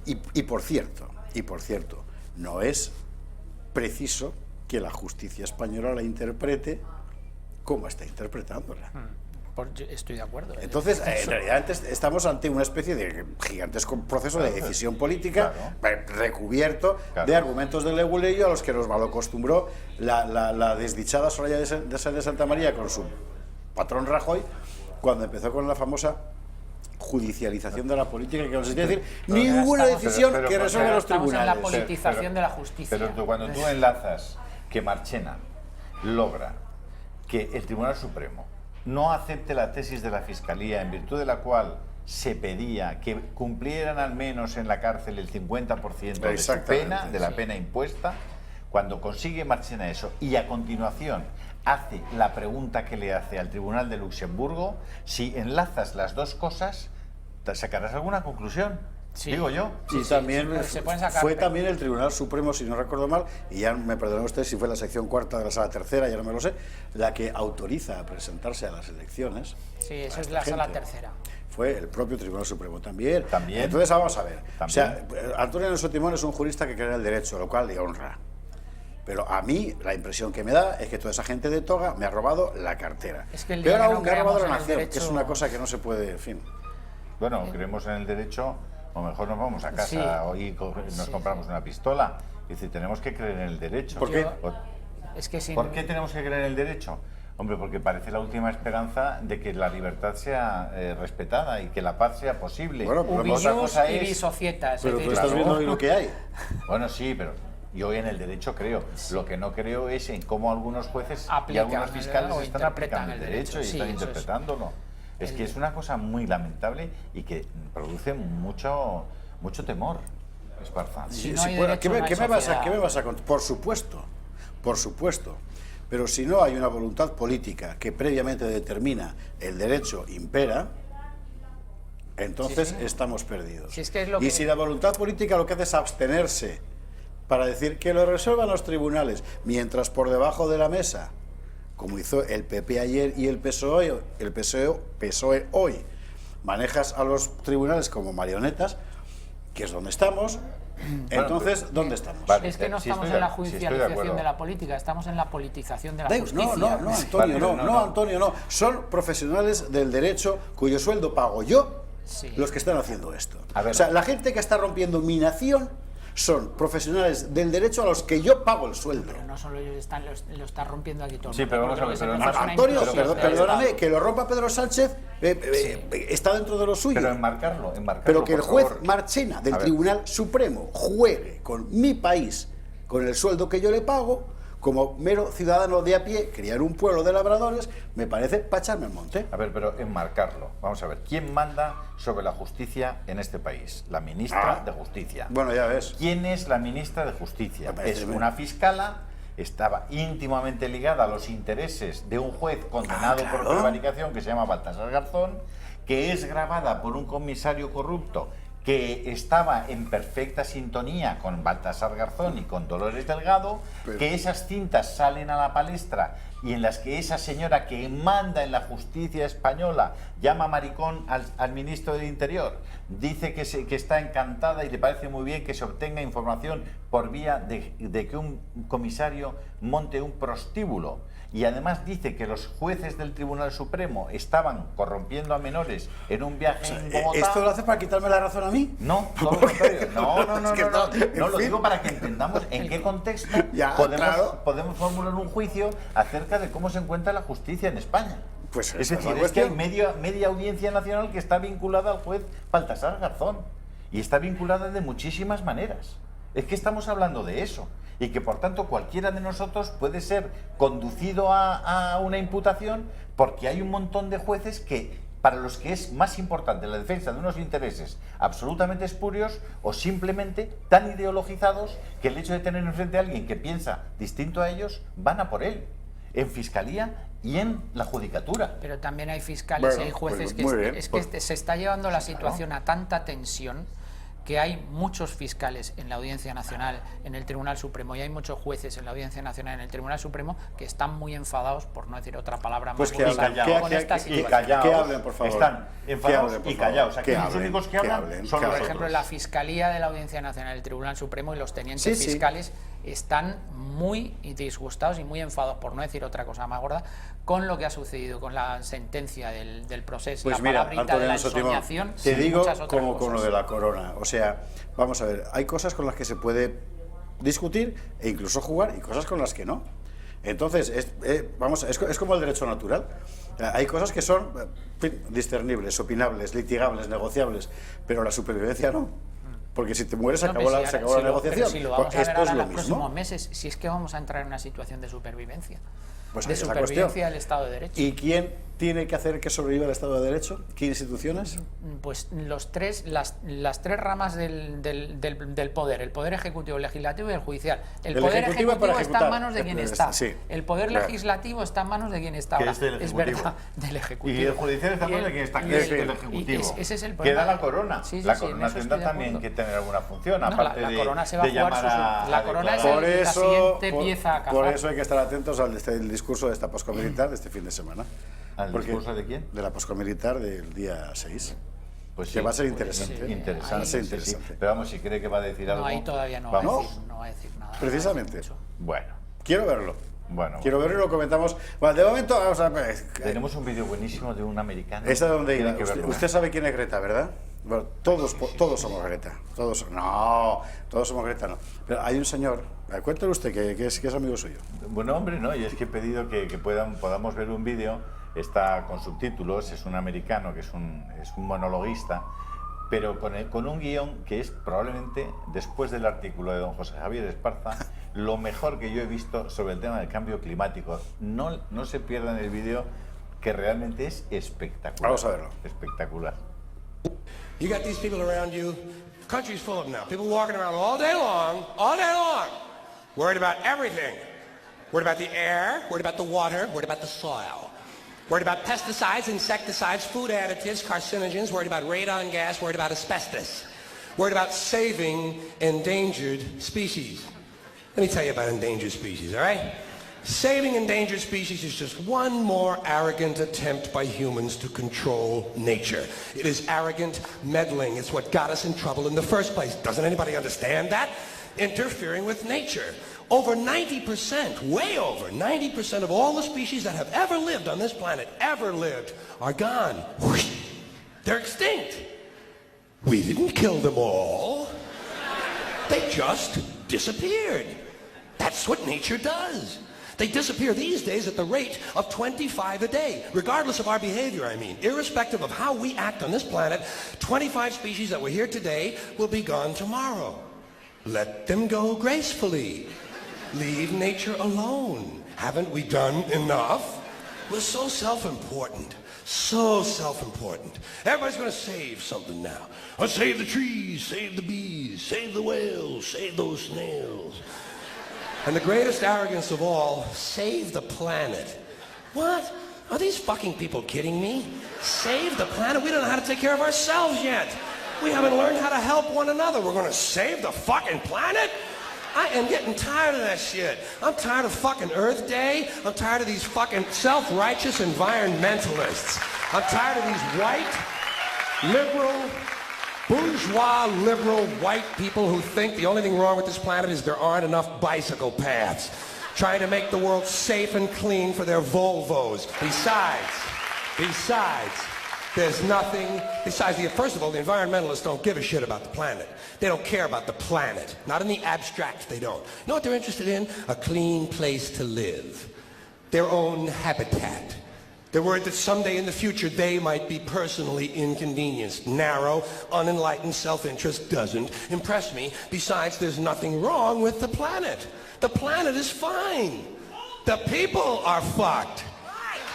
Y por cierto, no es preciso que la justicia española la interprete como está interpretándola. Yo estoy de acuerdo. Entonces, en realidad estamos ante una especie de gigantesco proceso de decisión política recubierto de argumentos de leguleyo a los que nos malacostumbró la desdichada Soraya de Santa María con su patrón Rajoy cuando empezó con la famosa judicialización de la política, que consistía en decir ninguna decisión que resuelvan los estamos en la tribunales. politización de la justicia. Pero cuando tú enlazas que Marchena logra que el Tribunal Supremo no acepte la tesis de la Fiscalía, en virtud de la cual se pedía que cumplieran al menos en la cárcel el 50% de su pena, de la pena impuesta, cuando consigue Marchena eso y a continuación hace la pregunta que le hace al Tribunal de Luxemburgo, si enlazas las dos cosas, ¿sacarás alguna conclusión? Sí. Digo yo. Y también se pueden sacar, fue pero- también el Tribunal Supremo, si no recuerdo mal, y ya me perdonarán ustedes si fue la sección cuarta de la sala tercera, ya no me lo sé, la que autoriza a presentarse a las elecciones. Sí, eso a es esta la sala gente. tercera. Fue el propio Tribunal Supremo también. También. Entonces vamos a ver. También. O sea, Antonio Alonso Timón es un jurista que cree en el derecho, lo cual le honra. Pero a mí la impresión que me da es que toda esa gente de toga me ha robado la cartera. Es que el día Peor que no aún, me ha robado creamos la en el nación, que derecho- es una cosa que no se puede, en fin. Bueno, creemos en el derecho, o mejor nos vamos a casa Sí. hoy nos compramos una pistola. Es decir, tenemos que creer en el derecho. ¿Por qué? Es que sin... ¿Por qué tenemos que creer en el derecho? Hombre, porque parece la última esperanza de que la libertad sea respetada y que la paz sea posible. Bueno, pero Ubi otra ius cosa ibi es... societas. es Pero tú decir, estás claro. viendo hoy lo que hay. Bueno, sí, pero yo en el derecho creo. Lo que no creo es en cómo algunos jueces y Aplican, algunos fiscales ¿verdad? O están interpretan aplicando el el derecho y derecho. Sí, están eso es. interpretándolo. Es que es una cosa muy lamentable y que produce mucho temor, Esparza. Si no Sí, hay bueno, derecho, no hay ¿qué me vas sociedad. a contar? Por supuesto. Pero si no hay una voluntad política que previamente determina el derecho impera, entonces Sí, sí. estamos perdidos. Si es que es lo y que- si la voluntad política lo que hace es abstenerse para decir que lo resuelvan los tribunales, mientras por debajo de la mesa, como hizo el PP ayer y el PSOE hoy, manejas a los tribunales como marionetas, que es donde estamos, entonces, ¿dónde estamos? Vale. Es que no Sí, estamos estoy en la de- sí, estoy de judicialización acuerdo. de la política, estamos en la politización de la No, justicia. no, Antonio, Vale, no, Antonio, no. Son profesionales del derecho cuyo sueldo pago yo, Sí. los que están haciendo esto. A ver. O sea, la gente que está rompiendo mi nación son profesionales del derecho a los que yo pago el sueldo. Pero no solo ellos lo están rompiendo aquí todo el Sí, mundo. pero vamos Yo a ver, creo que pero se no- produce una Antonio, implosión del perdóname, Estado. que lo rompa Pedro Sánchez está dentro de lo suyo. Pero enmarcarlo, Pero que el por juez favor. Marchena del A ver. Tribunal Supremo juegue con mi país, con el sueldo que yo le pago, como mero ciudadano de a pie, criar un pueblo de labradores, me parece para echarme al monte. A ver, pero enmarcarlo. Vamos a ver, ¿quién manda sobre la justicia en este país? La ministra de Justicia. Bueno, ya ves. ¿Quién es la ministra de Justicia? Me parece Es bien. una fiscala, estaba íntimamente ligada a los intereses de un juez condenado por claro. prevaricación que se llama Baltasar Garzón, que es grabada por un comisario corrupto que estaba en perfecta sintonía con Baltasar Garzón y con Dolores Delgado, que esas cintas salen a la palestra y en las que esa señora que manda en la justicia española llama maricón al ministro del Interior, dice que está encantada y le parece muy bien que se obtenga información por vía de que un comisario monte un prostíbulo. Y además dice que los jueces del Tribunal Supremo estaban corrompiendo a menores en un viaje en Bogotá. ¿Esto lo hace para quitarme la razón a mí? No, todo lo contrario. No, Es que no, en lo fin. digo para que entendamos en qué contexto Ya, claro. podemos formular un juicio acerca de cómo se encuentra la justicia en España. Pues es esa es la decir, es que hay cuestión. media audiencia nacional que está vinculada al juez Baltasar Garzón. Y está vinculada de muchísimas maneras. Es que estamos hablando de eso. Y que por tanto cualquiera de nosotros puede ser conducido a una imputación porque hay un montón de jueces que, para los que es más importante la defensa de unos intereses absolutamente espurios o simplemente tan ideologizados que el hecho de tener enfrente a alguien que piensa distinto a ellos, van a por él, en fiscalía y en la judicatura. Pero también hay fiscales Bueno, y hay jueces pues muy bien. que se está llevando la situación a tanta tensión que hay muchos fiscales en la Audiencia Nacional, en el Tribunal Supremo, y hay muchos jueces en la Audiencia Nacional, en el Tribunal Supremo, que están muy enfadados, por no decir otra palabra Pues más que bonita, hablen, con esta situación. callaos. Que hablen, por favor. Están Que enfadados hablen, por y callados. favor. Aquí Que los hablen, únicos que que hablan hablen, son que Por hablen. ejemplo, la Fiscalía de la Audiencia Nacional, el Tribunal Supremo y los tenientes Sí, sí. fiscales están muy disgustados y muy enfadados, por no decir otra cosa más gorda, con lo que ha sucedido, con la sentencia del proceso, Pues la mira, palabrita Antonio de la Alonso Timón, ensoñación te y digo muchas otras como con lo cosas. de la corona. O sea, vamos a ver, hay cosas con las que se puede discutir e incluso jugar y cosas con las que no. Entonces, es como el derecho natural. Hay cosas que son discernibles, opinables, litigables, negociables, pero la supervivencia no. Porque si te mueres, se No, acabó pero la si negociación. pero si lo vamos a ver Esto ahora es en lo los próximos mismo. meses, si es que vamos a entrar en una situación de supervivencia. Pues De ahí es la supervivencia cuestión. del Estado de Derecho. ¿Y quién tiene que hacer que sobreviva el Estado de Derecho? ¿Qué instituciones? Pues las tres ramas del poder, el poder ejecutivo, el legislativo y el judicial. El El poder ejecutivo ejecutivo para está en ejecutar. manos de quien está. Sí. El poder Claro. legislativo está en manos de quien está Que ahora. es del Ejecutivo. verdad, del ejecutivo. Y el judicial está en manos de quien está, y que es el- del y Ejecutivo. ese es el Queda problema. la corona. Sí, sí, la sí, en corona eso tendrá estoy de también acuerdo. que tener alguna función, No, aparte la de, corona se va a de jugar llamar la a corona es declarar. la siguiente pieza a por cazar. eso hay que estar atentos al el discurso de esta poscomilitar de este fin de semana. ¿Al Porque- discurso de quién? De la poscomilitar del día 6. Pues Que sí, va a ser pues interesante. sí, interesante, Va a ser sí, sí. interesante. Pero vamos, si cree que va a decir algo... No, ahí todavía no vamos. va a decir nada. Precisamente. Bueno, Quiero verlo. bueno. Quiero verlo y lo comentamos. Bueno, de momento, vamos a ver. Tenemos un vídeo buenísimo de un americano. Esta es donde Tienen iba. que verlo, Usted sabe quién es Greta, ¿verdad? Bueno, todos somos Greta. Todos somos Greta, no. Pero hay un señor, cuéntale usted que es amigo suyo. Bueno, hombre, no, y es que he pedido que podamos ver un vídeo, está con subtítulos, es un americano que es un monologuista, pero con un guión que es probablemente, después del artículo de don José Javier Esparza, lo mejor que yo he visto sobre el tema del cambio climático. No se pierdan el vídeo, que realmente es espectacular. Vamos a verlo. Espectacular. You got these people around you. Country's full of them now. People walking around all day long, worried about everything. Worried about the air, worried about the water, worried about the soil. Worried about pesticides, insecticides, food additives, carcinogens, worried about radon gas, worried about asbestos. Worried about saving endangered species. Let me tell you about endangered species, all right? Saving endangered species is just one more arrogant attempt by humans to control nature. It is arrogant meddling. It's what got us in trouble in the first place. Doesn't anybody understand that? Interfering with nature. Over 90%, way over 90% of all the species that have ever lived on this planet, are gone. They're extinct. We didn't kill them all. They just disappeared. That's what nature does. They disappear these days at the rate of 25 a day, regardless of our behavior, I mean. Irrespective of how we act on this planet, 25 species that were here today will be gone tomorrow. Let them go gracefully. Leave nature alone. Haven't we done enough? We're so self-important. So self-important. Everybody's going to save something now. Oh, save the trees, save the bees, save the whales, save those snails. And the greatest arrogance of all, save the planet. What? Are these fucking people kidding me? Save the planet? We don't know how to take care of ourselves yet. We haven't learned how to help one another. We're going to save the fucking planet? I am getting tired of that shit. I'm tired of fucking Earth Day. I'm tired of these fucking self-righteous environmentalists. I'm tired of these white, liberal, bourgeois, liberal, white people who think the only thing wrong with this planet is there aren't enough bicycle paths. Trying to make the world safe and clean for their Volvos. Besides, there's nothing, first of all, the environmentalists don't give a shit about the planet. They don't care about the planet. Not in the abstract, they don't. You know what they're interested in? A clean place to live. Their own habitat. They're worried that someday in the future they might be personally inconvenienced. Narrow, unenlightened self-interest doesn't impress me. Besides, there's nothing wrong with the planet. The planet is fine. The people are fucked.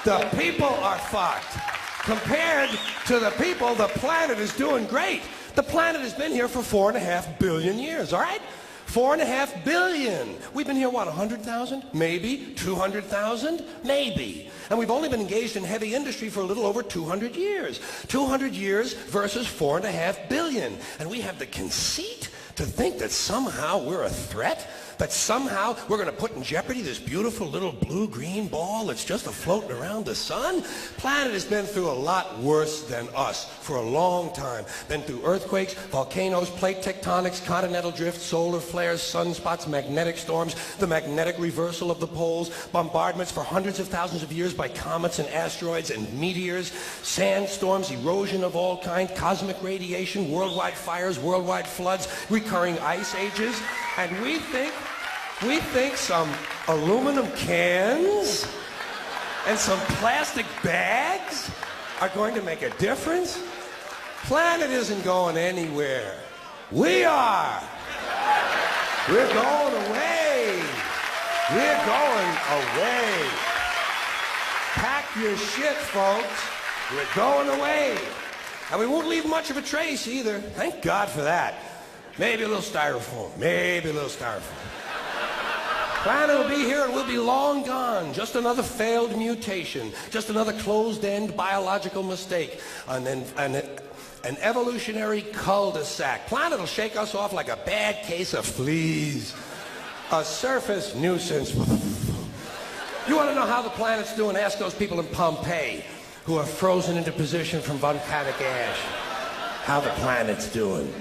The people are fucked. Compared to the people, the planet is doing great. The planet has been here for 4.5 billion years, all right? 4.5 billion. We've been here, what, 100,000? Maybe. 200,000? Maybe. And we've only been engaged in heavy industry for a little over 200 years. 200 years versus 4.5 billion. And we have the conceit to think that somehow we're a threat? That somehow we're going to put in jeopardy this beautiful little blue-green ball that's just floating around the sun? Planet has been through a lot worse than us for a long time. Been through earthquakes, volcanoes, plate tectonics, continental drift, solar flares, sunspots, magnetic storms, the magnetic reversal of the poles, bombardments for hundreds of thousands of years by comets and asteroids and meteors, sandstorms, erosion of all kinds, cosmic radiation, worldwide fires, worldwide floods, recurring ice ages, and we think some aluminum cans and some plastic bags are going to make a difference? Planet isn't going anywhere. We are. We're going away. We're going away. Pack your shit, folks. We're going away. And we won't leave much of a trace either. Thank God for that. Maybe a little styrofoam. Maybe a little styrofoam. Planet will be here and we'll be long gone. Just another failed mutation. Just another closed-end biological mistake. And then an evolutionary cul-de-sac. Planet will shake us off like a bad case of fleas. A surface nuisance. You want to know how the planet's doing? Ask those people in Pompeii who are frozen into position from volcanic ash. How the planet's doing.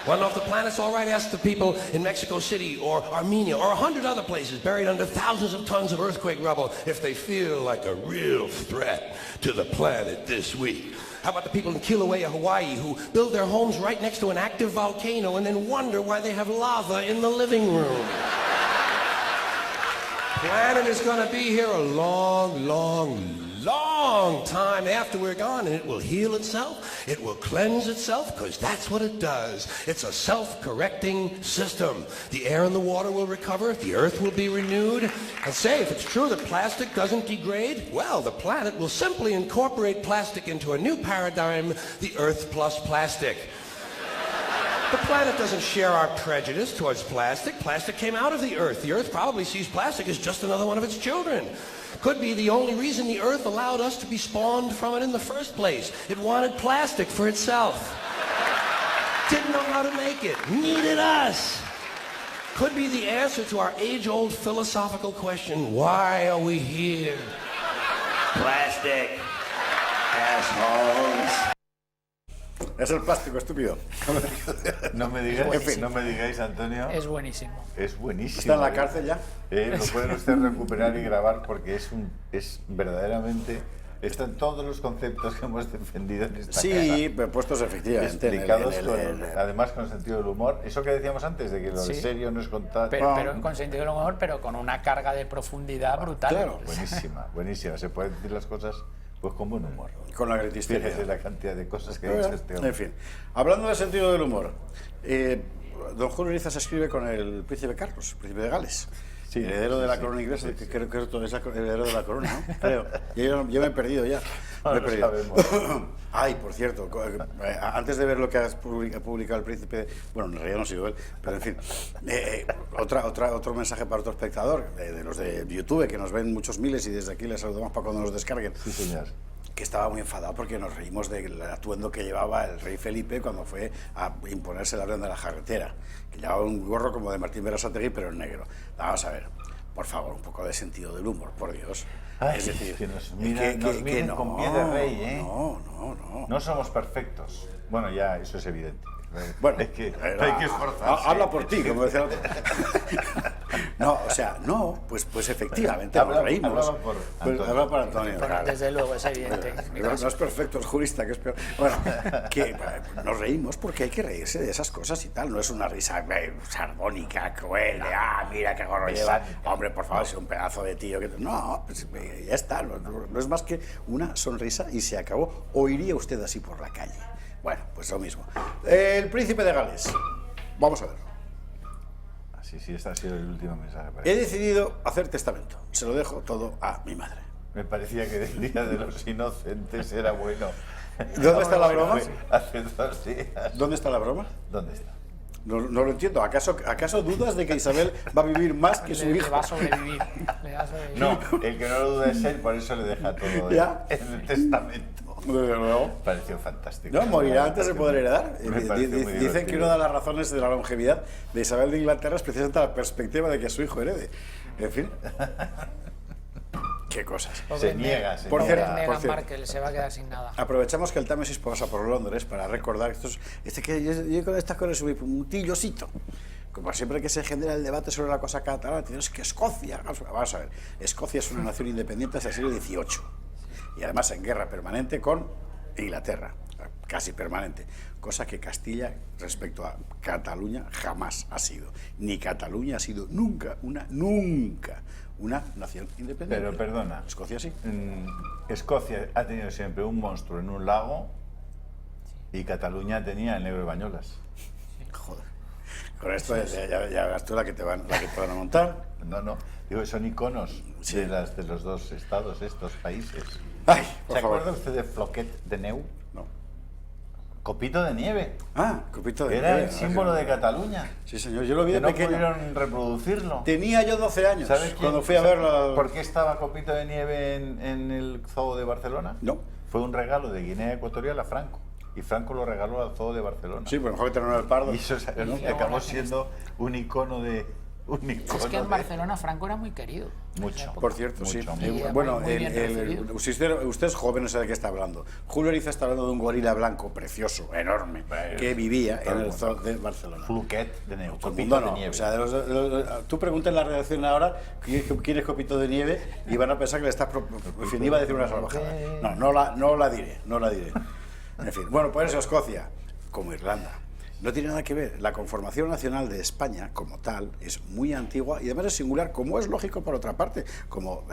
Want to know if the planet's all right? Ask the people in Mexico City or Armenia or 100 other places buried under thousands of tons of earthquake rubble if they feel like a real threat to the planet this week. How about the people in Kilauea, Hawaii, who build their homes right next to an active volcano and then wonder why they have lava in the living room? Planet is going to be here a long, long, long time after we're gone, and it will heal itself, it will cleanse itself, because that's what it does. It's a self-correcting system. The air and the water will recover, the earth will be renewed, and say, if it's true that plastic doesn't degrade, well, the planet will simply incorporate plastic into a new paradigm, the Earth plus plastic. The planet doesn't share our prejudice towards plastic. Plastic came out of the Earth. The Earth probably sees plastic as just another one of its children. Could be the only reason the Earth allowed us to be spawned from it in the first place. It wanted plastic for itself. Didn't know how to make it. Needed us. Could be the answer to our age-old philosophical question, why are we here? Plastic. Assholes. Es el plástico, estúpido. No me digáis, Antonio. Es buenísimo. Es buenísimo. ¿Está en la cárcel ya? Lo pueden ustedes recuperar y grabar porque es verdaderamente están todos los conceptos que hemos defendido en esta Sí, casa, pero puestos efectivamente explicados además con sentido del humor. Eso que decíamos antes, de que lo de Sí. serio no es contar... Pero con sentido del humor, pero con una carga de profundidad brutal. Claro. Buenísima, buenísima. Se pueden decir las cosas pues con buen humor. Con la gratisteria. Fíjese la cantidad de cosas que ha dicho este hombre. En fin, hablando del sentido del humor, don Julio Irizar se escribe con el príncipe Carlos, príncipe de Gales. Sí, heredero de la corona inglesa, que creo que es el heredero de la corona, ¿no? Creo. Yo me he perdido ya. No lo sabemos. Ay, por cierto, antes de ver lo que ha publicado el príncipe, bueno, en realidad no ha sido él, pero en fin, otro mensaje para otro espectador, de los de YouTube, que nos ven muchos miles y desde aquí les saludamos para cuando nos descarguen. Sí, señor. Que estaba muy enfadado porque nos reímos del atuendo que llevaba el rey Felipe cuando fue a imponerse la orden de la jarretera, que llevaba un gorro como de Martín Berasategui pero en negro. Vamos a ver, por favor, un poco de sentido del humor, por Dios. Ay, es decir, que nos miren con pie de rey, ¿eh? No. No somos perfectos. Bueno, ya, eso es evidente. Bueno, hay que esforzarse. habla por ti, como decía el otro. No, o sea, no, pues efectivamente nos reímos. Habla por Antonio. Claro. Desde luego, es evidente. No es perfecto, es jurista, que es peor. Bueno, que nos reímos porque hay que reírse de esas cosas y tal. No es una risa sardónica, cruel, de mira qué gorro lleva. Hombre, por favor, es un pedazo de tío. No, pues ya está. No es más que una sonrisa y se acabó. ¿O iría usted así por la calle? Bueno, pues lo mismo. El príncipe de Gales. Vamos a ver. Sí, este ha sido el último mensaje. He decidido hacer testamento. Se lo dejo todo a mi madre. Me parecía que el Día de los Inocentes era bueno. ¿Dónde está la broma? Hace 2 días. ¿Dónde está la broma? ¿Dónde está? No lo entiendo. ¿Acaso dudas de que Isabel va a vivir más que su hijo? Le va a sobrevivir. No, el que no lo duda es él, por eso le deja todo ¿Ya? en el testamento. Desde luego. Pareció fantástico. No, morirá antes de poder heredar. Dicen que una de las razones de la longevidad de Isabel de Inglaterra es precisamente la perspectiva de que su hijo herede. En fin. Qué cosas. Se niega. Por cierto, Meghan Markle se va a quedar sin nada. Aprovechamos que el Támesis pasa por Londres para recordar que yo con estas cosas soy un tillosito. Como siempre que se genera el debate sobre la cosa catalana, es que Escocia, vamos a ver, Escocia es una nación independiente desde el siglo XVIII y además en guerra permanente con Inglaterra, casi permanente, cosa que Castilla respecto a Cataluña jamás ha sido, ni Cataluña ha sido nunca una nación independiente. Pero perdona, Escocia sí. Escocia ha tenido siempre un monstruo en un lago y Cataluña tenía el negro de Bañolas. Joder. Con esto ya verás tú la que te van a montar. No. Digo, son iconos de los dos estados, estos países. Ay, por ¿Se favor. acuerda usted de Floquet de Neu? No. Copito de nieve. Copito de Era nieve. el símbolo de Cataluña. Sí, señor, yo lo vi Que de no pequeño. pudieron reproducirlo. Tenía yo 12 años ¿Sabes cuando fui a verlo. ¿Por qué estaba Copito de nieve en el zoo de Barcelona? No. Fue un regalo de Guinea Ecuatorial a Franco. Y Franco lo regaló al zoo de Barcelona. Sí, pero mejor que tener el pardo. Y eso acabó siendo un icono de... Es que en Barcelona Franco era muy querido. Mucho. Por cierto, mucho, sí. mucho. Bueno, muy bien recibido. usted es joven, no sé de qué está hablando. Julio Irizar está hablando de un gorila blanco precioso, enorme, que vivía en el zoo de Barcelona. Floquet de Neu, Todo el Copito mundo de no. nieve. O sea, tú preguntas en la redacción ahora quién es Copito de nieve y van a pensar que le estás... En fin, iba a decir una salvajada. No la diré. En fin, bueno, por eso Escocia, como Irlanda, no tiene nada que ver. La conformación nacional de España, como tal, es muy antigua y además es singular, como es lógico por otra parte, como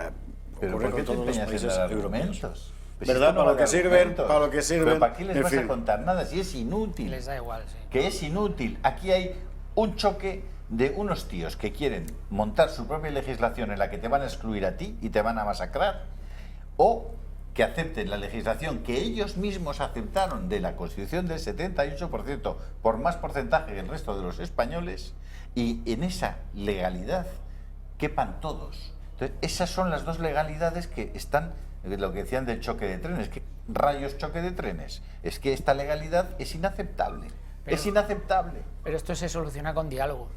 ¿Pero ocurre por qué con te todos los empeñas en países dar europeos. argumentos? Pues ¿Verdad? esto no Para lo da que sirven, argumentos. para lo que sirven. ¿Pero para qué les En vas fin. a contar nada si es inútil? Les da igual, sí. Que es inútil. Aquí hay un choque de unos tíos que quieren montar su propia legislación en la que te van a excluir a ti y te van a masacrar, o que acepten la legislación que ellos mismos aceptaron de la Constitución del 78%, por más porcentaje que el resto de los españoles, y en esa legalidad quepan todos. Entonces, esas son las dos legalidades que están, lo que decían del choque de trenes, que rayos choque de trenes, es que esta legalidad es inaceptable, es inaceptable. Pero esto se soluciona con diálogo.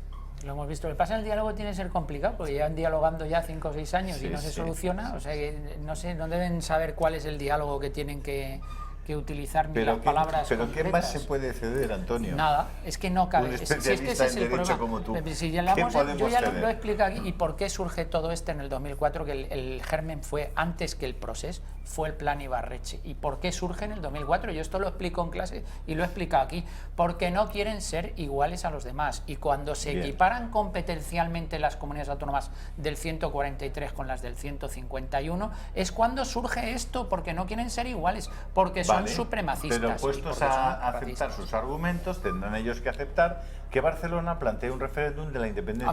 Lo hemos visto. Lo que pasa, el diálogo tiene que ser complicado, porque llevan dialogando ya 5 o 6 años y no se soluciona. O sea, que no deben saber cuál es el diálogo que tienen que que utilizar ni las palabras pero ¿qué más se concretas. puede ceder, Antonio? Nada, es que no cabe. Un Si es que especialista ese es en el derecho problema. como tú. Si ya ¿Qué yo podemos ya ceder? lo he explicado aquí. ¿Y por qué surge todo esto en el 2004? Que el germen fue antes que el proceso, fue el plan Ibarretxe. ¿Y por qué surge en el 2004? Yo esto lo explico en clase y lo he explicado aquí. Porque no quieren ser iguales a los demás. Y cuando se equiparan competencialmente las comunidades autónomas del 143 con las del 151, es cuando surge esto, porque no quieren ser iguales, porque son supremacistas. Pero puestos a aceptar sus argumentos, tendrán ellos que aceptar que Barcelona plantee un referéndum de la independencia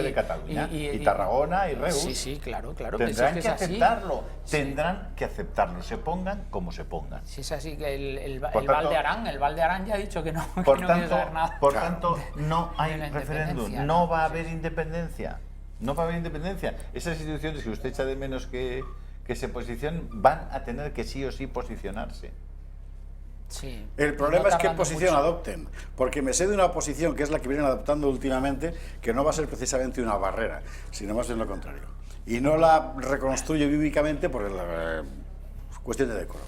de Cataluña y Tarragona y Reus. Sí, claro. Tendrán que aceptarlo, tendrán que aceptarlo, se pongan como se pongan. Si es así, que el Valdearán ya ha dicho que no, por que no tanto, quiere saber nada. Por tanto, no hay de la referéndum, independencia, no va a haber independencia. No va a haber independencia. Esas instituciones que usted echa de menos que se posicionen, van a tener que sí o sí posicionarse. Sí, el problema es qué tardando posición mucho. adopten, porque me sé de una posición que es la que vienen adoptando últimamente, que no va a ser precisamente una barrera, sino más bien lo contrario. Y no la reconstruyo bíblicamente por la cuestión de decoro.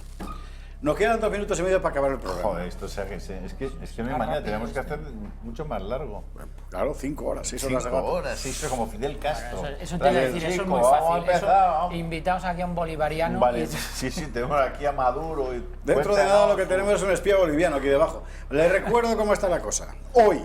Nos quedan 2 minutos y medio para acabar el programa. Joder, esto es que no hay manera, tenemos que hacer mucho más largo. Claro, 5 horas, 6 horas de 5 gato. horas, 6 horas como Fidel Castro. Eso te iba a decir, eso es muy fácil. Invitaos aquí a un bolivariano. Vale, y... sí, tenemos aquí a Maduro. Y Dentro de nada lo que tenemos es un espía boliviano aquí debajo. Les recuerdo cómo está la cosa. Hoy,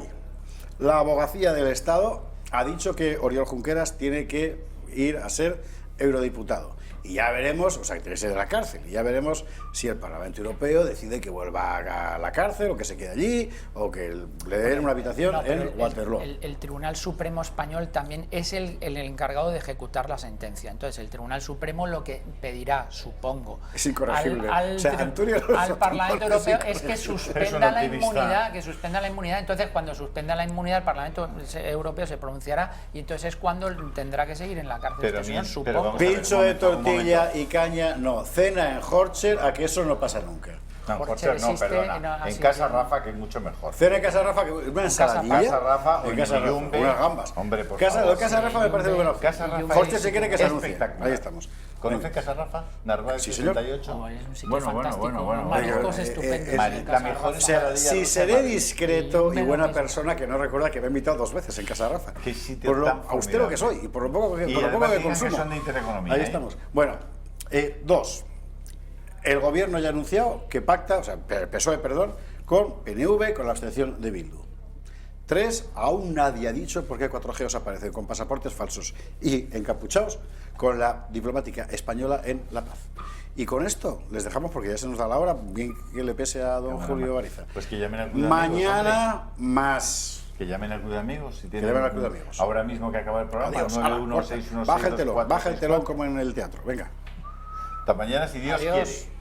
la abogacía del Estado ha dicho que Oriol Junqueras tiene que ir a ser eurodiputado. Y ya veremos, o sea, que tiene que ser de la cárcel, y ya veremos si el Parlamento Europeo decide que vuelva a la cárcel, o que se quede allí, o que le den una habitación en Waterloo. El Tribunal Supremo Español también es el encargado de ejecutar la sentencia. Entonces, el Tribunal Supremo lo que pedirá, supongo, es incorregible. al Parlamento Europeo es que suspenda la inmunidad, Entonces, cuando suspenda la inmunidad, el Parlamento Europeo se pronunciará, y entonces es cuando tendrá que seguir en la cárcel. Pero Este señor, bien, supongo. vamos a ver, Pincho de tortilla y caña, no. Cena en Horcher, a que eso no pasa nunca. No, Horcher Horcher no, existe, perdona. En casa Rafa, que es mucho mejor. Cena en casa Rafa, que una ensaladilla. Casa Rafa, en casa Rafa, Yumbe, unas gambas. Hombre, por casa, favor, casa Rafa me parece bueno. Casa Rafa Horcher se quiere que se anuncie. Espectacular. Ahí estamos. ¿Conoce Casa Rafa? Narváez Sí, señor. 68. Es un sitio Bueno, fantástico, bueno. mariscos estupendos. La mejor O sea, ensaladilla si rusa seré de Madrid. discreto y Y buena menos persona, que no recuerda que me ha invitado 2 veces en casa Rafa. Qué sitio Por lo tan austero que formidable. soy y por lo poco que, Y por lo poco además que digan que consumo. son de Intereconomía, Ahí ¿eh? estamos. Bueno, 2. El gobierno ya ha anunciado que pacta, o sea, PSOE, perdón, con PNV, con la abstención de Bildu. 3, aún nadie ha dicho por qué 4G aparecen con pasaportes falsos y encapuchados con la diplomática española en La Paz. Y con esto les dejamos porque ya se nos da la hora, bien que le pese a don Julio Bariza. Pues que llamen al Club de Mañana Amigos, más. que llamen al Club de Amigos. Si tienen, llamen al Club de Amigos. Ahora mismo que acaba el programa. Adiós. 916162464. Baja el telón como en el teatro. Venga. Hasta mañana, si Dios Adiós. quiere.